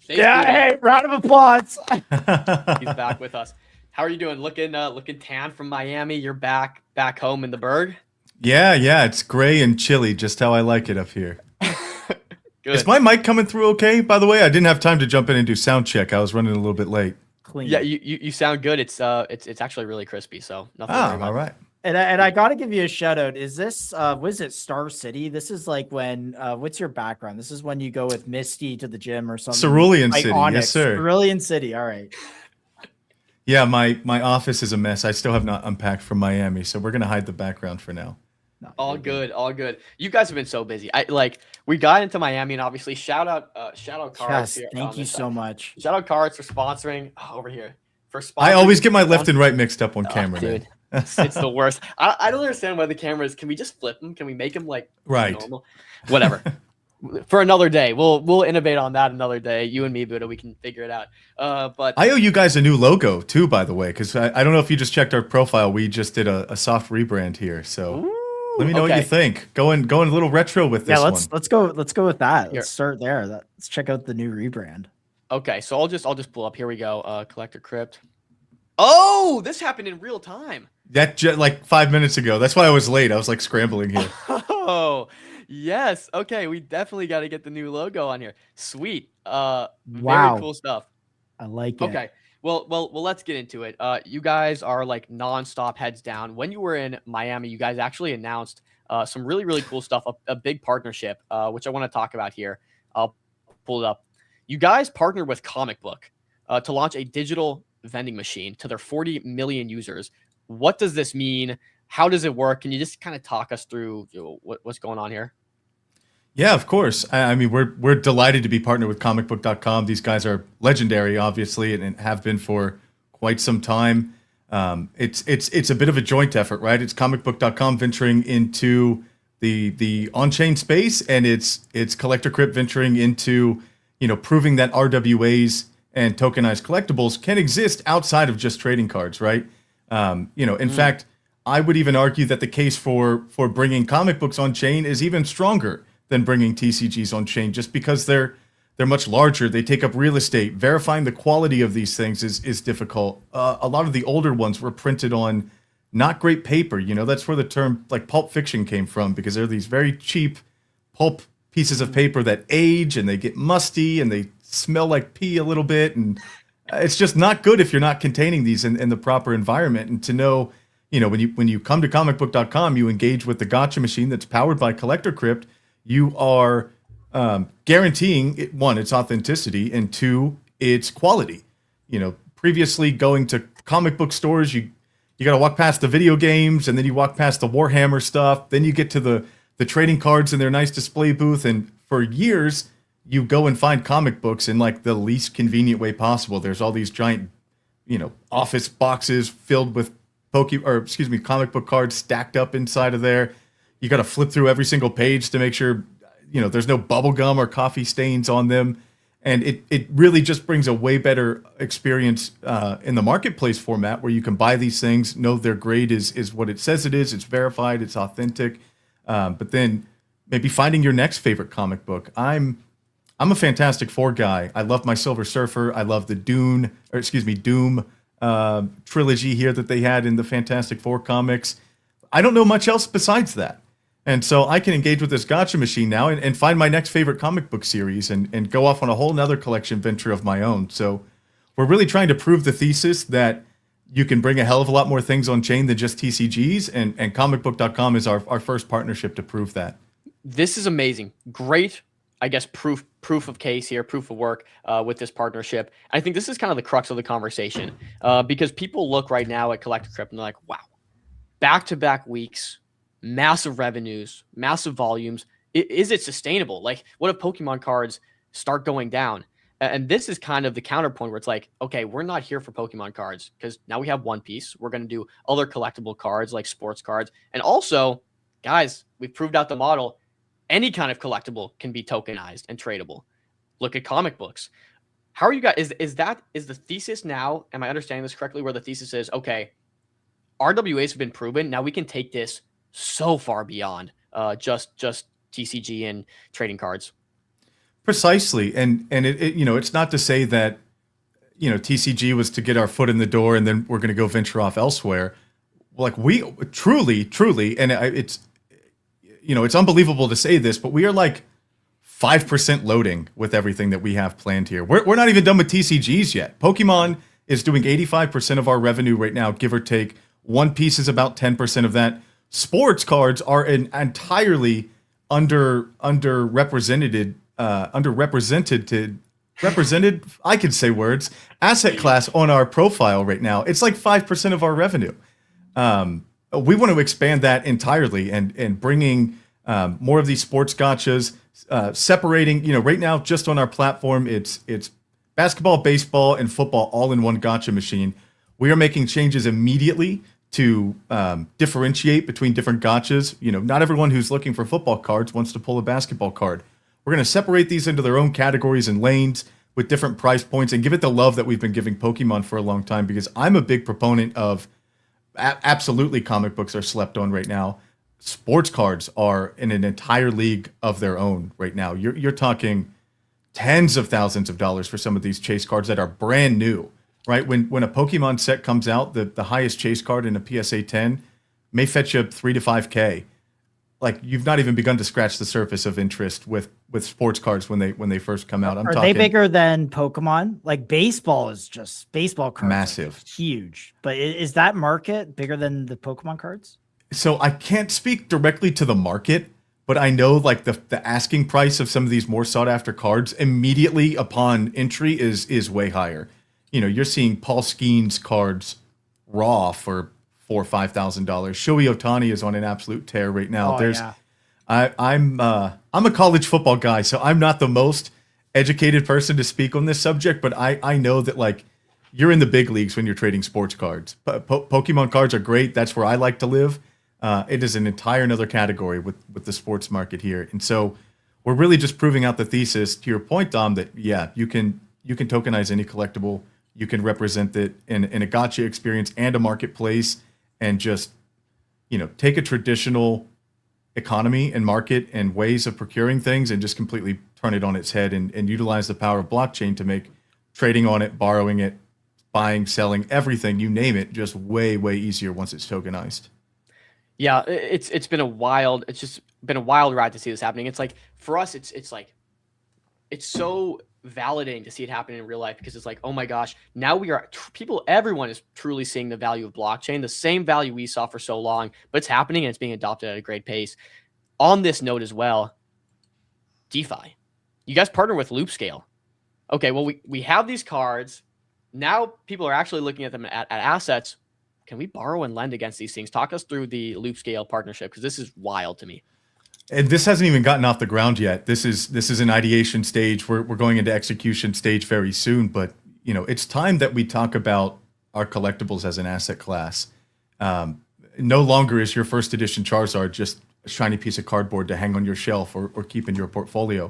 hey, round of applause. He's back with us. How are you doing? Looking tan from Miami. You're back home in the Berg. Yeah, it's gray and chilly, just how I like it up here. Good. Is my mic coming through okay? By the way, I didn't have time to jump in and do sound check. I was running a little bit late. Clean. Yeah, you sound good. It's actually really crispy. So nothing. All right. And I got to give you a shout out. Is this, was it Star City? This is like when, what's your background? This is when you go with Misty to the gym or something. Cerulean City, yes, sir. Cerulean City, all right. Yeah, my office is a mess. I still have not unpacked from Miami, so we're going to hide the background for now. No, all good. You guys have been so busy. We got into Miami, and obviously shout out Cards. Yes, thank you so much. Shout out Cards for sponsoring over here. I always get my left and right mixed up on camera, dude. It's the worst. I don't understand why the cameras. Can we just flip them? Can we make them normal? Whatever. For another day, we'll innovate on that another day. You and me, Buddha, we can figure it out. But I owe you guys a new logo too, by the way, because I don't know if you just checked our profile. We just did a soft rebrand here, so let me know what you think. Going a little retro with this one. Let's go with that. Let's start there. Let's check out the new rebrand. Okay, so I'll just pull up. Here we go. Collector Crypt. Oh, this happened in real time. That like 5 minutes ago. That's why I was late. I was scrambling here. Oh, yes. Okay, we definitely got to get the new logo on here. Sweet. Wow. Very cool stuff. I like it. Okay. Well, let's get into it. You guys are nonstop heads down. When you were in Miami, you guys actually announced some really, really cool stuff, a big partnership, which I want to talk about here. I'll pull it up. You guys partnered with Comic Book to launch a digital vending machine to their 40 million users. What does this mean? How does it work? Can you just kind of talk us through what's going on here? Yeah, of course. I mean, we're delighted to be partnered with comicbook.com. These guys are legendary, obviously, and have been for quite some time. It's a bit of a joint effort, right? It's comicbook.com venturing into the on-chain space, and it's Collector Crypt venturing into, proving that RWAs and tokenized collectibles can exist outside of just trading cards, right? In fact, I would even argue that the case for bringing comic books on chain is even stronger than bringing TCGs on chain, just because they're much larger. They take up real estate. Verifying the quality of these things is difficult. A lot of the older ones were printed on not great paper. You know, that's where the term like pulp fiction came from, because they're these very cheap pulp pieces of paper that age and they get musty and they smell like pee a little bit. And it's just not good if you're not containing these in the proper environment. And to know, you know, when you come to comicbook.com, you engage with the gotcha machine that's powered by Collector Crypt, you are guaranteeing it, one, its authenticity, and two, its quality. You know, previously going to comic book stores, you got to walk past the video games, and then you walk past the Warhammer stuff, then you get to the trading cards in their nice display booth, and for years you go and find comic books in like the least convenient way possible. There's all these giant, you know, office boxes filled with comic book cards stacked up inside of there. You got to flip through every single page to make sure, you know, there's no bubble gum or coffee stains on them. And it really just brings a way better experience in the marketplace format, where you can buy these things, know their grade is what it says it is, it's verified, it's authentic. But then maybe finding your next favorite comic book. I'm a Fantastic Four guy. I love my Silver Surfer. I love the Doom trilogy here that they had in the Fantastic Four comics. I don't know much else besides that. And so I can engage with this gotcha machine now and find my next favorite comic book series and go off on a whole nother collection venture of my own. So we're really trying to prove the thesis that you can bring a hell of a lot more things on chain than just TCGs, and comicbook.com is our first partnership to prove that. This is amazing. Great, I guess, proof of case here, proof of work with this partnership. I think this is kind of the crux of the conversation because people look right now at Collector Crypt and they're like, wow, back-to-back weeks, massive revenues, massive volumes. Is it sustainable? Like, what if Pokemon cards start going down? And this is kind of the counterpoint where it's like, okay, we're not here for Pokemon cards because now we have One Piece. We're going to do other collectible cards like sports cards. And also, guys, we've proved out the model. Any kind of collectible can be tokenized and tradable. Look at comic books. How are you guys? Is the thesis now? Am I understanding this correctly? Where the thesis is, okay, RWAs have been proven. Now we can take this so far beyond just TCG and trading cards. Precisely, and it you know, it's not to say that, you know, TCG was to get our foot in the door and then we're going to go venture off elsewhere. Like, we truly, and it's, you know, it's unbelievable to say this, but we are like 5% loading with everything that we have planned here. We're not even done with TCGs yet. Pokemon is doing 85% of our revenue right now, give or take. One Piece is about 10% of that. Sports cards are an entirely underrepresented, I could say words, asset class on our profile right now. It's like 5% of our revenue. We want to expand that entirely and bringing more of these sports gotchas, separating, you know, right now just on our platform, it's basketball, baseball, and football all in one gotcha machine. We are making changes immediately to differentiate between different gotchas. You know, not everyone who's looking for football cards wants to pull a basketball card. We're going to separate these into their own categories and lanes with different price points and give it the love that we've been giving Pokemon for a long time, because I'm a big proponent of absolutely comic books are slept on right now. Sports cards are in an entire league of their own right now. You're talking tens of thousands of dollars for some of these chase cards that are brand new. Right, when a Pokemon set comes out, the highest chase card in a PSA 10 may fetch you $3,000 to $5,000. Like, you've not even begun to scratch the surface of interest with sports cards when they first come out. Are they bigger than Pokemon? Like, baseball cards massive, huge. But is that market bigger than the Pokemon cards? So I can't speak directly to the market, but I know like the asking price of some of these more sought after cards immediately upon entry is way higher. You know, you're seeing Paul Skeens cards raw for $4,000 or $5,000. Shohei Ohtani is on an absolute tear right now. I'm a college football guy, so I'm not the most educated person to speak on this subject, but I know that like you're in the big leagues when you're trading sports cards. Pokemon cards are great. That's where I like to live. It is an entire another category with the sports market here, and so we're really just proving out the thesis. To your point, Dom, that yeah, you can tokenize any collectible. You can represent it in a gotcha experience and a marketplace, and just, you know, take a traditional economy and market and ways of procuring things and just completely turn it on its head and utilize the power of blockchain to make trading on it, borrowing it, buying, selling, everything, you name it, just way, way easier once it's tokenized. Yeah, it's been a wild. It's just been a wild ride to see this happening. It's like for us, it's like it's so validating to see it happen in real life because it's like, oh my gosh, now we are everyone is truly seeing the value of blockchain, the same value we saw for so long, but it's happening and it's being adopted at a great pace. On this note as well, DeFi, you guys partner with Loopscale. Okay, well we have these cards. Now people are actually looking at them at assets. Can we borrow and lend against these things? Talk us through the Loopscale partnership because this is wild to me. And this hasn't even gotten off the ground yet. This is an ideation stage. We're going into execution stage very soon. But it's time that we talk about our collectibles as an asset class. No longer is your first edition Charizard just a shiny piece of cardboard to hang on your shelf or keep in your portfolio.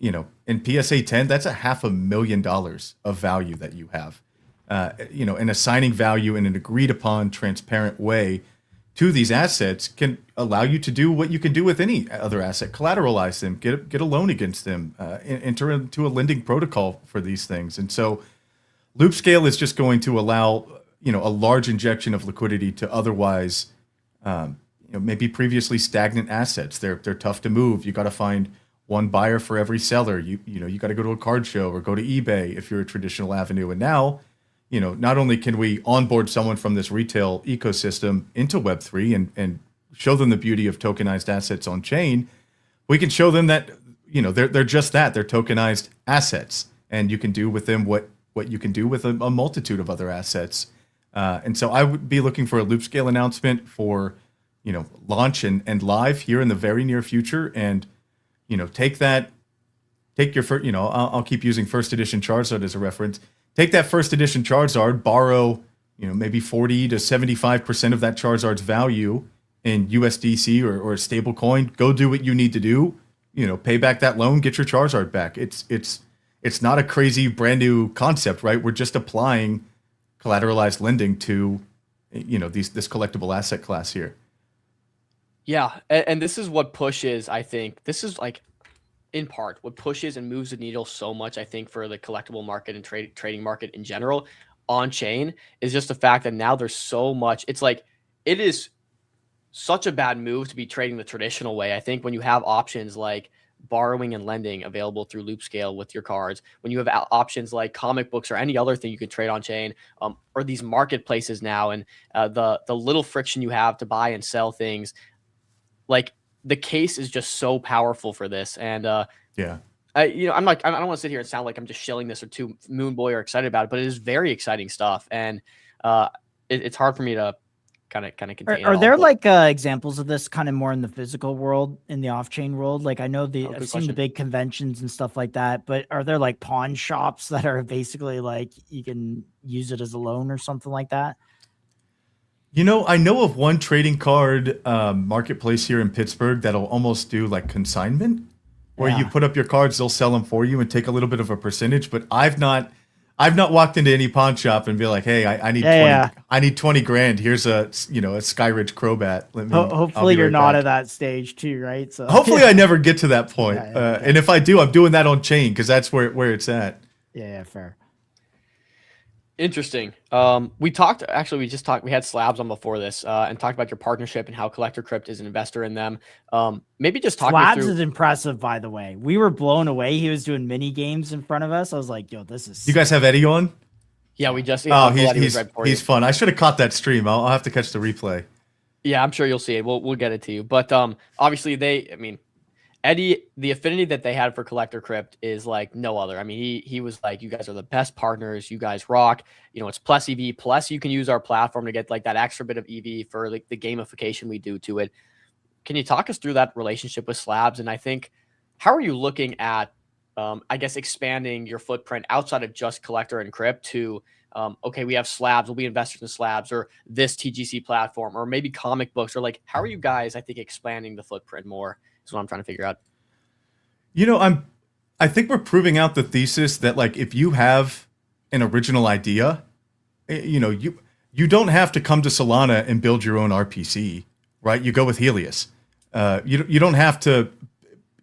In PSA 10, that's $500,000 of value that you have. And assigning value in an agreed upon, transparent way to these assets can allow you to do what you can do with any other asset: collateralize them, get a loan against them, enter into a lending protocol for these things. And so, Loopscale is just going to allow a large injection of liquidity to otherwise maybe previously stagnant assets. They're tough to move. You got to find one buyer for every seller. You got to go to a card show or go to eBay if you're a traditional avenue. And now, not only can we onboard someone from this retail ecosystem into Web3 and show them the beauty of tokenized assets on chain, we can show them that, they're just that. They're tokenized assets, and you can do with them what you can do with a multitude of other assets. And so I would be looking for a Loopscale announcement for, launch and live here in the very near future. And, take your first, I'll keep using first edition Charizard as a reference. Take that first edition Charizard, borrow, maybe 40 to 75% of that Charizard's value in USDC or a stable coin. Go do what you need to do. Pay back that loan, get your Charizard back. It's not a crazy brand new concept, right? We're just applying collateralized lending to, this collectible asset class here. Yeah, and this is what pushes. I think this is like, in part, what pushes and moves the needle so much, I think, for the collectible market and trading market in general on chain is just the fact that now there's so much. It's like it is such a bad move to be trading the traditional way. I think when you have options like borrowing and lending available through Loopscale with your cards, when you have options like comic books or any other thing you could trade on chain, or these marketplaces now, and the little friction you have to buy and sell things, like the case is just so powerful for this. And yeah, I don't want to sit here and sound like I'm just shilling this or too Moon Boy or excited about it, but it is very exciting stuff. And it's hard for me to kind of contain. Are there like examples of this kind of more in the physical world, in the off-chain world? Like I know I've seen the big conventions and stuff like that, but are there like pawn shops that are basically like you can use it as a loan or something like that? I know of one trading card marketplace here in Pittsburgh that'll almost do like consignment, where you put up your cards, they'll sell them for you and take a little bit of a percentage. But I've not walked into any pawn shop and be like, hey, I need 20, I need 20 grand. Here's a Skyridge Crobat. Hopefully you're not at that stage too, right? So hopefully I never get to that point. And if I do, I'm doing that on chain because that's where it's at. Yeah, fair. Interesting. We had Slabs on before this and talked about your partnership and how Collector Crypt is an investor in them. Maybe just talk Slabs is impressive, by the way. We were blown away. He was doing mini games in front of us. I was like, yo, this is... You guys have Eddie on? Yeah, we just... he's fun. I should have caught that stream. I'll have to catch the replay. Yeah, I'm sure you'll see it. We'll get it to you. But obviously Eddie, the affinity that they had for Collector Crypt is like no other. I mean, he was like, you guys are the best partners. You guys rock. It's plus EV. Plus, you can use our platform to get like that extra bit of EV for like the gamification we do to it. Can you talk us through that relationship with Slabs? And I think, how are you looking at, expanding your footprint outside of just Collector and Crypt to, okay, we have Slabs. We'll be investors in Slabs or this TGC platform or maybe comic books, or like, how are you guys, I think, expanding the footprint more? Is what I'm trying to figure out. I think we're proving out the thesis that like if you have an original idea, you don't have to come to Solana and build your own RPC, right? You go with Helios. You don't have to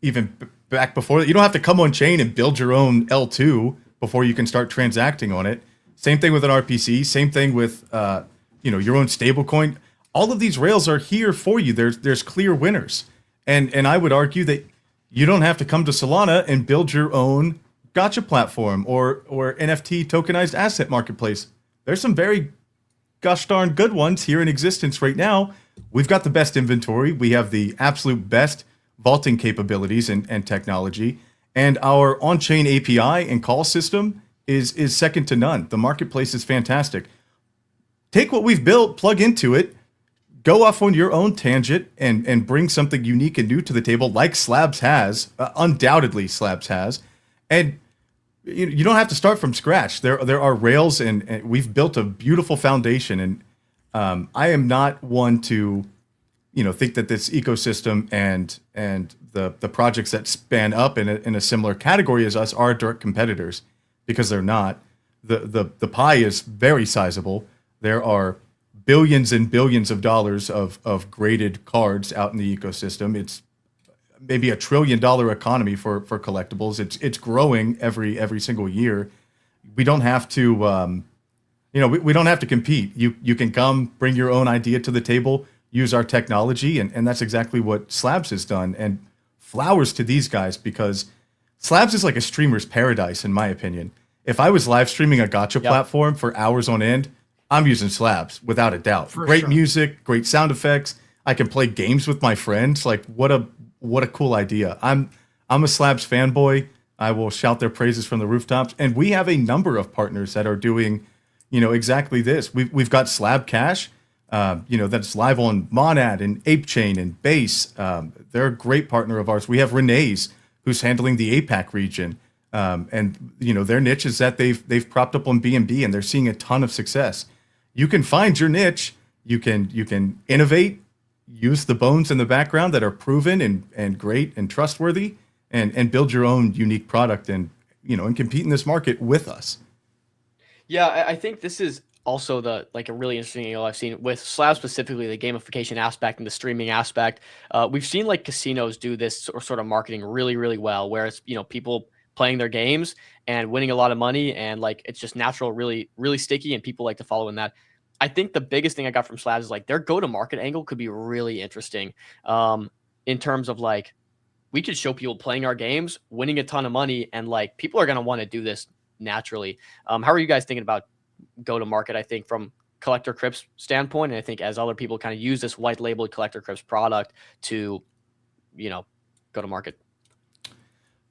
even back before that. You don't have to come on chain and build your own L2 before you can start transacting on it. Same thing with an RPC. Same thing with your own stablecoin. All of these rails are here for you. There's clear winners, and I would argue that you don't have to come to Solana and build your own gotcha platform or NFT tokenized asset marketplace. There's some very gosh darn good ones here in existence right now. We've got the best inventory. We have the absolute best vaulting capabilities and technology. And our on-chain API and call system is second to none. The marketplace is fantastic. Take what we've built, plug into it, go off on your own tangent and bring something unique and new to the table like Slabs has, undoubtedly Slabs has. And you don't have to start from scratch. There are rails and we've built a beautiful foundation. And I am not one to, think that this ecosystem and the projects that span up in a similar category as us are direct competitors, because they're not. The pie is very sizable. There are billions and billions of dollars of graded cards out in the ecosystem. It's maybe $1 trillion economy for collectibles. It's growing every single year. We don't have to, we don't have to compete. You can come bring your own idea to the table, use our technology, and that's exactly what Slabs has done. And flowers to these guys, because Slabs is like a streamer's paradise, in my opinion. If I was live streaming a gotcha platform for hours on end, I'm using Slabs without a doubt. Great music, great sound effects. I can play games with my friends. Like what a cool idea. I'm a Slabs fanboy. I will shout their praises from the rooftops. And we have a number of partners that are doing, exactly this. We've got Slab Cash, that's live on Monad and ApeChain and Base. They're a great partner of ours. We have Renee's, who's handling the APAC region. And their niche is that they've propped up on BNB and they're seeing a ton of success. You can find your niche. You can innovate, use the bones in the background that are proven and great and trustworthy, and build your own unique product and compete in this market with us. Yeah, I think this is also a really interesting angle I've seen with Slab, specifically the gamification aspect and the streaming aspect. We've seen like casinos do this sort of marketing really, really well, where it's people playing their games and winning a lot of money, and like it's just natural, really, really sticky, and people like to follow in that. I think the biggest thing I got from Slabs is like their go-to-market angle could be really interesting, in terms of like we could show people playing our games, winning a ton of money, and like people are going to want to do this naturally. How are you guys thinking about go-to-market? I think from Collector Crypt's standpoint, and I think as other people kind of use this white labeled Collector Crypt's product to, go to market.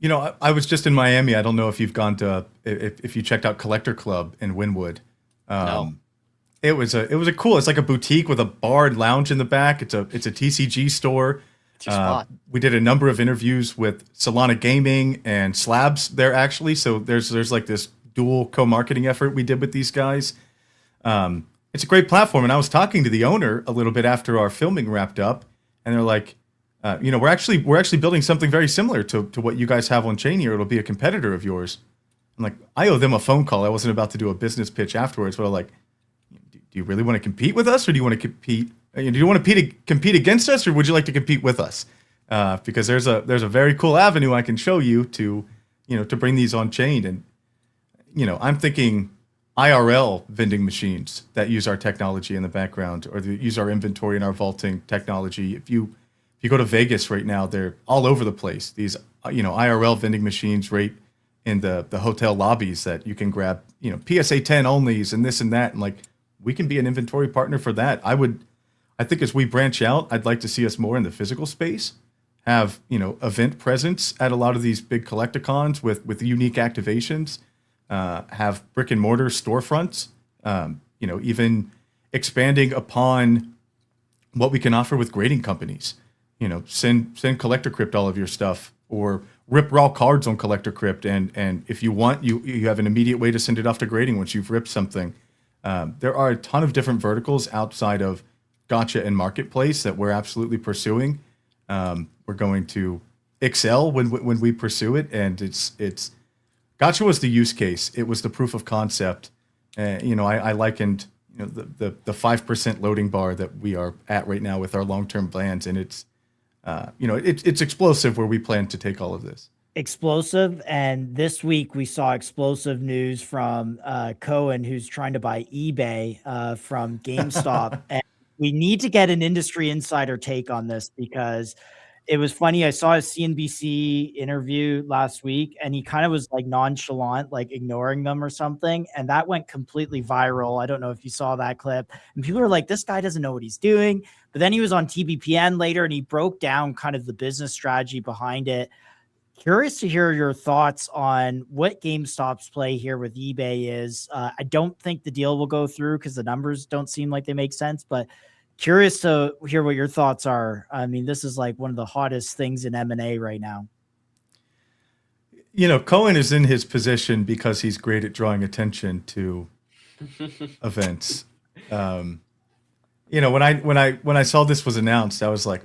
I was just in Miami. I don't know if you've gone to if you checked out Collector Club in Wynwood. No. It was a cool. It's like a boutique with a bar and lounge in the back. It's a TCG store. It's your spot. We did a number of interviews with Solana Gaming and Slabs there actually. So there's like this dual co-marketing effort we did with these guys. It's a great platform, and I was talking to the owner a little bit after our filming wrapped up, and they're like, we're actually building something very similar to what you guys have on chain here. It'll be a competitor of yours. I'm like, I owe them a phone call. I wasn't about to do a business pitch afterwards, but I'm like, do you really want to compete with us, or do you want to compete? Do you want to compete against us, or would you like to compete with us? Because there's a very cool avenue I can show you to bring these on chain. And I'm thinking IRL vending machines that use our technology in the background, or use our inventory and our vaulting technology. If you go to Vegas right now, they're all over the place. These IRL vending machines right in the hotel lobbies that you can grab PSA 10 onlys and this and that, and like we can be an inventory partner for that. I think as we branch out, I'd like to see us more in the physical space, have event presence at a lot of these big collecticons with unique activations, have brick and mortar storefronts, even expanding upon what we can offer with grading companies. Send Collector Crypt all of your stuff, or rip raw cards on Collector Crypt, and if you want, you have an immediate way to send it off to grading once you've ripped something. There are a ton of different verticals outside of gotcha and marketplace that we're absolutely pursuing. We're going to excel when we pursue it, and it's gotcha was the use case. It was the proof of concept. I likened the 5% loading bar that we are at right now with our long-term plans, and it's explosive where we plan to take all of this. explosive. And this week we saw explosive news from Cohen, who's trying to buy eBay from GameStop. And we need to get an industry insider take on this, because it was funny. I saw a CNBC interview last week and he kind of was like nonchalant, like ignoring them or something. And that went completely viral. I don't know if you saw that clip. And people are like, this guy doesn't know what he's doing. But then he was on TBPN later and he broke down kind of the business strategy behind it. Curious to hear your thoughts on what GameStop's play here with eBay is. I don't think the deal will go through because the numbers don't seem like they make sense, but curious to hear what your thoughts are. I mean, this is like one of the hottest things in M&A right now. You know, Cohen is in his position because he's great at drawing attention to events. You know, when I saw this was announced, I was like,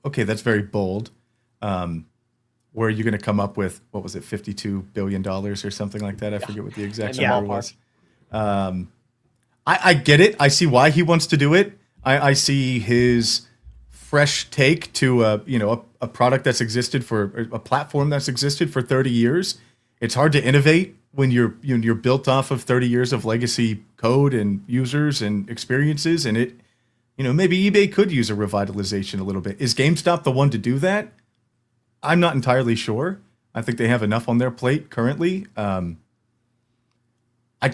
okay, that's very bold. Where are you going to come up with, what was it, $52 billion or something like that? I forget what the exact number was. I get it. I see why he wants to do it. I see his fresh take to a product that's existed for a platform that's existed for 30 years. It's hard to innovate when you're built off of 30 years of legacy code and users and experiences. And it, maybe eBay could use a revitalization a little bit. Is GameStop the one to do that? I'm not entirely sure. I think they have enough on their plate currently. I'd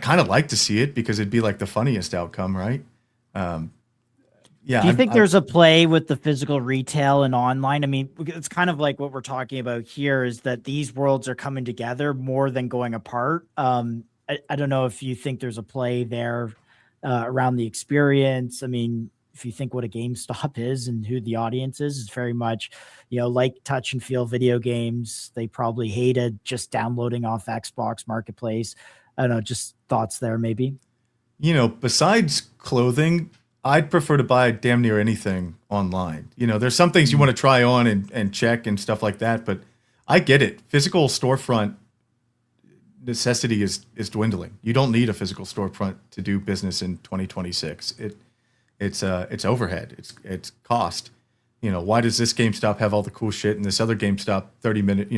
kind of like to see it because it'd be like the funniest outcome, right? Yeah. Do you think there's a play with the physical retail and online? I mean, it's kind of like what we're talking about here is that these worlds are coming together more than going apart. I don't know if you think there's a play there around the experience. I mean, if you think what a GameStop is and who the audience is, it's very much, like touch and feel video games. They probably hated just downloading off Xbox Marketplace. I don't know, just thoughts there maybe. Besides clothing, I'd prefer to buy damn near anything online. There's some things you want to try on and check and stuff like that, but I get it. Physical storefront necessity is dwindling. You don't need a physical storefront to do business in 2026. It's overhead. It's cost. Why does this GameStop have all the cool shit and this other GameStop 30-minute,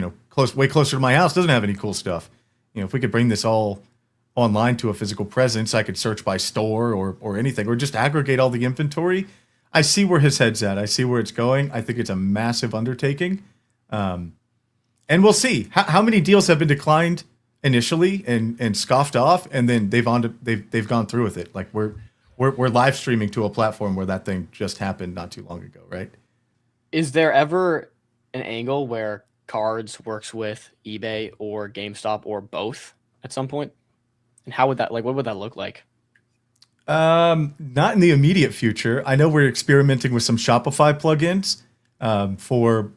way closer to my house doesn't have any cool stuff? If we could bring this all online to a physical presence, I could search by store or anything, or just aggregate all the inventory. I see where his head's at. I see where it's going. I think it's a massive undertaking. And we'll see how many deals have been declined initially and scoffed off, and then they've gone through with it. Like we're live streaming to a platform where that thing just happened not too long ago, right? Is there ever an angle where Cards works with eBay or GameStop or both at some point? And how would that, what would that look like? Not in the immediate future. I know we're experimenting with some Shopify plugins for,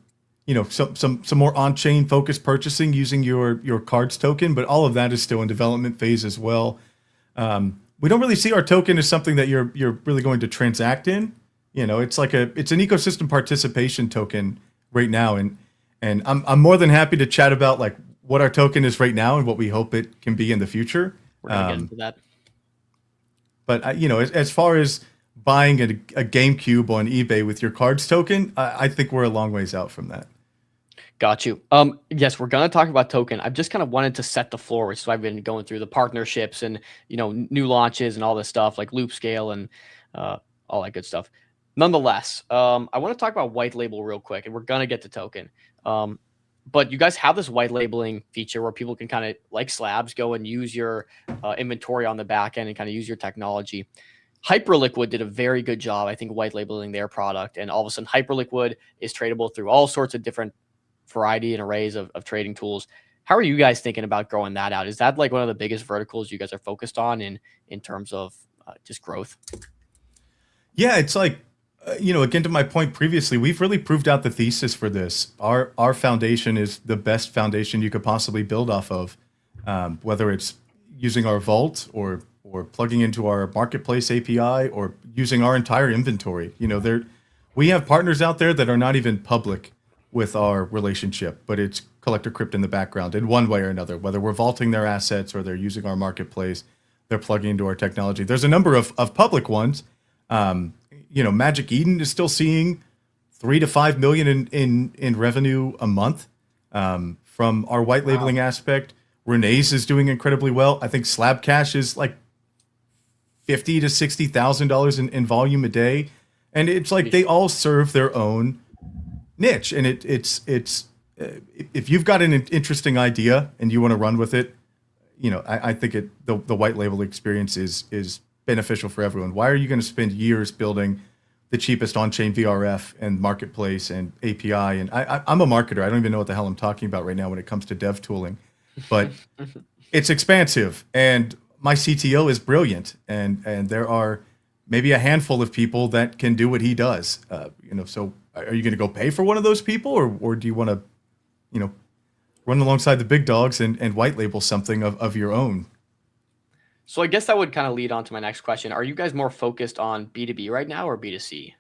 some more on-chain focused purchasing using your Cards token, but all of that is still in development phase as well. We don't really see our token as something that you're really going to transact in. It's an ecosystem participation token right now, and I'm more than happy to chat about like what our token is right now and what we hope it can be in the future. We're gonna get into that. But as far as buying a GameCube on eBay with your Cards token, I think we're a long ways out from that. Got you. Yes, we're gonna talk about token. I've just kind of wanted to set the floor, which is why I've been going through the partnerships and new launches and all this stuff like Loop Scale and all that good stuff. Nonetheless, I want to talk about white label real quick, and we're gonna get to token. But you guys have this white labeling feature where people can kind of, like Slabs, go and use your inventory on the back end and kind of use your technology. Hyperliquid did a very good job, I think, white labeling their product, and all of a sudden Hyperliquid is tradable through all sorts of different variety and arrays of trading tools. How are you guys thinking about growing that out? Is that like one of the biggest verticals you guys are focused on in terms of just growth? Yeah, it's like, again, to my point previously, we've really proved out the thesis for this. Our foundation is the best foundation you could possibly build off of, whether it's using our vault or plugging into our marketplace API or using our entire inventory. We have partners out there that are not even public with our relationship, but it's Collector Crypt in the background in one way or another, whether we're vaulting their assets or they're using our marketplace, they're plugging into our technology. There's a number of public ones. Magic Eden is still seeing $3 to $5 million in revenue a month from our white labeling aspect. Renee's is doing incredibly well. I think Slab Cash is like $50,000 to $60,000 in volume a day, and it's like they all serve their own niche. And it's if you've got an interesting idea and you want to run with it, you know, I think the white label experience is beneficial for everyone. Why are you going to spend years building the cheapest on-chain VRF and marketplace and API? And I'm a marketer. I don't even know what the hell I'm talking about right now when it comes to dev tooling, but it's expansive, and my CTO is brilliant, and there are maybe a handful of people that can do what he does. You know, so are you going to go pay for one of those people, or do you want to, you know, run alongside the big dogs and white label something of your own? So I guess that would kind of lead on to my next question. Are you guys more focused on B2B right now or B2C?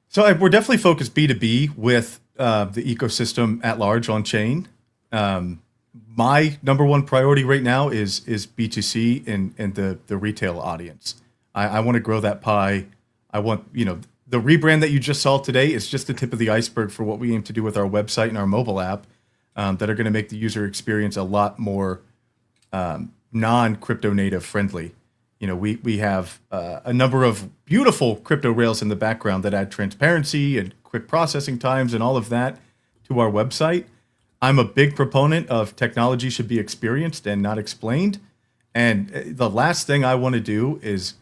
So we're definitely focused B2B with the ecosystem at large on chain. My number one priority right now is B2C and the retail audience. I want to grow that pie. I want, you know, the rebrand that you just saw today is just the tip of the iceberg for what we aim to do with our website and our mobile app, that are going to make the user experience a lot more non-crypto native friendly. You know, we have a number of beautiful crypto rails in the background that add transparency and quick processing times and all of that to our website. I'm a big proponent of technology should be experienced and not explained. And the last thing I want to do is,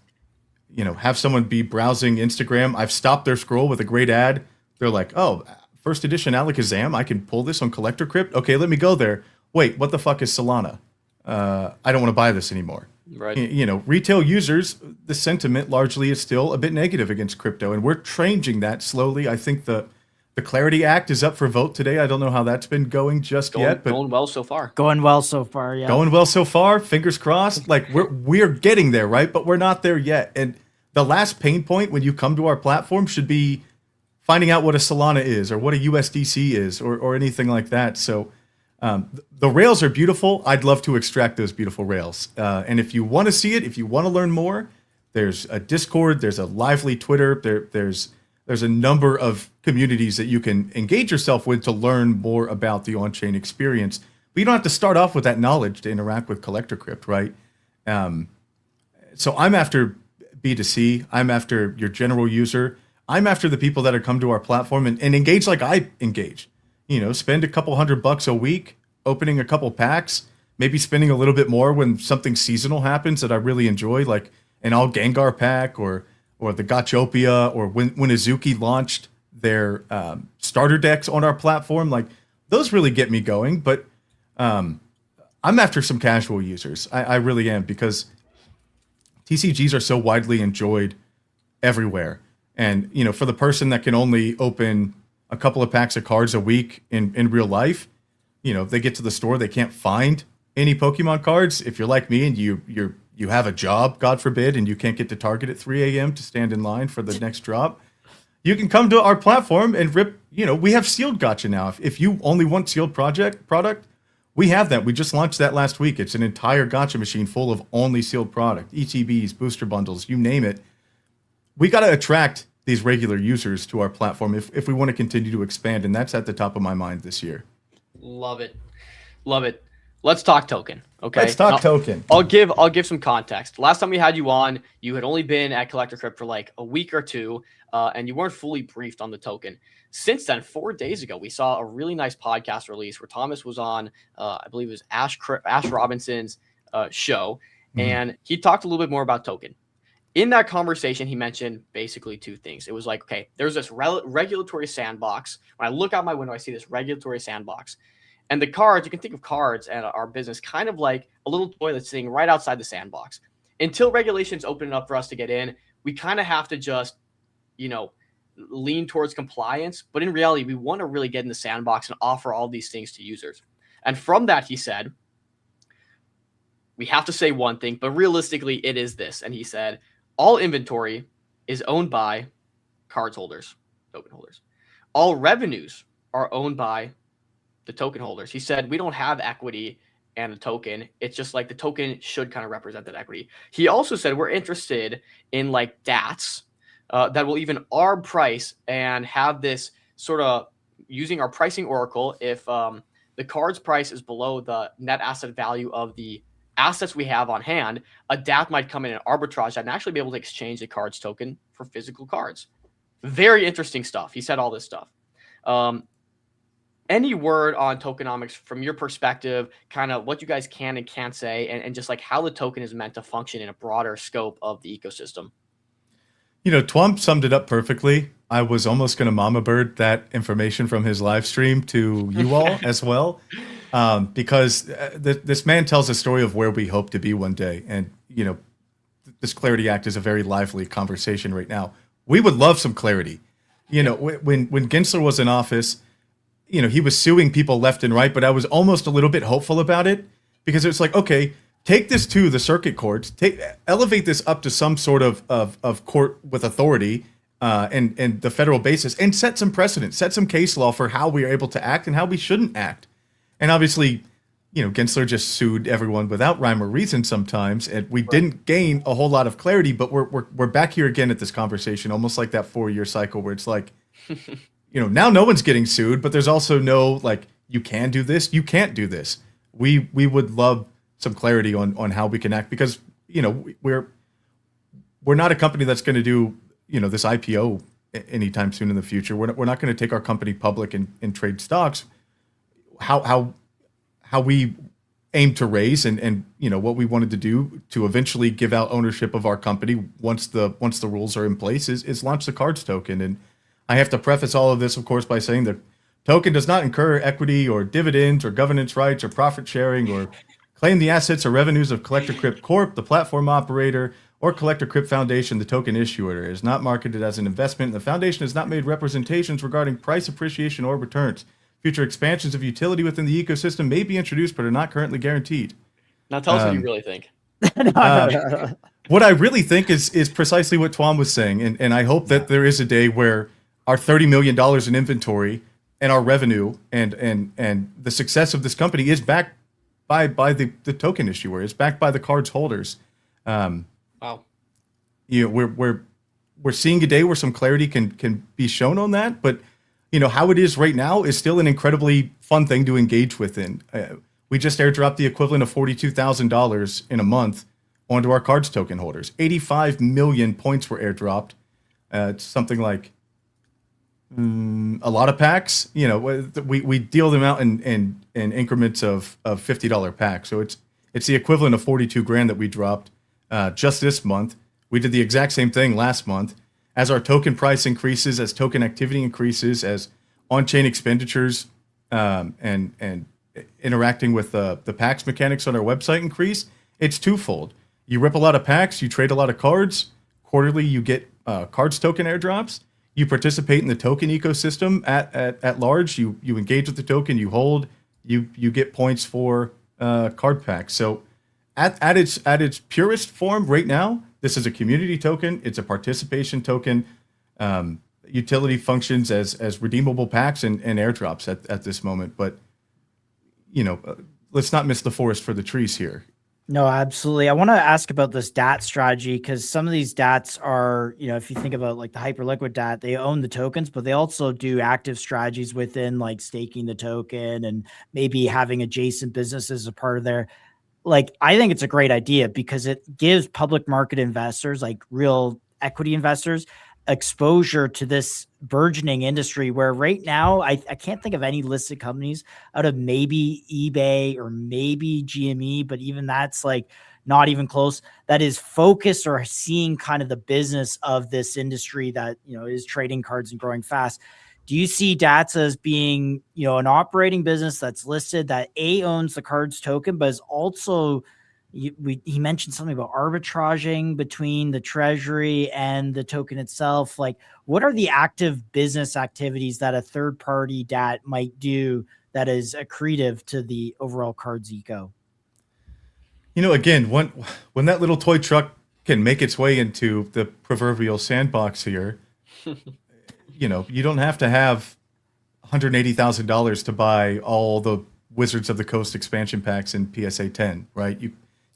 you know, have someone be browsing Instagram. I've stopped their scroll with a great ad. They're like, oh, first edition Alakazam, I can pull this on Collector Crypt. Okay, let me go there. Wait, what the fuck is Solana? I don't want to buy this anymore. Right. You know, retail users, the sentiment largely is still a bit negative against crypto, and we're changing that slowly. I think the Clarity Act is up for vote today. I don't know how that's been going yet, but going well so far. Going well so far, yeah. Going well so far. Fingers crossed. Like we're getting there, right? But we're not there yet. And the last pain point when you come to our platform should be finding out what a Solana is or what a USDC is or anything like that. So the rails are beautiful. I'd love to extract those beautiful rails. And if you want to see it, if you want to learn more, there's a Discord, there's a lively Twitter, there's a number of communities that you can engage yourself with to learn more about the on-chain experience. But you don't have to start off with that knowledge to interact with Collector Crypt, right? So I'm after B2C. I'm after your general user. I'm after the people that have come to our platform and engage like I engage. You know, spend a couple $100 a week opening a couple packs, maybe spending a little bit more when something seasonal happens that I really enjoy, like an All Gengar pack or the Gotchopia, or when Azuki launched their starter decks on our platform. Like those really get me going. But I'm after some casual users. I really am, because TCGs are so widely enjoyed everywhere. And, you know, for the person that can only open a couple of packs of cards a week in real life, you know, if they get to the store, they can't find any Pokemon cards. If you're like me and you have a job, God forbid, and you can't get to Target at 3 a.m. to stand in line for the next drop, you can come to our platform and rip, you know, we have sealed gacha now. If you only want sealed product, we have that. We just launched that last week. It's an entire gacha machine full of only sealed product, ETBs, booster bundles, you name it. We got to attract these regular users to our platform if we want to continue to expand, and that's at the top of my mind this year. Love it. Love it. Let's talk token. Okay. Let's talk token. I'll give some context. Last time we had you on, you had only been at Collector Crypt for like a week or two, and you weren't fully briefed on the token. Since then, 4 days ago, we saw a really nice podcast release where Thomas was on, I believe it was Ash Robinson's show, and he talked a little bit more about token. In that conversation, he mentioned basically two things. It was like, okay, there's this regulatory sandbox. When I look out my window, I see this regulatory sandbox. And the cards, you can think of cards and our business kind of like a little toy that's sitting right outside the sandbox. Until regulations open it up for us to get in, we kind of have to just, you know, lean towards compliance. But in reality, we want to really get in the sandbox and offer all these things to users. And from that, he said, we have to say one thing, but realistically, it is this. And he said, all inventory is owned by cards holders, token holders. All revenues are owned by the token holders. He said, we don't have equity and a token. It's just like the token should kind of represent that equity. He also said, we're interested in like DATs that will even arb price and have this sort of using our pricing oracle. If the card's price is below the net asset value of the assets we have on hand, a DAT might come in and arbitrage that and actually be able to exchange the card's token for physical cards. Very interesting stuff. He said all this stuff. Any word on tokenomics from your perspective, kind of what you guys can and can't say, and just like how the token is meant to function in a broader scope of the ecosystem? You know, Twum summed it up perfectly. I was almost going to mama bird that information from his live stream to you all as well, because this man tells a story of where we hope to be one day. And, you know, this Clarity Act is a very lively conversation right now. We would love some clarity. You know, when Gensler was in office, you know, he was suing people left and right, but I was almost a little bit hopeful about it because it's like, okay, take this to the circuit courts, elevate this up to some sort of court with authority and the federal basis, and set some precedent, set some case law for how we are able to act and how we shouldn't act. And obviously, you know, Gensler just sued everyone without rhyme or reason sometimes, and we didn't gain a whole lot of clarity. But we're back here again at this conversation, almost like that 4-year cycle where it's like, you know, now no one's getting sued, but there's also no like, you can do this, you can't do this. We would love some clarity on how we can act, because, you know, we're not a company that's going to do, you know, this IPO anytime soon in the future. We're not going to take our company public and trade stocks. How we aim to raise and you know what we wanted to do to eventually give out ownership of our company once the rules are in place is launch the Cards token. And I have to preface all of this, of course, by saying that token does not incur equity or dividends or governance rights or profit sharing or claim the assets or revenues of Collector Crypt Corp, the platform operator, or Collector Crypt Foundation, the token issuer. It is not marketed as an investment, and the foundation has not made representations regarding price appreciation or returns. Future expansions of utility within the ecosystem may be introduced, but are not currently guaranteed. Now tell us what you really think. What I really think is precisely what Twum was saying, and I hope that there is a day where our $30 million in inventory and our revenue and the success of this company is backed by the token issuer, is backed by the cards holders. Wow. You know, we're seeing a day where some clarity can be shown on that, but you know how it is right now is still an incredibly fun thing to engage within. We just airdropped the equivalent of $42,000 in a month onto our Cards token holders. 85 million points were airdropped. It's something like a lot of packs. You know, we deal them out in increments of $50 packs. So it's the equivalent of 42 grand that we dropped just this month. We did the exact same thing last month. As our token price increases, as token activity increases, as on-chain expenditures and interacting with the packs mechanics on our website increase, it's twofold. You rip a lot of packs, you trade a lot of cards. Quarterly, you get Cards token airdrops. You participate in the token ecosystem at large. You engage with the token, you hold, you get points for card packs. So at its purest form right now, this is a community token. It's a participation token. Utility functions as redeemable packs and airdrops at this moment. But, you know, let's not miss the forest for the trees here. No, absolutely. I want to ask about this DAT strategy, because some of these DATs are, you know, if you think about like the Hyperliquid DAT, they own the tokens, but they also do active strategies within like staking the token and maybe having adjacent businesses as a part of their. Like, I think it's a great idea because it gives public market investors, like real equity investors, exposure to this burgeoning industry where right now I can't think of any listed companies out of maybe eBay or maybe GME, but even that's like not even close, that is focused or seeing kind of the business of this industry that, you know, is trading cards and growing fast. Do you see DATS as being, you know, an operating business that's listed that owns the Cards token, but is also, he mentioned something about arbitraging between the treasury and the token itself. Like, what are the active business activities that a third party DAT might do that is accretive to the overall Cards eco? You know, again, when that little toy truck can make its way into the proverbial sandbox here, you know, you don't have to have $180,000 to buy all the Wizards of the Coast expansion packs in PSA 10, right? You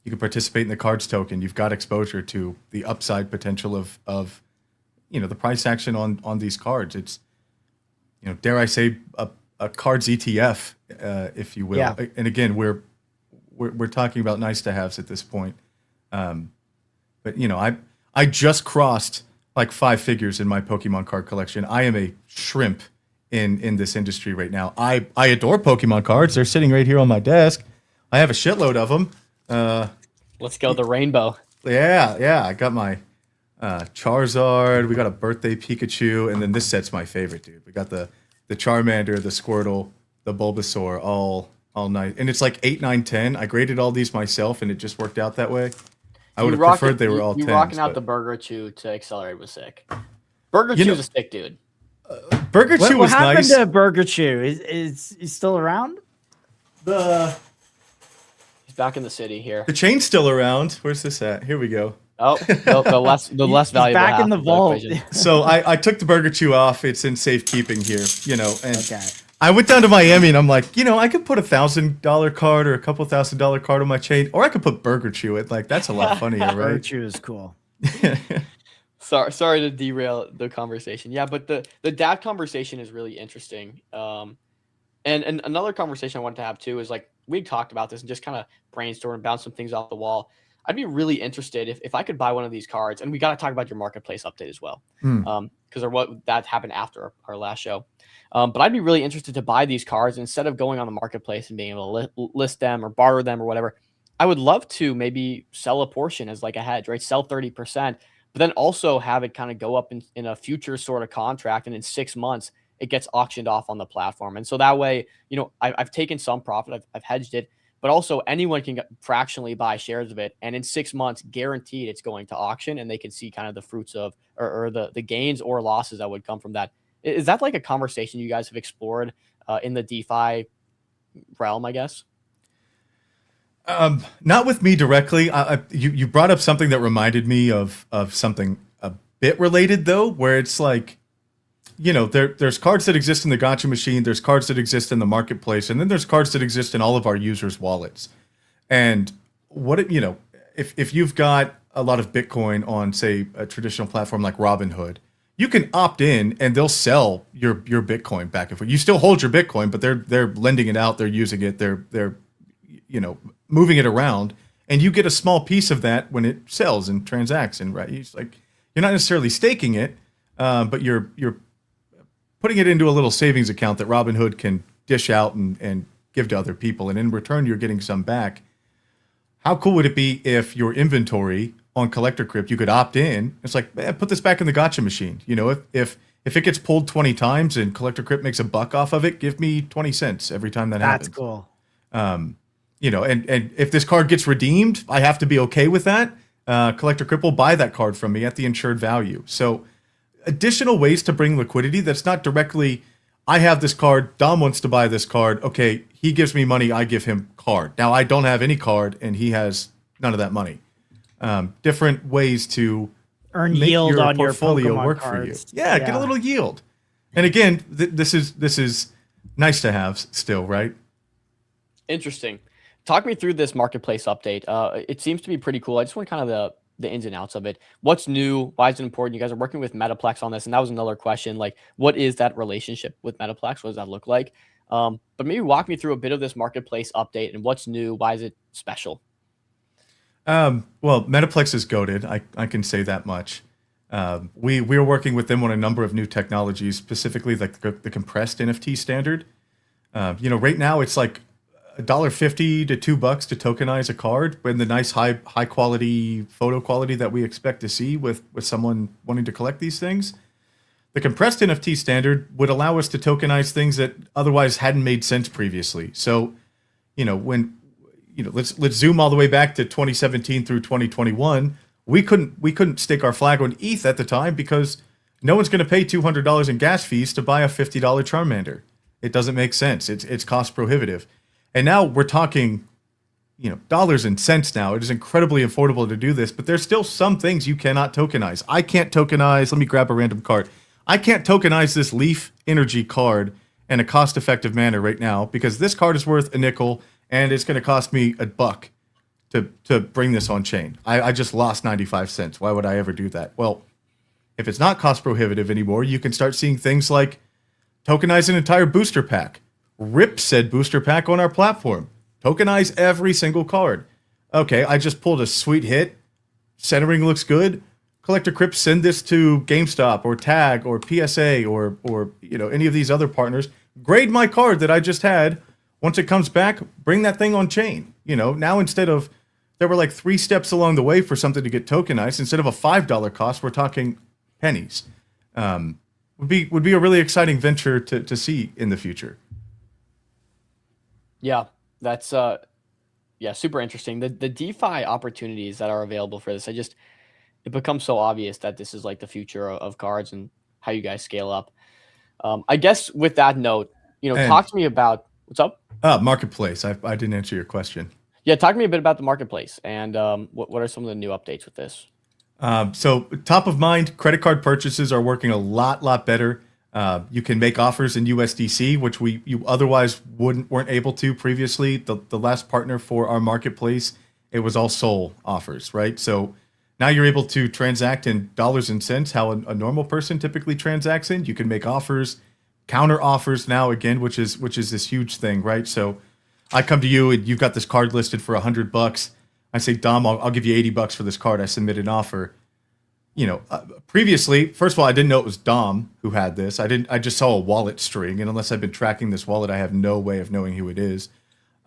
can participate in the Cards token. You've got exposure to the upside potential of you know, the price action on these cards. It's, you know, dare I say, a a cards ETF, if you will. Yeah. And again, we're talking about nice to haves at this point. But you know, I just crossed like 5 figures in my Pokemon card collection. I am a shrimp in this industry right now. I adore Pokemon cards. They're sitting right here on my desk. I have a shitload of them. Let's go the rainbow. Yeah. I got my Charizard. We got a birthday Pikachu, and then this set's my favorite, dude. We got the Charmander, the Squirtle, the Bulbasaur, all nice. And it's like 8, 9, 10. I graded all these myself, and it just worked out that way. I would have preferred they were all 10s. You rocking out the Burger Chew to Accelerate was sick. Burger Chew's a sick dude. Burger Chew was what nice. happened to Burger Chew? Is he still around? He's back in the city here. The chain's still around. Where's this at? Here we go. Oh, the less valuable. Back in the vault. So I took the Burger Chew off. It's in safekeeping here, you know. And Okay. I went down to Miami and I'm like, you know, I could put $1,000 card or a couple $1,000 card on my chain, or I could put Burger Chew. It like that's a lot funnier, Burger right? Chew is cool. Sorry to derail the conversation. Yeah, but the dad conversation is really interesting. And another conversation I wanted to have too is like we talked about this and just kind of brainstorm and bounce some things off the wall. I'd be really interested if I could buy one of these cards, and we got to talk about your marketplace update as well, because what that happened after our last show. But I'd be really interested to buy these cards instead of going on the marketplace and being able to list them or barter them or whatever. I would love to maybe sell a portion as like a hedge, right? Sell 30%, but then also have it kind of go up in a future sort of contract, and in 6 months it gets auctioned off on the platform. And so that way, you know, I've taken some profit, I've hedged it, but also anyone can fractionally buy shares of it. And in 6 months, guaranteed it's going to auction, and they can see kind of the fruits of, or the gains or losses that would come from that. Is that like a conversation you guys have explored in the DeFi realm, I guess? Not with me directly. You brought up something that reminded me of something a bit related though, where it's like, you know, there's cards that exist in the gacha machine, there's cards that exist in the marketplace, and then there's cards that exist in all of our users' wallets. And if you've got a lot of Bitcoin on, say, a traditional platform like Robinhood, you can opt in and they'll sell your Bitcoin back and forth. You still hold your Bitcoin, but they're lending it out, they're using it, they're moving it around, and you get a small piece of that when it sells and transacts. And right, it's like you're not necessarily staking it, but you're putting it into a little savings account that Robinhood can dish out and give to other people, and in return you're getting some back. How cool would it be if your inventory on Collector Crypt, you could opt in? It's like, put this back in the gacha machine. You know, if it gets pulled 20 times and Collector Crypt makes $1 off of it, give me 20 cents every time that happens. That's cool. And if this card gets redeemed, I have to be okay with that. Collector Crypt will buy that card from me at the insured value. So additional ways to bring liquidity that's not directly, I have this card, Dom wants to buy this card. Okay, he gives me money, I give him card. Now I don't have any card and he has none of that money. Different ways to earn make yield your on portfolio your Pokemon work cards. for you. Yeah, get a little yield. And again, this is nice to have still, right? Interesting. Talk me through this marketplace update. It seems to be pretty cool. I just want kind of the ins and outs of it. What's new? Why is it important? You guys are working with Metaplex on this, and that was another question. Like, what is that relationship with Metaplex? What does that look like? But maybe walk me through a bit of this marketplace update and what's new. Why is it special? Well, Metaplex is goated. I can say that much. We are working with them on a number of new technologies, specifically like the compressed NFT standard. Right now it's like $1.50 to $2 to tokenize a card, when the nice high quality photo quality that we expect to see with someone wanting to collect these things. The compressed NFT standard would allow us to tokenize things that otherwise hadn't made sense previously. So, let's zoom all the way back to 2017 through 2021. We couldn't stake our flag on ETH at the time because no one's going to pay $200 in gas fees to buy a $50 Charmander. It doesn't make sense. It's cost prohibitive. And now we're talking, dollars and cents now. It is incredibly affordable to do this, but there's still some things you cannot tokenize. I can't tokenize, let me grab a random card. I can't tokenize this Leaf Energy card in a cost-effective manner right now because this card is worth $0.05 and it's going to cost me $1 to bring this on chain. I just lost 95 cents. Why would I ever do that? Well, if it's not cost prohibitive anymore, you can start seeing things like tokenize an entire booster pack. rip said booster pack on our platform. Tokenize every single card. Okay, I just pulled a sweet hit. Centering looks good. Collector Crypt, send this to GameStop or Tag or PSA or any of these other partners. Grade my card that I just had. Once it comes back, bring that thing on chain. Now instead of, there were like 3 steps along the way for something to get tokenized. Instead of a $5 cost, we're talking pennies. Would be a really exciting venture to see in the future. Yeah, that's super interesting. The DeFi opportunities that are available for this, it becomes so obvious that this is like the future of cards and how you guys scale up. I guess with that note, talk to me about what's up. Marketplace. I didn't answer your question. Yeah, talk to me a bit about the marketplace and what are some of the new updates with this? So top of mind, credit card purchases are working a lot better. You can make offers in USDC, which you otherwise weren't able to previously. The last partner for our marketplace, it was all SOL offers, right? So now you're able to transact in dollars and cents, how a normal person typically transacts in. You can make offers, counter offers now again, which is this huge thing, right? So I come to you and you've got this card listed for $100. I say, Dom, I'll give you $80 for this card. I submit an offer. Previously, first of all, I didn't know it was Dom who had this. I just saw a wallet string, and unless I've been tracking this wallet, I have no way of knowing who it is.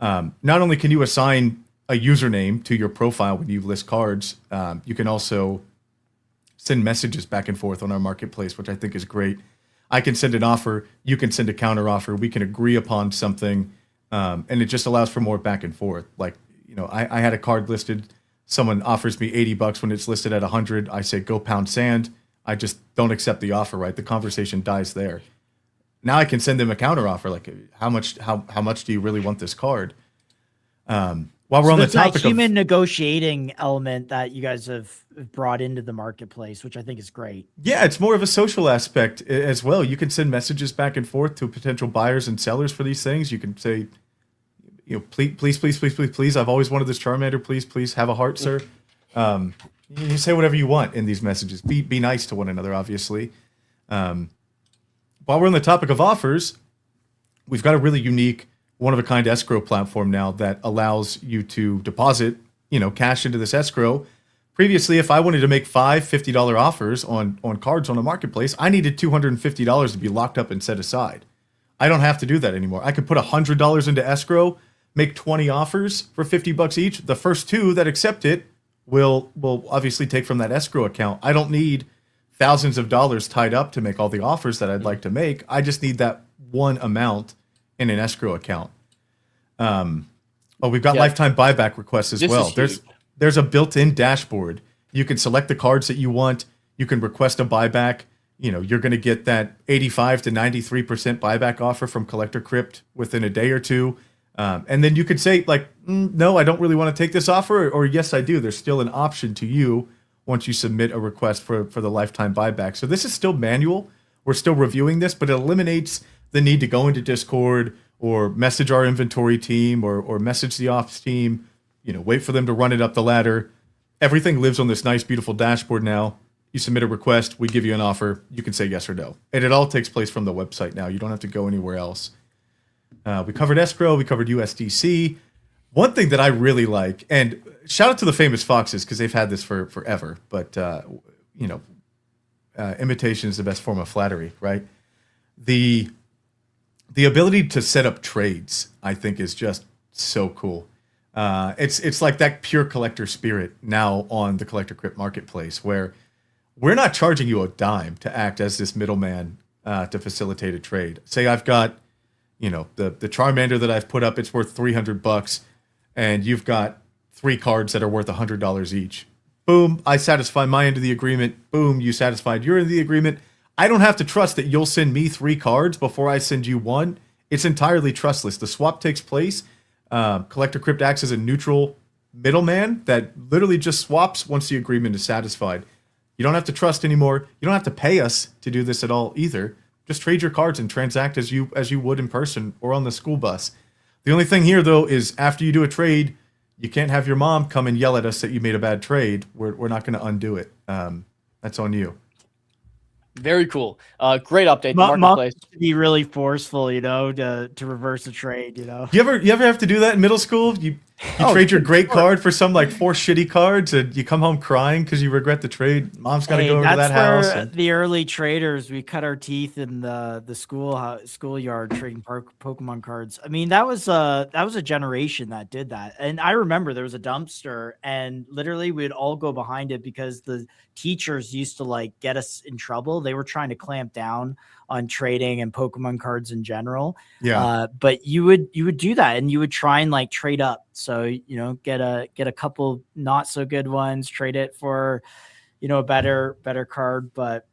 Not only can you assign a username to your profile when you list cards, you can also send messages back and forth on our marketplace, which I think is great. I can send an offer, you can send a counter offer, we can agree upon something, and it just allows for more back and forth. Like, I had a card listed. Someone offers me $80 when it's listed at 100. I say, go pound sand. I just don't accept the offer, right? The conversation dies there. Now I can send them a counter offer. Like, how much do you really want this card? While we're on the topic of human negotiating element that you guys have brought into the marketplace, which I think is great. Yeah, it's more of a social aspect as well. You can send messages back and forth to potential buyers and sellers for these things. You can say, please, I've always wanted this Charmander. Please have a heart, sir. You say whatever you want in these messages. Be nice to one another, obviously. While we're on the topic of offers, we've got a really unique, one-of-a-kind escrow platform now that allows you to deposit, cash into this escrow. Previously, if I wanted to make $5 $50 offers on cards on a marketplace, I needed $250 to be locked up and set aside. I don't have to do that anymore. I could put $100 into escrow, make 20 offers for $50 each. The first 2 that accept it will obviously take from that escrow account. I don't need thousands of dollars tied up to make all the offers that I'd like to make. I just need that one amount in an escrow account. We've got lifetime buyback requests as well. There's a built-in dashboard. You can select the cards that you want. You can request a buyback. You're going to get that 85 to 93% buyback offer from Collector Crypt within a day or two. And then you could say, like, no, I don't really want to take this offer, or yes, I do. There's still an option to you once you submit a request for the lifetime buyback. So this is still manual. We're still reviewing this, but it eliminates the need to go into Discord or message our inventory team or message the ops team, wait for them to run it up the ladder. Everything lives on this nice, beautiful dashboard now. You submit a request, we give you an offer. You can say yes or no. And it all takes place from the website now. You don't have to go anywhere else. We covered escrow, we covered USDC. One thing that I really like, and shout out to the Famous Foxes because they've had this for forever, but imitation is the best form of flattery, right? The ability to set up trades, I think, is just so cool. It's like that pure collector spirit now on the Collector Crypt marketplace, where we're not charging you a dime to act as this middleman to facilitate a trade. Say I've got the Charmander that I've put up, it's worth $300, and you've got 3 cards that are worth $100 each. Boom, I satisfy my end of the agreement. Boom, you satisfied your end of the agreement. I don't have to trust that you'll send me 3 cards before I send you 1. It's entirely trustless. The swap takes place. Collector Crypt acts as a neutral middleman that literally just swaps once the agreement is satisfied. You don't have to trust anymore. You don't have to pay us to do this at all either. Just trade your cards and transact as you would in person or on the school bus. The only thing here, though, is after you do a trade, you can't have your mom come and yell at us that you made a bad trade. We're not going to undo it. That's on you. Very cool. Great update. The Mom marketplace. to be really forceful, to reverse a trade, You ever have to do that in middle school? You trade your great card for some like 4 shitty cards, and you come home crying because you regret the trade. Mom's got to go over to that house. And... The early traders, we cut our teeth in the schoolyard trading Pokemon cards. I mean, that was a generation that did that, and I remember there was a dumpster, and literally we'd all go behind it because the teachers used to like get us in trouble. They were trying to clamp down on trading and Pokemon cards in general. Yeah. But you would do that, and you would try and like trade up. So, get a couple not so good ones, trade it for, a better card. But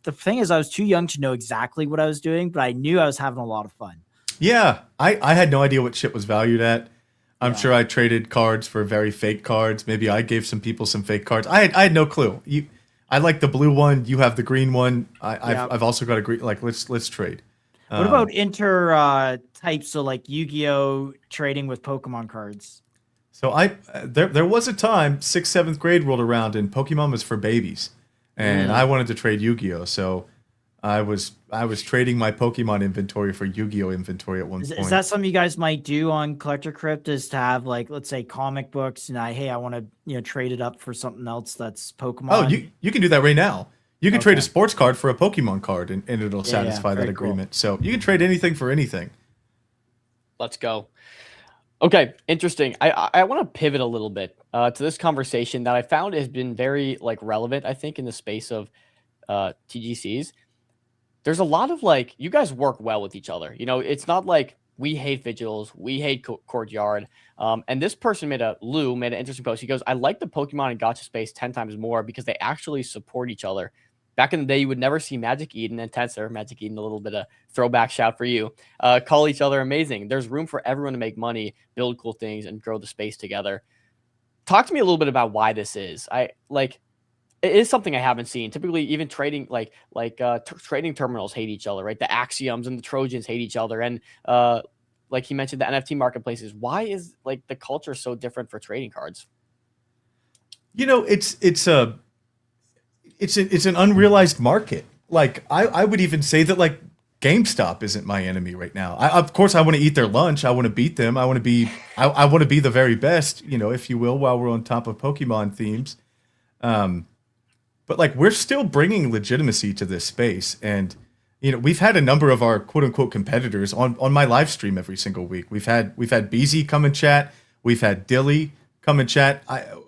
the thing is, I was too young to know exactly what I was doing, but I knew I was having a lot of fun. Yeah. I had no idea what shit was valued at. I'm sure I traded cards for very fake cards. Maybe I gave some people some fake cards. I had no clue. I like the blue one. You have the green one. I've also got a green. Like let's trade. What about inter types? So like Yu-Gi-Oh trading with Pokemon cards. So there was a time 6th, 7th grade rolled around and Pokemon was for babies, and I wanted to trade Yu-Gi-Oh. So I was trading my Pokemon inventory for Yu-Gi-Oh inventory at one point. Is that something you guys might do on Collector Crypt? Is to have like, let's say, comic books, and I want to trade it up for something else that's Pokemon. Oh, you can do that right now. You can trade a sports card for a Pokemon card, and it'll satisfy that agreement. Cool. So you can trade anything for anything. Let's go. Okay, interesting. I want to pivot a little bit to this conversation that I found has been very like relevant, I think, in the space of TGCs. There's a lot of like, you guys work well with each other. It's not like we hate Vigils, we hate Courtyard. And this person Lou made an interesting post. He goes, I like the Pokemon and Gacha space 10 times more because they actually support each other. Back in the day, you would never see Magic Eden and Tensor, Magic Eden, a little bit of throwback shout for you, call each other amazing. There's room for everyone to make money, build cool things, and grow the space together. Talk to me a little bit about why this is. It is something I haven't seen. Typically, even trading trading terminals hate each other, right? The Axioms and the Trojans hate each other, and like he mentioned, the NFT marketplaces. Why is like the culture so different for trading cards? It's an unrealized market. Like I would even say that like GameStop isn't my enemy right now. Of course I want to eat their lunch. I want to beat them. I want to be the very best, if you will, while we're on top of Pokemon themes. But like we're still bringing legitimacy to this space, and we've had a number of our quote unquote competitors on my live stream every single week. We've had BZ come and chat. We've had Dilly come and chat.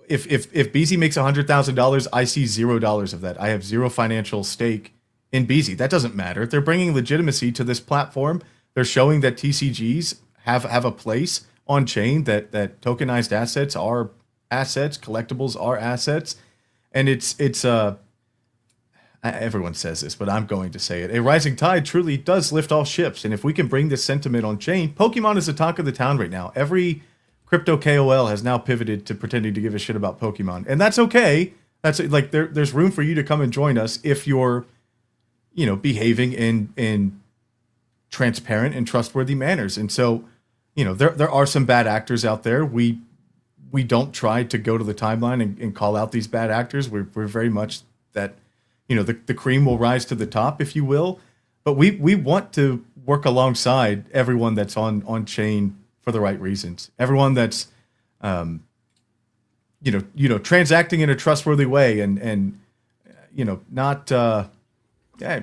If BZ makes $100,000, I see $0 of that. I have zero financial stake in BZ. That doesn't matter. They're bringing legitimacy to this platform. They're showing that TCGs have a place on chain. That tokenized assets are assets, collectibles are assets. And it's everyone says this, but I'm going to say it. A rising tide truly does lift all ships. And if we can bring this sentiment on chain, Pokemon is the talk of the town right now. Every crypto KOL has now pivoted to pretending to give a shit about Pokemon. And that's okay. That's like, there's room for you to come and join us if you're, behaving in transparent and trustworthy manners. And so, there are some bad actors out there. We don't try to go to the timeline and call out these bad actors. We're very much that, the cream will rise to the top, if you will. But we want to work alongside everyone that's on chain for the right reasons. Everyone that's, transacting in a trustworthy way and not,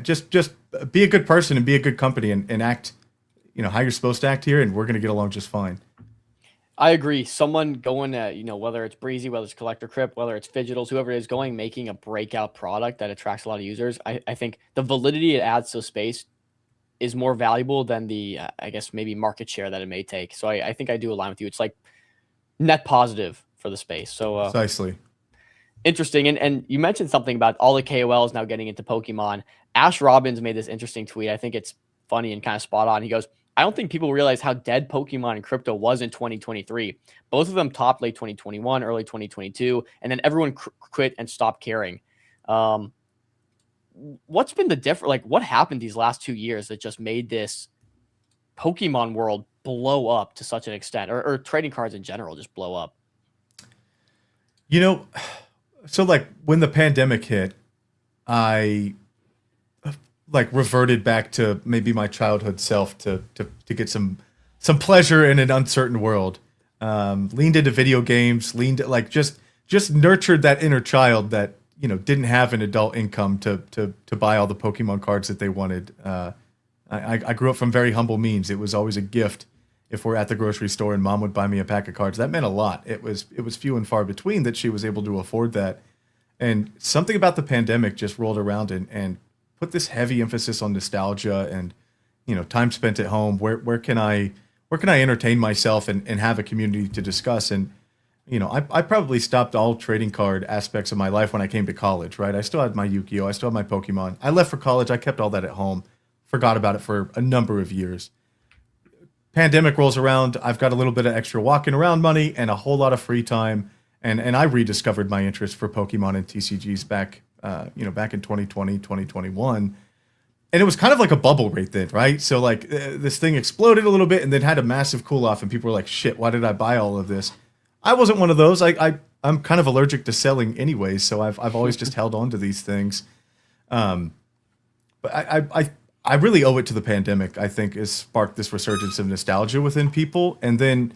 just be a good person and be a good company and act, how you're supposed to act here. And we're going to get along just fine. I agree. Someone going at, whether it's Breezy, whether it's Collector Crypt, whether it's Fidgetals, whoever it is making a breakout product that attracts a lot of users. I think the validity it adds to space is more valuable than the, I guess, maybe market share that it may take. So I think I do align with you. It's like net positive for the space. So precisely. Interesting. And you mentioned something about all the KOLs now getting into Pokemon. Ash Robbins made this interesting tweet. I think it's funny and kind of spot on. He goes, I don't think people realize how dead Pokemon and crypto was in 2023. Both of them topped late 2021, early 2022, and then everyone quit and stopped caring. What's been the difference? Like, what happened these last 2 years that just made this Pokemon world blow up to such an extent, or trading cards in general just blow up? So like when the pandemic hit, I like reverted back to maybe my childhood self to get some pleasure in an uncertain world. Leaned into video games, like just nurtured that inner child that, you know, didn't have an adult income to buy all the Pokemon cards that they wanted. I grew up from very humble means. It was always a gift if we're at the grocery store and mom would buy me a pack of cards. That meant a lot. It was few and far between that she was able to afford that. And something about the pandemic just rolled around and put this heavy emphasis on nostalgia and, you know, time spent at home. Where can I entertain myself and have a community to discuss? And, you know, I probably stopped all trading card aspects of my life when I came to college, right? I still had my Yu-Gi-Oh! I still had my Pokemon. I left for college. I kept all that at home. Forgot about it for a number of years. Pandemic rolls around. I've got a little bit of extra walking around money and a whole lot of free time. And I rediscovered my interest for Pokemon and TCGs back in 2020, 2021. And it was kind of like a bubble right then, right? So like this thing exploded a little bit and then had a massive cool off and people were like, shit, why did I buy all of this? I wasn't one of those. I'm kind of allergic to selling anyways. So I've always just held on to these things. But I really owe it to the pandemic, I think, has sparked this resurgence of nostalgia within people. And then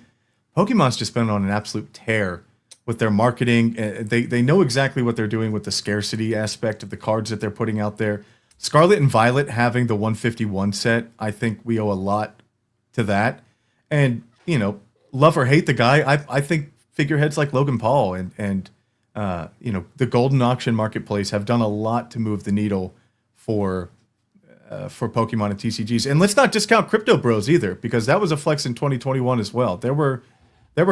Pokemon's just been on an absolute tear with their marketing. They know exactly what they're doing with the scarcity aspect of the cards that they're putting out there. Scarlet and Violet having the 151 set, I think we owe a lot to that. And, you know, love or hate the guy, I think figureheads like Logan Paul and the Golden Auction Marketplace have done a lot to move the needle for Pokemon and TCGs. And let's not discount Crypto Bros either, because that was a flex in 2021 as well. There were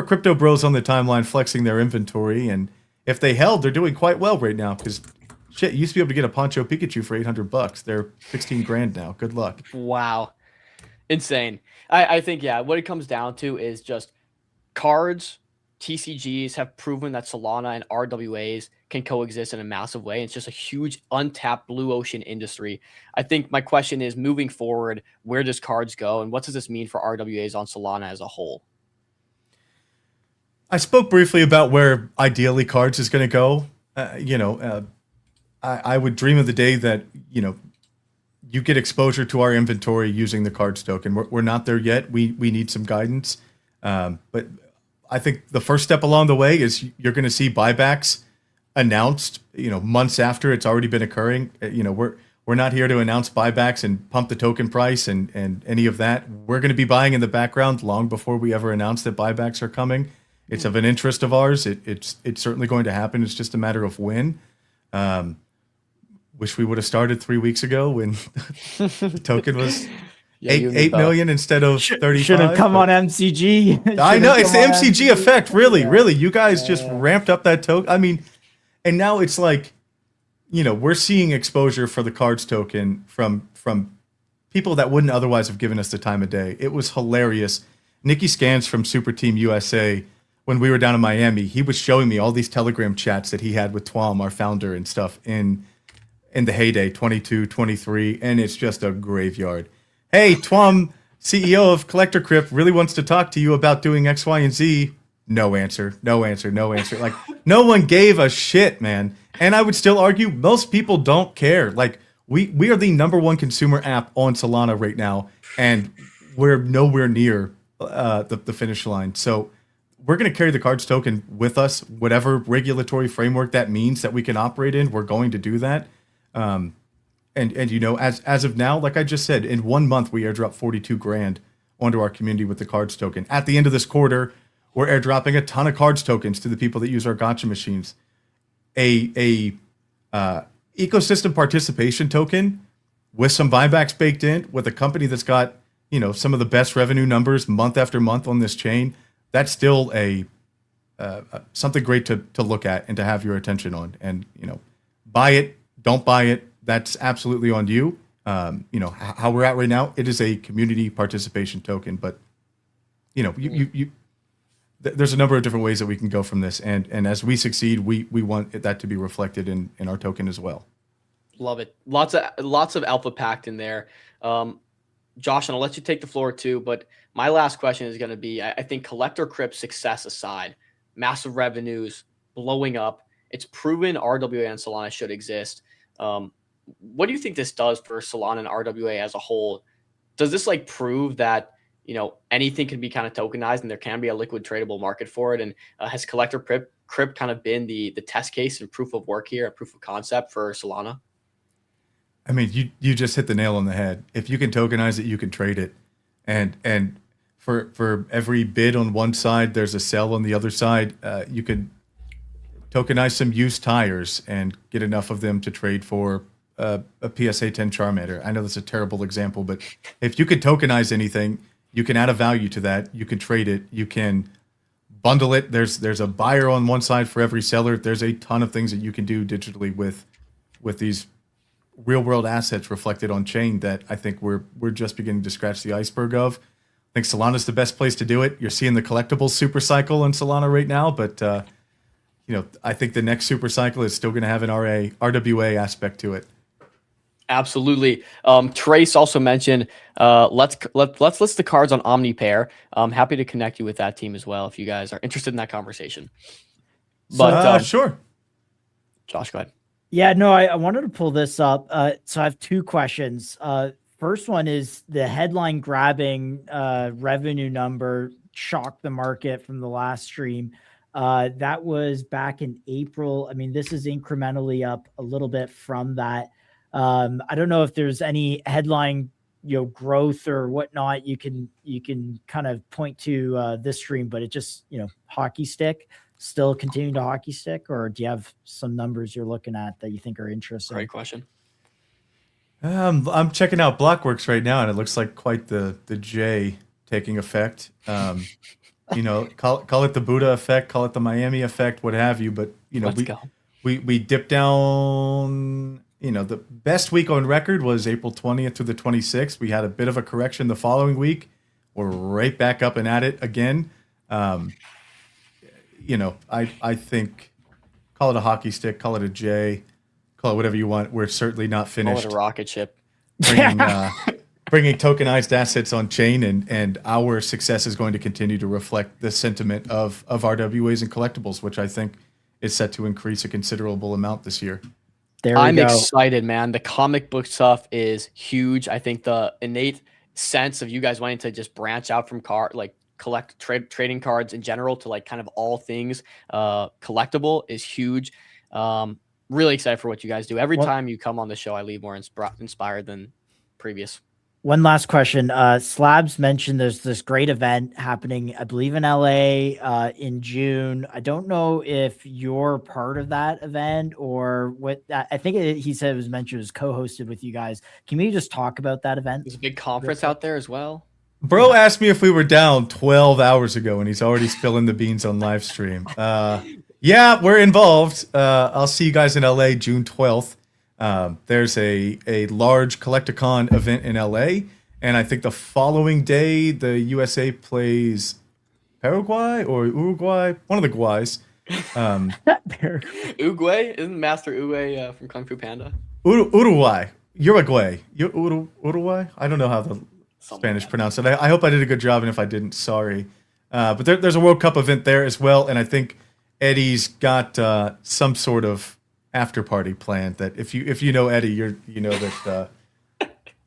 Crypto Bros on the timeline flexing their inventory, and if they held, they're doing quite well right now, because shit, you used to be able to get a Poncho Pikachu for $800. They're 16 grand now. Good luck. Wow. Insane. I think, yeah, what it comes down to is just cards, TCGs have proven that Solana and RWAs can coexist in a massive way. It's just a huge untapped blue ocean industry. I think my question is, moving forward, where does cards go and what does this mean for RWAs on Solana as a whole? I spoke briefly about where ideally cards is going to go. I would dream of the day that, you know, you get exposure to our inventory using the cards token. We're not there yet. We need some guidance. But I think the first step along the way is you're going to see buybacks announced, you know, months after it's already been occurring. You know, we're not here to announce buybacks and pump the token price and any of that. We're going to be buying in the background long before we ever announce that buybacks are coming. It's of an interest of ours. It's certainly going to happen. It's just a matter of when. Wish we would have started 3 weeks ago when the token was 8 million instead of 35. Should have come on MCG. I know, it's the MCG effect. Really. You guys just ramped up that token. I mean, and now it's like, you know, we're seeing exposure for the cards token from people that wouldn't otherwise have given us the time of day. It was hilarious. Nikki Scans from Super Team USA, when we were down in Miami, he was showing me all these Telegram chats that he had with Twom, our founder, and stuff in the heyday, 22, 23, and it's just a graveyard. Hey, Twom, CEO of Collector Crypt, really wants to talk to you about doing X, Y, and Z. No answer. Like, no one gave a shit, man. And I would still argue most people don't care. Like, we are the #1 consumer app on Solana right now, and we're nowhere near the finish line. So we're going to carry the cards token with us, whatever regulatory framework that means that we can operate in. We're going to do that. And you know, as of now, like I just said, in 1 month we airdrop 42 grand onto our community with the cards token. At the end of this quarter, we're airdropping a ton of cards tokens to the people that use our gacha machines. A ecosystem participation token with some buybacks baked in, with a company that's got, you know, some of the best revenue numbers month after month on this chain. That's still something great to look at and to have your attention on. And, you know, buy it, don't buy it. That's absolutely on you. You know, how we're at right now, it is a community participation token, but, you know, there's a number of different ways that we can go from this. And as we succeed, we want that to be reflected in our token as well. Love it. Lots of alpha packed in there. Josh, and I'll let you take the floor too, but my last question is going to be, I think Collector Crypt success aside, massive revenues, blowing up, it's proven RWA and Solana should exist. what do you think this does for Solana and RWA as a whole? Does this like prove that, you know, anything can be kind of tokenized and there can be a liquid tradable market for it? And has Collector Crypt kind of been the test case and proof of work here, a proof of concept for Solana? I mean, you just hit the nail on the head. If you can tokenize it, you can trade it. And for every bid on one side, there's a sell on the other side. You can tokenize some used tires and get enough of them to trade for a PSA 10 Charmander. I know that's a terrible example, but if you can tokenize anything, you can add a value to that. You can trade it. You can bundle it. There's a buyer on one side for every seller. There's a ton of things that you can do digitally with these real world assets reflected on chain that I think we're just beginning to scratch the iceberg of. I think Solana's the best place to do it. You're seeing the collectibles super cycle in Solana right now, but you know, I think the next super cycle is still going to have an RWA aspect to it. Absolutely. Trace also mentioned let's list the cards on OmniPair. I'm happy to connect you with that team as well if you guys are interested in that conversation. But sure. Josh, go ahead. Yeah, no, I wanted to pull this up. So I have two questions. First one is the headline grabbing revenue number shocked the market from the last stream. That was back in April. I mean, this is incrementally up a little bit from that. I don't know if there's any headline, you know, growth or whatnot you can kind of point to this stream, but it just, you know, hockey stick, still continuing to hockey stick, or do you have some numbers you're looking at that you think are interesting? Great question. I'm checking out Blockworks right now, and it looks like quite the J taking effect. You know, call it the Buddha effect, call it the Miami effect, what have you. But you know, we dipped down. You know, the best week on record was April 20th through the 26th. We had a bit of a correction the following week. We're right back up and at it again. You know, I think call it a hockey stick, call it a J, call it whatever you want. We're certainly not finished. Call it a rocket ship. Bringing tokenized assets on chain, and our success is going to continue to reflect the sentiment of RWAs and collectibles, which I think is set to increase a considerable amount this year. I'm excited, man. The comic book stuff is huge. I think the innate sense of you guys wanting to just branch out from trading cards in general to like kind of all things collectible is huge. Really excited for what you guys do. Every time you come on the show, I leave more inspired than previous. One last question. Slabs mentioned there's this great event happening, I believe, in LA in June. I don't know if you're part of that event or what. I think he said it was mentioned it was co-hosted with you guys. Can we just talk about that event? There's a big conference out there as well. Bro asked me if we were down 12 hours ago, and he's already spilling the beans on live stream. Yeah, we're involved. I'll see you guys in LA June 12th. There's a large Collecticon event in LA, and I think the following day the USA plays Paraguay or Uruguay, one of the Guays. Uruguay? Isn't Master Uruguay from Kung Fu Panda? Uruguay. Uruguay. Uruguay? I don't know how the Spanish pronounce it. I hope I did a good job, and if I didn't, sorry. But there's a World Cup event there as well, and I think Eddie's got some sort of after party planned that if you know Eddie, you know that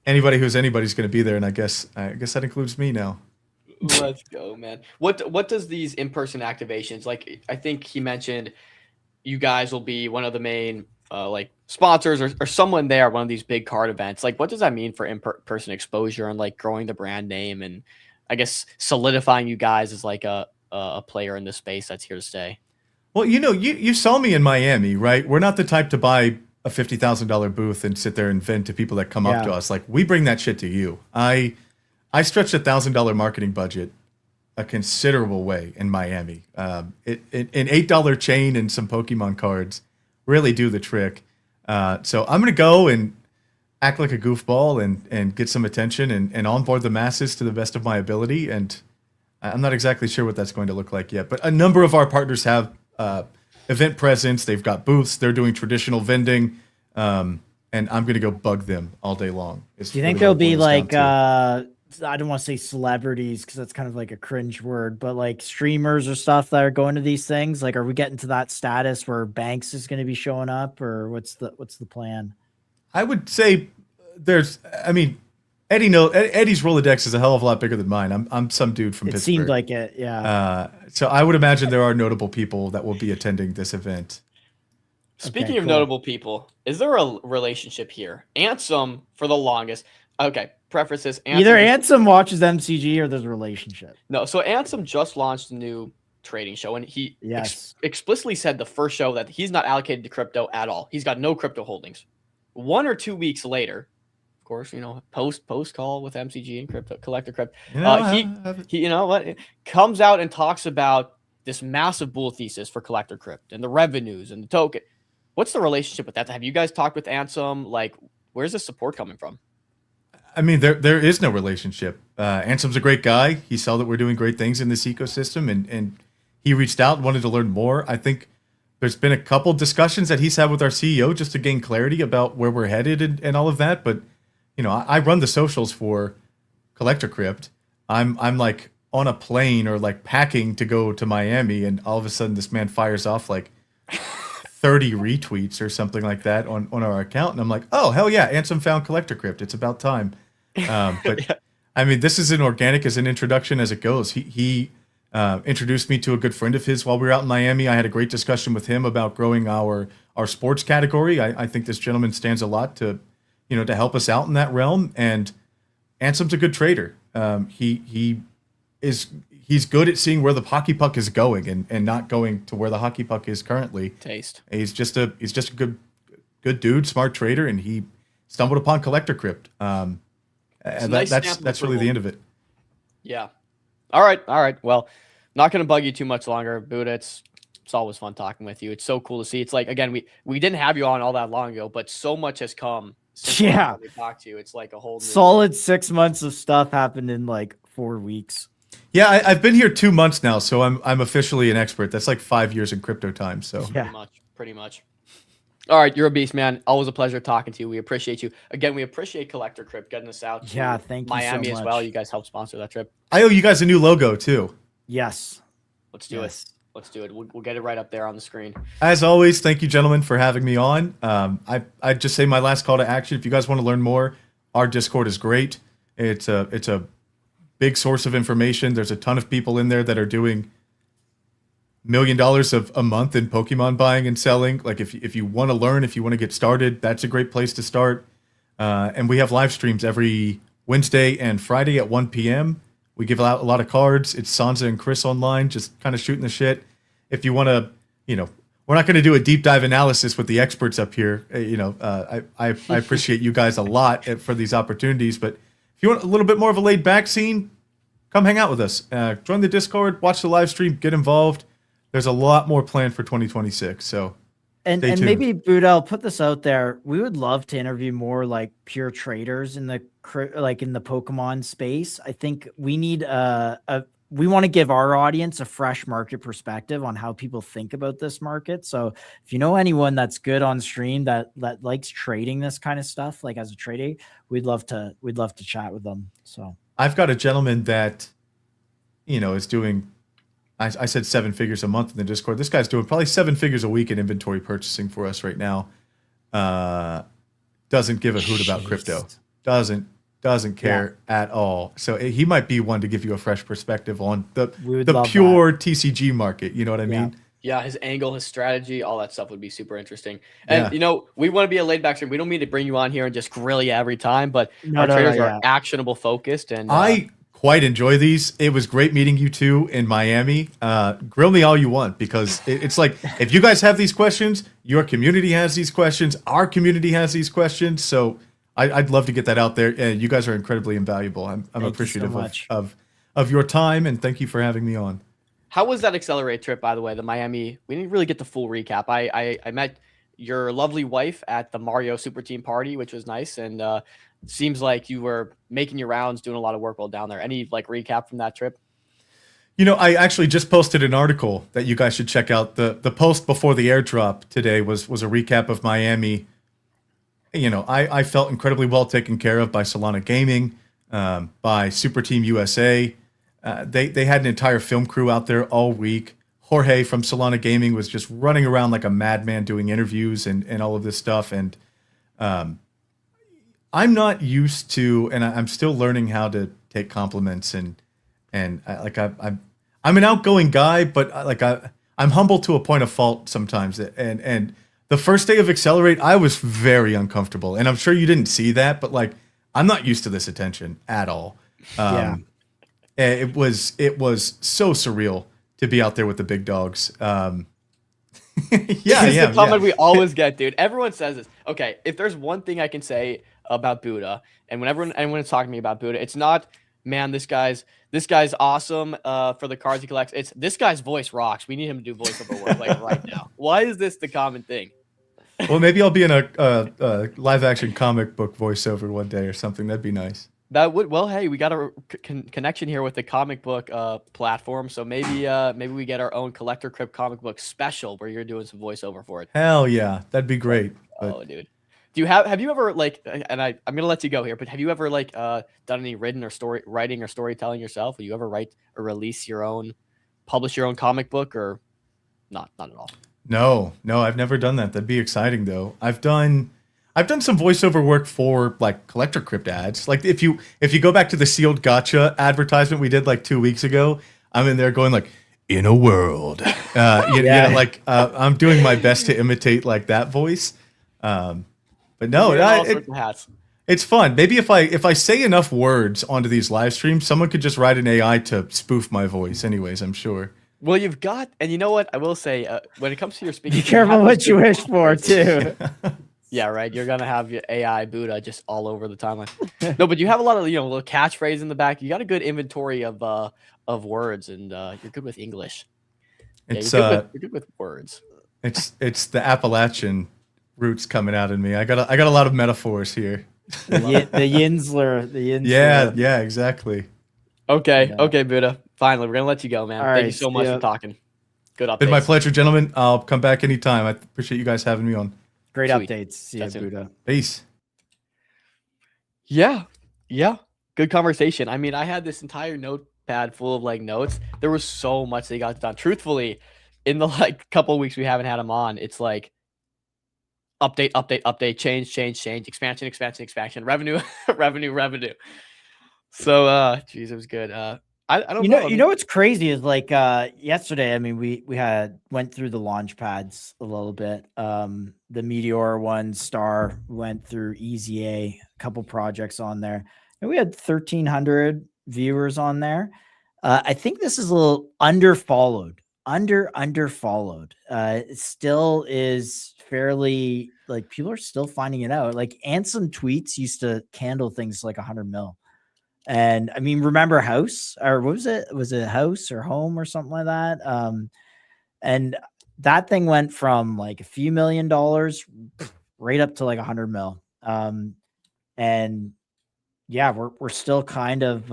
anybody who's anybody's going to be there, and I guess that includes me now. Let's go, man. What does these in-person activations, like I think he mentioned you guys will be one of the main like sponsors or someone there at one of these big card events. Like what does that mean for in-person exposure and like growing the brand name and I guess solidifying you guys as like a player in this space that's here to stay? Well, you know, you saw me in Miami, right? We're not the type to buy a $50,000 booth and sit there and vent to people that come up to us. Like, we bring that shit to you. I stretched $1,000 marketing budget a considerable way in Miami. An $8 chain and some Pokemon cards really do the trick. So I'm going to go and act like a goofball and get some attention and onboard the masses to the best of my ability. And I'm not exactly sure what that's going to look like yet. But a number of our partners have event presence. They've got booths. They're doing traditional vending. And I'm going to go bug them all day long. Do you think there'll be like, I don't want to say celebrities because that's kind of like a cringe word, but like streamers or stuff that are going to these things? Like, are we getting to that status where Banks is going to be showing up, or what's the plan? I would say there's. I mean, Eddie's Rolodex is a hell of a lot bigger than mine. I'm some dude from It Pittsburgh. seemed like it, yeah. So I would imagine there are notable people that will be attending this event. Speaking Okay, of cool. notable people, is there a relationship here? Ansem for the longest. Okay, preface this. Either just- Ansem watches MCG or there's a relationship. No, so Ansem just launched a new trading show, and he Yes. explicitly said the first show that he's not allocated to crypto at all. He's got no crypto holdings. 1 or 2 weeks later, of course, post call with MCG and crypto collector crypto. He you know what comes out and talks about this massive bull thesis for collector crypt and the revenues and the token. What's the relationship with that? Have you guys talked with Ansem? Like, where's the support coming from? I mean, there is no relationship. Ansem's a great guy. He saw that we're doing great things in this ecosystem, and he reached out and wanted to learn more. I think there's been a couple discussions that he's had with our CEO just to gain clarity about where we're headed and all of that. But I run the socials for Collector Crypt. I'm like on a plane or like packing to go to Miami, and all of a sudden this man fires off like 30 retweets or something like that on our account, and I'm like, oh hell yeah, Ansem found Collector Crypt. It's about time. But I mean, this is as organic as an introduction as it goes. He introduced me to a good friend of his while we were out in Miami. I had a great discussion with him about growing our sports category. I think this gentleman stands a lot to help us out in that realm. And Ansem's a good trader. He's good at seeing where the hockey puck is going and not going to where the hockey puck is currently. Taste. He's just a good dude, smart trader, and he stumbled upon Collector Crypt. And that's really the end of it. Yeah. All right. Well, not going to bug you too much longer, Buddha. It's always fun talking with you. It's so cool to see. It's like, again, we didn't have you on all that long ago, but so much has come since Yeah. we talked to you. It's like a whole new... Solid 6 months of stuff happened in like 4 weeks. Yeah, I've been here 2 months now, so I'm officially an expert. That's like 5 years in crypto time. So Yeah. Pretty much. All right, you're a beast, man. Always a pleasure talking to you. We appreciate you. Again, we appreciate Collector Crypt getting us out to Yeah, thank you so Miami as much. well. You guys helped sponsor that trip. I owe you guys a new logo too. Yes. Let's do it. Let's do it. We'll get it right up there on the screen. As always, thank you, gentlemen, for having me on. I'd just say my last call to action. If you guys want to learn more, our Discord is great. It's a big source of information. There's a ton of people in there that are doing $1 million a month in Pokemon buying and selling. Like if you want to learn, if you want to get started, that's a great place to start. And we have live streams every Wednesday and Friday at 1 p.m. We give out a lot of cards. It's Sansa and Chris online, just kind of shooting the shit. If you want to, we're not going to do a deep dive analysis with the experts up here. I appreciate you guys a lot for these opportunities. But if you want a little bit more of a laid back scene, come hang out with us. Join the Discord, watch the live stream, get involved. There's a lot more planned for 2026. So, and maybe Buddha, I'll put this out there. We would love to interview more like pure traders in the Pokemon space. I think we need we want to give our audience a fresh market perspective on how people think about this market. So if you know anyone that's good on stream that likes trading this kind of stuff, like as a trader, we'd love to chat with them. So I've got a gentleman that, is doing, I said 7 figures a month in the Discord. This guy's doing probably 7 figures a week in inventory purchasing for us right now. Doesn't give a hoot about crypto. Doesn't care at all. So he might be one to give you a fresh perspective on the pure TCG market. You know what I mean? Yeah, his angle, his strategy, all that stuff would be super interesting. And we want to be a laid back stream. We don't mean to bring you on here and just grill you every time, but our traders are actionable focused. And I quite enjoy these. It was great meeting you two in Miami. Grill me all you want, because it's like, if you guys have these questions, your community has these questions, our community has these questions. So I'd love to get that out there. And you guys are incredibly invaluable. I'm appreciative of your time, and thank you for having me on. How was that Accelerate trip, by the way? The Miami, we didn't really get the full recap. I met your lovely wife at the Mario Super Team party, which was nice. And seems like you were making your rounds, doing a lot of work while down there. Any recap from that trip? I actually just posted an article that you guys should check out. The post before the airdrop today was a recap of Miami. I felt incredibly well taken care of by Solana Gaming, by Super Team USA. They had an entire film crew out there all week. Jorge from Solana Gaming was just running around like a madman doing interviews and all of this stuff. And I'm not used to, and I'm still learning how to take compliments, and I'm an outgoing guy, but I'm humble to a point of fault sometimes. And the first day of Accelerate, I was very uncomfortable, and I'm sure you didn't see that, but like I'm not used to this attention at all. It was so surreal to be out there with the big dogs. The comment we always get, dude. Everyone says this. Okay, if there's one thing I can say about Buddha, and whenever anyone's talking to me about Buddha, it's not, man, this guy's awesome for the cards he collects. It's, this guy's voice rocks. We need him to do voiceover work like right now. Why is this the common thing? Well, maybe I'll be in a live action comic book voiceover one day or something. That'd be nice. That would, well, hey, we got a connection here with the comic book platform, so maybe we get our own Collector Crypt comic book special where you're doing some voiceover for it. Hell yeah, that'd be great. Oh, dude, do you have you ever like? And I'm gonna let you go here, but have you ever like done any writing or storytelling yourself? Will you ever write or release your own, publish your own comic book, or not at all? No, I've never done that. That'd be exciting though. I've done some voiceover work for like Collector Crypt ads. Like if you go back to the sealed gotcha advertisement we did like 2 weeks ago, I'm in there going like, in a world, I'm doing my best to imitate like that voice. But no, it's fun. Maybe if I say enough words onto these live streams, someone could just write an AI to spoof my voice. Anyways, I'm sure. Well, you've got, and you know what I will say, when it comes to your speaking, be careful what you wish for too. Yeah, right. You're gonna have your AI Buddha just all over the timeline. No, but you have a lot of little catchphrase in the back. You got a good inventory of words, and you're good with English. You're good with words. It's the Appalachian roots coming out in me. I got a lot of metaphors here. The Yinsler. Yeah, exactly. Okay, Buddha. Finally, we're gonna let you go, man. Thank you so much for talking. Good updates. Been my pleasure, gentlemen. I'll come back anytime. I appreciate you guys having me on. Great updates. See you, Buddha. Peace. Yeah. Good conversation. I mean, I had this entire notepad full of like notes. There was so much they got done. Truthfully, in the like couple of weeks we haven't had him on, it's like update, change, expansion, revenue. So, geez, it was good. I don't know. You know what's crazy is like yesterday. I mean, we went through the launch pads a little bit. The Meteor one, Star went through Easy A couple projects on there, and we had 1,300 viewers on there. I think this is a little underfollowed. It still is fairly like people are still finding it out. Like Ansem Tweets used to candle things like 100 mil. And I mean, remember House, or what was it? Was it House or Home or something like that? And that thing went from like a few $1 million right up to like 100 mil. And yeah, we're still kind of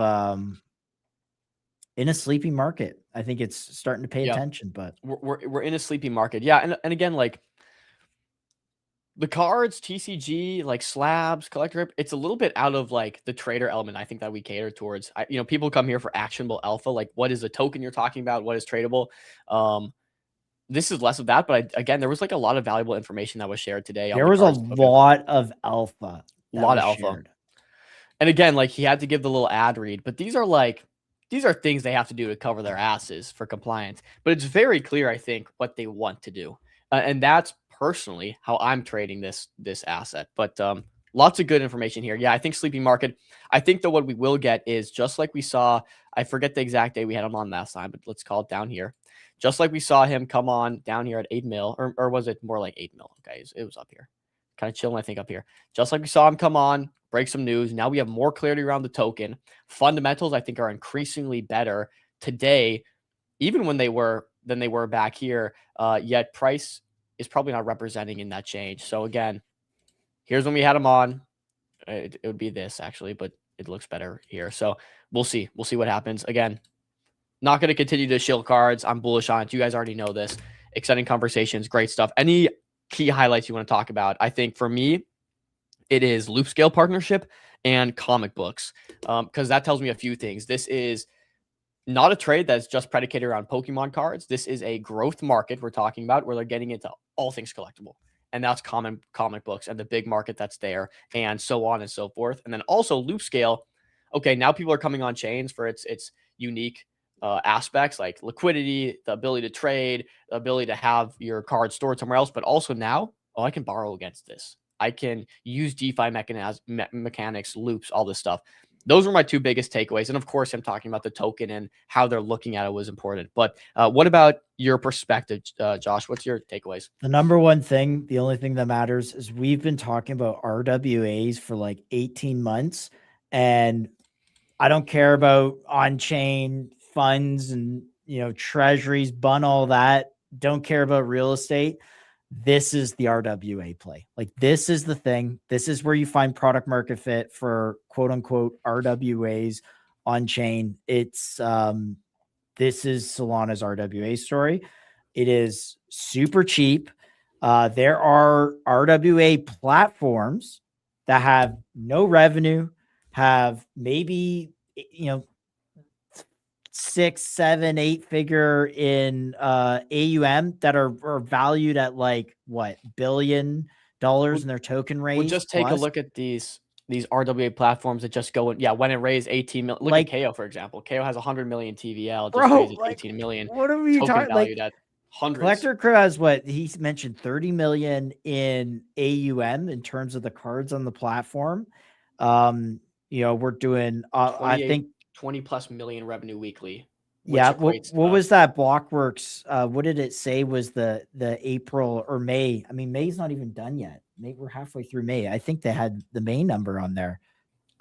in a sleepy market. I think it's starting to pay attention, but we're in a sleepy market. Yeah, and again, like the cards, TCG, like slabs, collector, it's a little bit out of like the trader element. I think that we cater towards. People come here for actionable alpha. Like, what is the token you're talking about? What is tradable? This is less of that, but again, there was like a lot of valuable information that was shared today. There was a lot of alpha. And again, like he had to give the little ad read, but these are things they have to do to cover their asses for compliance. But it's very clear, I think, what they want to do, and that's personally how I'm trading this asset. But lots of good information here. Yeah, I think sleepy market. I think that what we will get is just like we saw. I forget the exact day we had him on last time, but let's call it down here. Just like we saw him come on down here at 8 mil, or was it more like 8 mil? Okay, it was up here, kind of chilling. I think up here. Just like we saw him come on, break some news. Now we have more clarity around the token. Fundamentals, I think, are increasingly better today, even when than they were back here. Yet price is probably not representing in that change. So again, here's when we had him on. It would be this actually, but it looks better here. So we'll see. We'll see what happens. Again, not going to continue to shield cards. I'm bullish on it. You guys already know this. Exciting conversations, great stuff. Any key highlights you want to talk about? I think for me, it is Loop Scale partnership and comic books, because that tells me a few things. This is not a trade that's just predicated around Pokemon cards. This is a growth market we're talking about where they're getting into all things collectible. and that's comic books and the big market that's there, and so on and so forth. And then also Loop Scale. Okay, now people are coming on chains for its unique aspects like liquidity, the ability to trade, the ability to have your card stored somewhere else, but also now, oh, I can borrow against this. I can use DeFi mechanics, loops, all this stuff. Those were my two biggest takeaways. And of course, I'm talking about the token and how they're looking at it was important. But what about your perspective, Josh? What's your takeaways? The number one thing, the only thing that matters is we've been talking about RWAs for like 18 months. And I don't care about on-chain funds and, treasuries, bun all that. Don't care about real estate. This is the RWA play. Like, this is the thing. This is where you find product market fit for quote unquote RWAs on chain. It's this is Solana's RWA story. It is super cheap. There are RWA platforms that have no revenue, have maybe 6, 7, 8 figure in AUM that are valued at like what $1 billion in their token raise. We'll just take a look at these RWA platforms that just go in. Yeah, when it raised 18 million. Look at KO, for example. KO has 100 million TVL. Just raised 18 million. What are we talking valued at hundreds. Collector Crew has what he mentioned 30 million in AUM in terms of the cards on the platform. We're doing I think 20 plus million revenue weekly. Yeah. What was that Blockworks? What did it say was the April or May? I mean, May's not even done yet. We're halfway through May. I think they had the May number on there.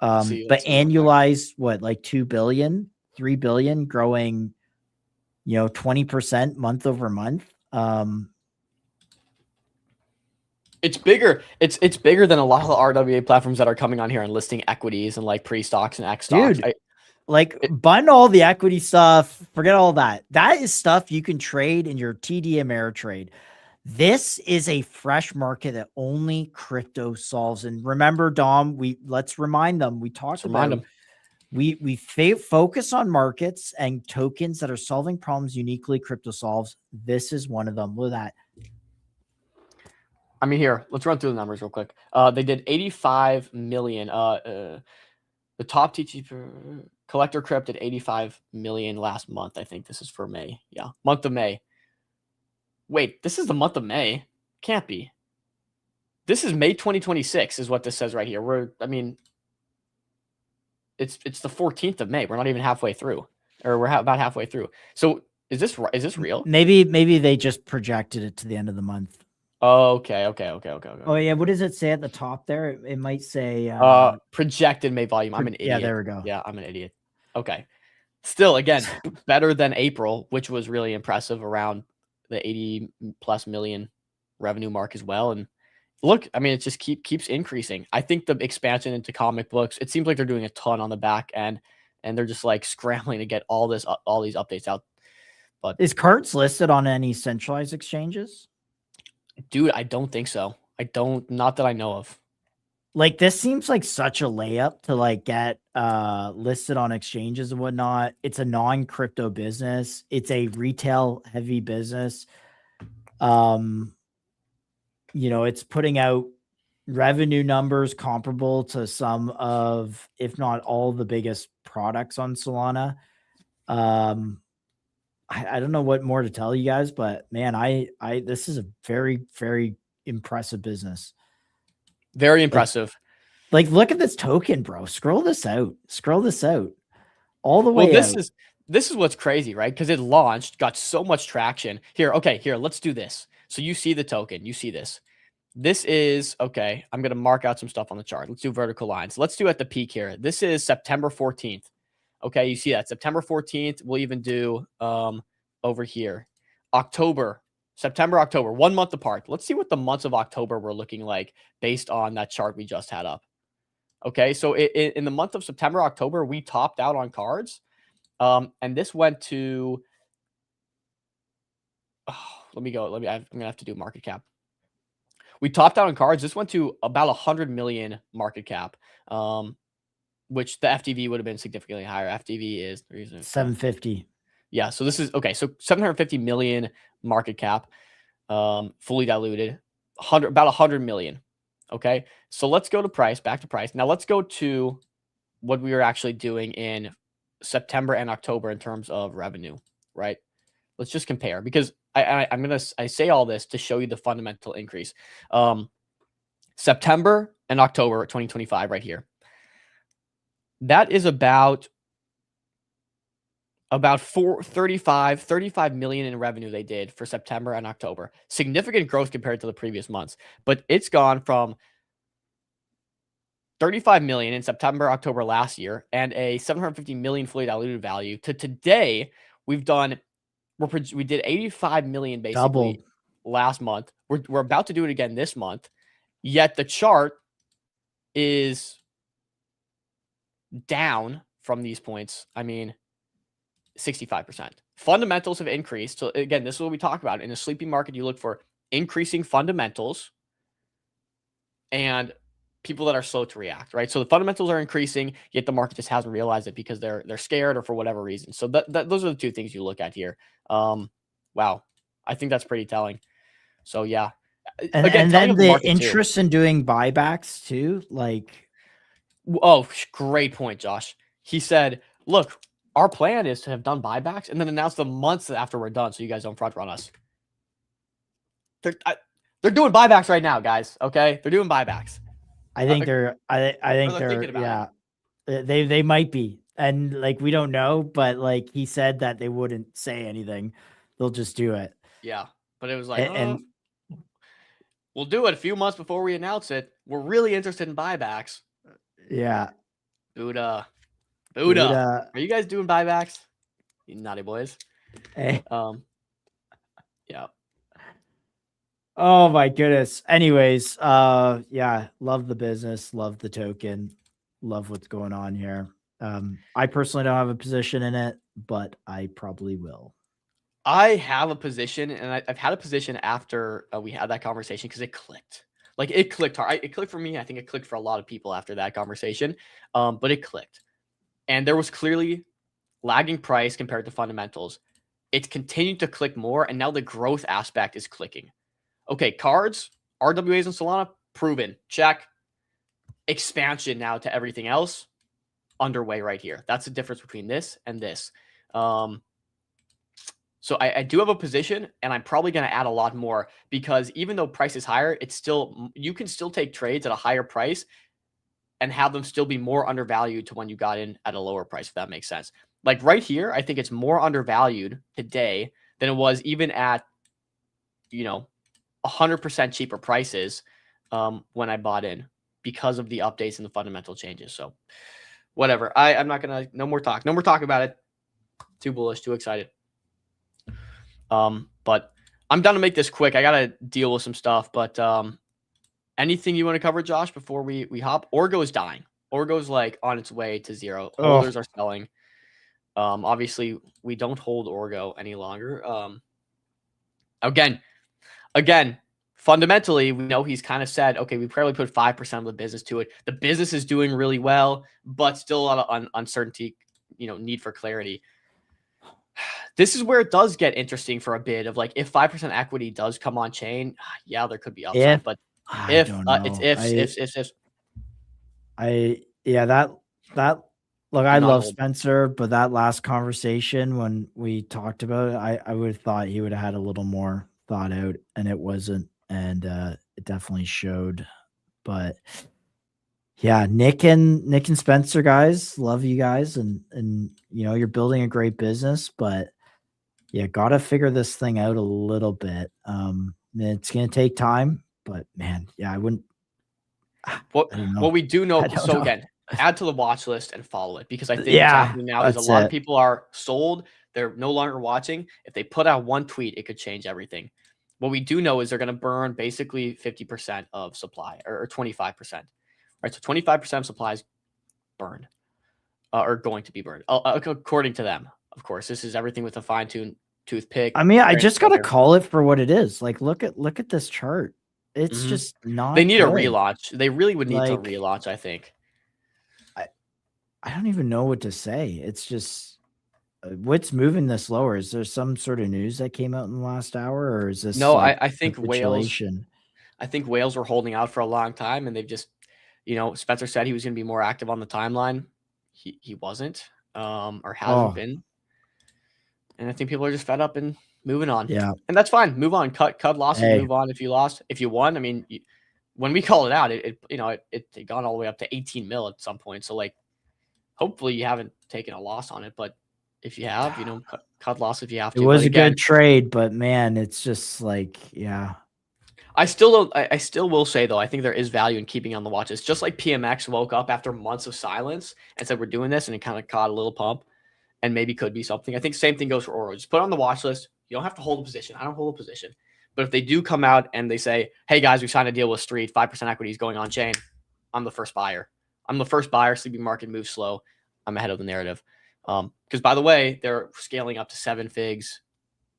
But annualized, what, like 2 billion, 3 billion, growing, 20% month over month. It's bigger. It's bigger than a lot of the RWA platforms that are coming on here and listing equities and like pre-stocks and X stocks. Dude, bun all the equity stuff. Forget all that. That is stuff you can trade in your TD Ameritrade. This is a fresh market that only crypto solves. And remember, Dom, let's remind them. We talked about them. We focus on markets and tokens that are solving problems uniquely crypto solves. This is one of them. Look at that. I mean, here, let's run through the numbers real quick. They did 85 million. The top TT Collector Crypt did 85 million last month. I think this is for May. Yeah, month of May. Wait, this is the month of May? Can't be. This is May 2026 is what this says right here. It's the 14th of May. We're not even halfway through, or we're about halfway through. So is this real? Maybe they just projected it to the end of the month. Oh, okay. Oh yeah, what does it say at the top there? It might say projected May volume. I'm an idiot. Yeah, there we go. Yeah, I'm an idiot. Okay. Still, again, better than April, which was really impressive, around the 80 plus million revenue mark as well. And look, I mean, it just keeps increasing. I think the expansion into comic books, it seems like they're doing a ton on the back end, and they're just like scrambling to get all these updates out. But is cards listed on any centralized exchanges? Dude, I don't think so. Not that I know of. Like, this seems like such a layup to like get listed on exchanges and whatnot. It's a non-crypto business. It's a retail heavy business. It's putting out revenue numbers comparable to some of, if not all, the biggest products on Solana. I don't know what more to tell you guys, but man, this is a very, very impressive business. Very impressive. Like look at this token, bro. Scroll this out all the way. Well, this is what's crazy, right? Because it launched, got so much traction. Here, let's do this. So you see the token, you see this. This is okay. I'm gonna mark out some stuff on the chart. Let's do vertical lines. Let's do at the peak here. This is September 14th. Okay, you see that September 14th. We'll even do over here, September, October, 1 month apart. Let's see what the months of October were looking like based on that chart we just had up. Okay, so in the month of September, October, we topped out on cards, and this went to. I'm gonna have to do market cap. We topped out on cards. This went to about 100 million market cap. Which the FTV would have been significantly higher. FTV is 750. Yeah, so this is okay. So 750 million market cap, fully diluted, about 100 million. Okay, so let's go to price, back to price. Now let's go to what we were actually doing in September and October in terms of revenue, right? Let's just compare, because I say all this to show you the fundamental increase. September and October 2025 right here. That is about 35 million in revenue they did for September and October. Significant growth compared to the previous months, but it's gone from 35 million in September, October last year, and a 750 million fully diluted value to today. We did 85 million basically Doubled last month. We're about to do it again this month. Yet the chart is down from these points. I mean, 65%. Fundamentals have increased. So again, this is what we talk about. In a sleepy market, you look for increasing fundamentals and people that are slow to react, right? So the fundamentals are increasing, yet the market just hasn't realized it because they're scared or for whatever reason. So those are the two things you look at here. Wow. I think that's pretty telling. So yeah. and, Again, and telling then of the market too. interest in doing buybacks too, like, Oh, great point, Josh. He said, look, our plan is to have done buybacks and then announce them months after we're done so you guys don't front run us. They're doing buybacks right now, guys. Okay? They're doing buybacks. I think they're thinking about they might be, and like we don't know, but like he said that they wouldn't say anything, they'll just do it. Yeah, but it was like, And we'll do it a few months before we announce it. We're really interested in buybacks. yeah, Buddha. Are you guys doing buybacks? You naughty boys. Hey. Yeah. Oh my goodness. Anyways, yeah, love the business, love the token, love what's going on here. I personally don't have a position in it, but I probably will. I have a position, and I've had a position after we had that conversation because it clicked. Like it clicked hard. It clicked for me. I think it clicked for a lot of people after that conversation. But it clicked, and there was clearly lagging price compared to fundamentals. It's continued to click more, and now the growth aspect is clicking. Okay, cards, RWAs, and Solana proven. Check. Expansion now to everything else underway right here. That's the difference between this and this. So I do have a position, and I'm probably going to add a lot more because even though price is higher, it's still, you can still take trades at a higher price and have them still be more undervalued to when you got in at a lower price, if that makes sense. Like right here, I think it's more undervalued today than it was even at, 100% cheaper prices when I bought in because of the updates and the fundamental changes. So whatever. I'm not going to, no more talk about it. Too bullish, too excited. But I'm done to make this quick. I got to deal with some stuff, but anything you want to cover, Josh, before we hop? Orgo is dying. Orgo's like on its way to zero. Holders are selling. Obviously we don't hold Orgo any longer. Again, fundamentally, we know he's kind of said, okay, we probably put 5% of the business to it. The business is doing really well, but still a lot of uncertainty, need for clarity. This is where it does get interesting for a bit of like, if 5% equity does come on chain, yeah, there could be upside, but it's ifs. Look, I love Spencer, but that last conversation when we talked about it, I would have thought he would have had a little more thought out, and it wasn't, and it definitely showed. But yeah, Nick and Spencer, guys, love you guys, and you're building a great business, but you gotta figure this thing out a little bit. It's gonna take time, but man, yeah, I wouldn't. What we do know, so again, add to the watch list and follow it, because I think what's happening now is a lot of people are sold. They're no longer watching. If they put out one tweet, it could change everything. What we do know is they're going to burn basically 50% of supply, or 25%. Right, so 25% of supply is burned, or going to be burned, according to them. Of course, this is everything with a fine-tuned toothpick. I mean, I just gotta call it for what it is. Like, look at this chart. It's just not. They need a relaunch. They really would need to relaunch, I think. I don't even know what to say. It's just what's moving this lower. Is there some sort of news that came out in the last hour, or is this no? I think whales. I think whales were holding out for a long time, and they've just, Spencer said he was going to be more active on the timeline. He wasn't, or hasn't been. And I think people are just fed up and moving on. Yeah. And that's fine. Move on. Cut losses. Hey. Move on if you lost. If you won, I mean, when we called it out, it gone all the way up to 18 mil at some point. So like, hopefully you haven't taken a loss on it. But if you have, cut loss if you have to. It was a good trade, but man, it's just like, yeah. I still will say though, I think there is value in keeping on the watch list. Just like PMX woke up after months of silence and said we're doing this, and it kind of caught a little pump, and maybe could be something. I think same thing goes for Oro. Just put it on the watch list. You don't have to hold a position. I don't hold a position. But if they do come out and they say, hey guys, we signed a deal with Street, 5% equity is going on chain, I'm the first buyer. I'm the first buyer. Sleeping market moves slow. I'm ahead of the narrative. Because by the way, they're scaling up to 7 figs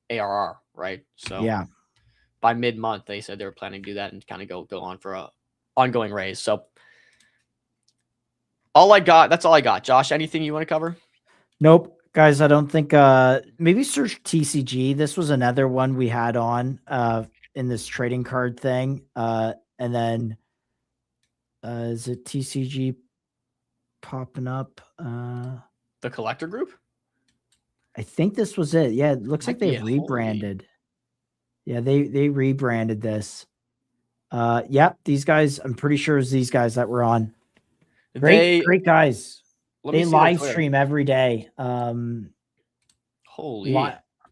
ARR, right? So yeah, by mid-month, they said they were planning to do that and kind of go on for a ongoing raise. So that's all I got. Josh, anything you want to cover? Nope. Guys, I don't think maybe search TCG. This was another one we had on in this trading card thing. And then is it TCG popping up? The collector group? I think this was it. Yeah, it looks like they've rebranded. Yeah, they rebranded this. Yep, these guys, I'm pretty sure it's these guys that were on. Great guys. They live stream every day. Holy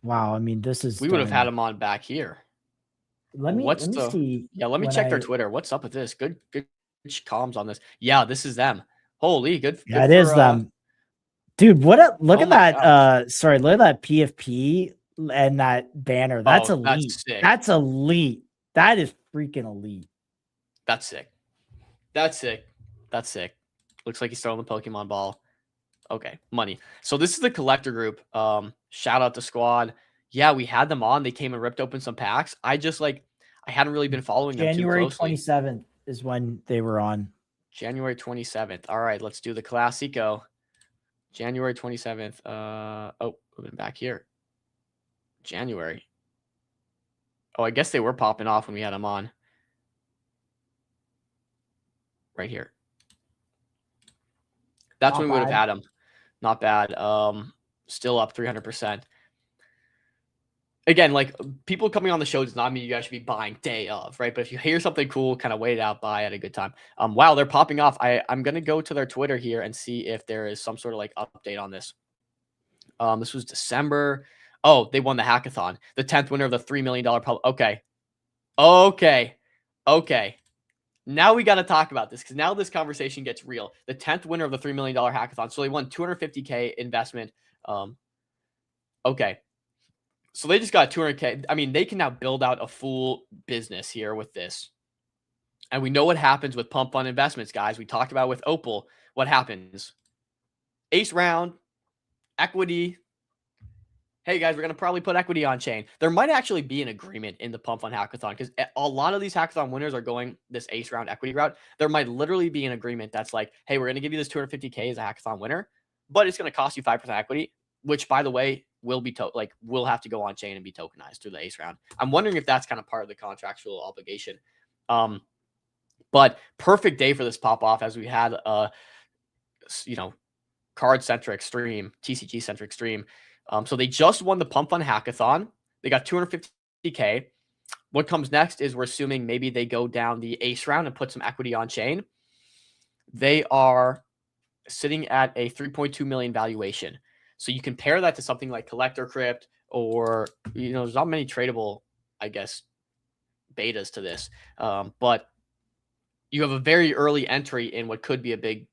wow! I mean, this is. We would have had them on back here. Let me see. Yeah, let me check their Twitter. What's up with this? Good comms on this. Yeah, this is them. Holy good. Yeah, it is them. Dude, look at that. Gosh. Look at that PFP and that banner. That's elite. That's sick. That's elite. That is freaking elite. That's sick. That's sick. That's sick. Looks like he's throwing the Pokemon ball. Okay, money. So this is the collector group. Shout out to Squad. Yeah, we had them on. They came and ripped open some packs. I hadn't really been following them too closely. January 27th is when they were on. January 27th. All right, let's do the Classico. January 27th. We've been back here. January. Oh, I guess they were popping off when we had them on. Right here. That's when we would have had them. Not bad. Still up 300%. Again, like people coming on the show does not mean you guys should be buying day of, right? But if you hear something cool, kind of wait it out, buy at a good time. Wow, they're popping off. I'm gonna go to their Twitter here and see if there is some sort of like update on this. This was December. Oh, they won the hackathon. The 10th winner of the $3 million Okay. Now we got to talk about this because now this conversation gets real. The 10th winner of the $3 million hackathon. So they won $250K investment. Okay. So they just got $200K. I mean, they can now build out a full business here with this. And we know what happens with pump fund investments, guys. We talked about with Opal. What happens? Ace round, equity. Hey, guys, we're going to probably put equity on chain. There might actually be an agreement in the Pump Fund Hackathon because a lot of these hackathon winners are going this ace round equity route. There might literally be an agreement that's like, hey, we're going to give you this $250K as a hackathon winner, but it's going to cost you 5% equity, which, by the way, will have to go on chain and be tokenized through the ace round. I'm wondering if that's kind of part of the contractual obligation. But perfect day for this pop off as we had card centric stream, TCG centric stream. So they just won the Pump Fund Hackathon. They got $250K. What comes next is we're assuming maybe they go down the ace round and put some equity on chain. They are sitting at a 3.2 million valuation. So you compare that to something like Collector Crypt or, there's not many tradable, I guess, betas to this. But you have a very early entry in what could be a big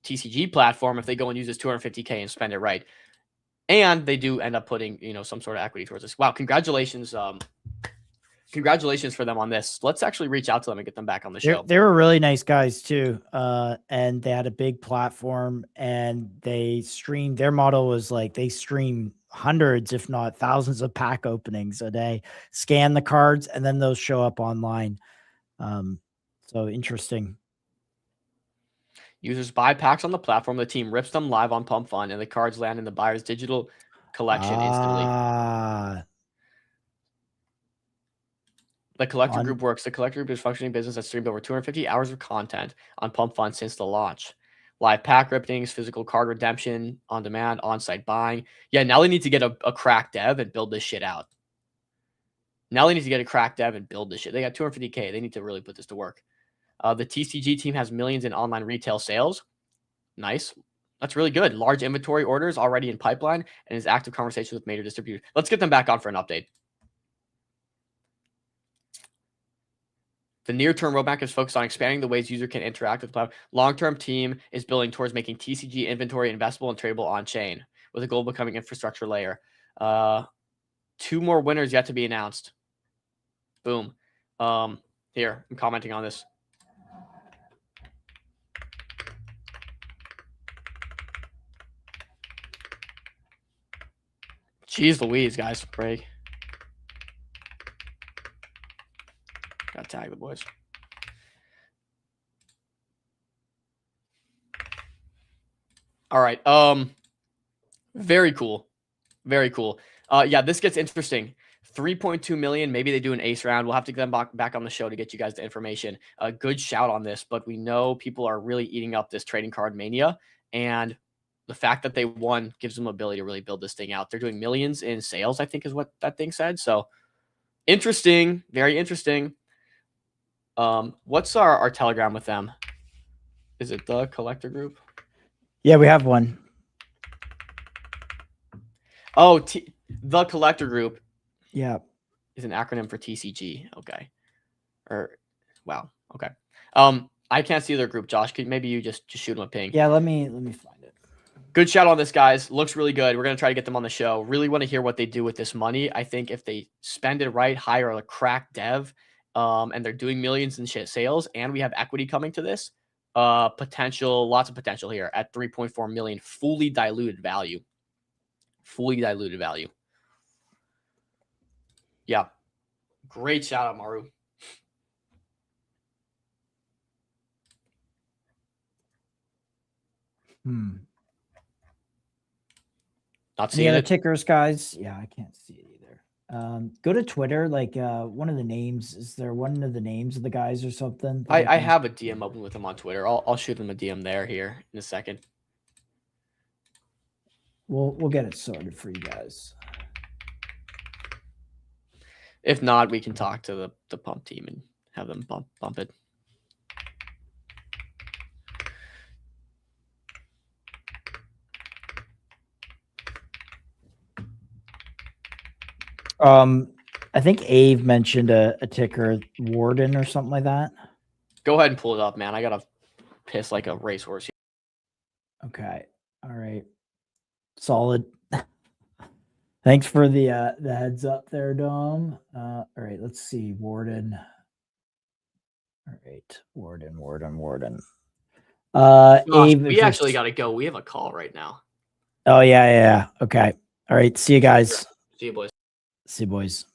TCG platform if they go and use this $250K and spend it right. And they do end up putting, some sort of equity towards this. Wow, congratulations. Congratulations for them on this. Let's actually reach out to them and get them back on the show. They were really nice guys too. And they had a big platform and they streamed. Their model was like they stream hundreds, if not thousands of pack openings a day, scan the cards, and then those show up online. So interesting. Users buy packs on the platform. The team rips them live on Pump Fund, and the cards land in the buyer's digital collection instantly. The Collector On- Group works. The Collector Group is a functioning business that streamed over 250 hours of content on Pump Fund since the launch. Live pack rippings, physical card redemption, on demand, on-site buying. Yeah, now they need to get a crack dev and build this shit out. Now they need to get a crack dev and build this shit. They got 250K. They need to really put this to work. The TCG team has millions in online retail sales. Nice. That's really good. Large inventory orders already in pipeline and is active conversations with major distributors. Let's get them back on for an update. The near-term roadmap is focused on expanding the ways user can interact with the platform. Long-term team is building towards making TCG inventory investable and tradable on-chain with a goal of becoming infrastructure layer. 2 more winners yet to be announced. Boom. Here, I'm commenting on this. Jeez Louise, guys. Break. Gotta tag the boys. All right. Very cool. Very cool. Yeah, this gets interesting. 3.2 million. Maybe they do an ace round. We'll have to get them back on the show to get you guys the information. A good shout on this, but we know people are really eating up this trading card mania, and the fact that they won gives them ability to really build this thing out. They're doing millions in sales, I think is what that thing said. So interesting. Very interesting. What's our Telegram with them? Is it the Collector Group? Yeah, we have one. Oh, the Collector Group. Yeah. Is an acronym for TCG. Okay. Wow. Okay. I can't see their group, Josh. Maybe you just shoot them a ping. Yeah, let me find it. Good shout on this, guys. Looks really good. We're going to try to get them on the show. Really want to hear what they do with this money. I think if they spend it right, hire a crack dev, and they're doing millions in shit sales, and we have equity coming to this, lots of potential here at 3.4 million, fully diluted value. Fully diluted value. Yeah. Great shout out, Maru. Not Any seeing other it. tickers, guys? Yeah, I can't see it either. Go to Twitter. Like one of the names. Is there one of the names of the guys or something? that I can- have a DM open with them on Twitter. I'll shoot them a DM there here in a second. We'll get it sorted for you guys. If not, we can talk to the pump team and have them bump it. I think Ave mentioned a ticker, Warden or something like that. Go ahead and pull it up, man. I gotta piss like a racehorse. Okay. All right. Solid. Thanks for the heads up there, Dom. All right, let's see. Warden. All right. Warden. Gosh, Abe, we if actually it's- gotta go. We have a call right now. Oh yeah. Okay. All right. See you guys. See you, boys. See you, boys.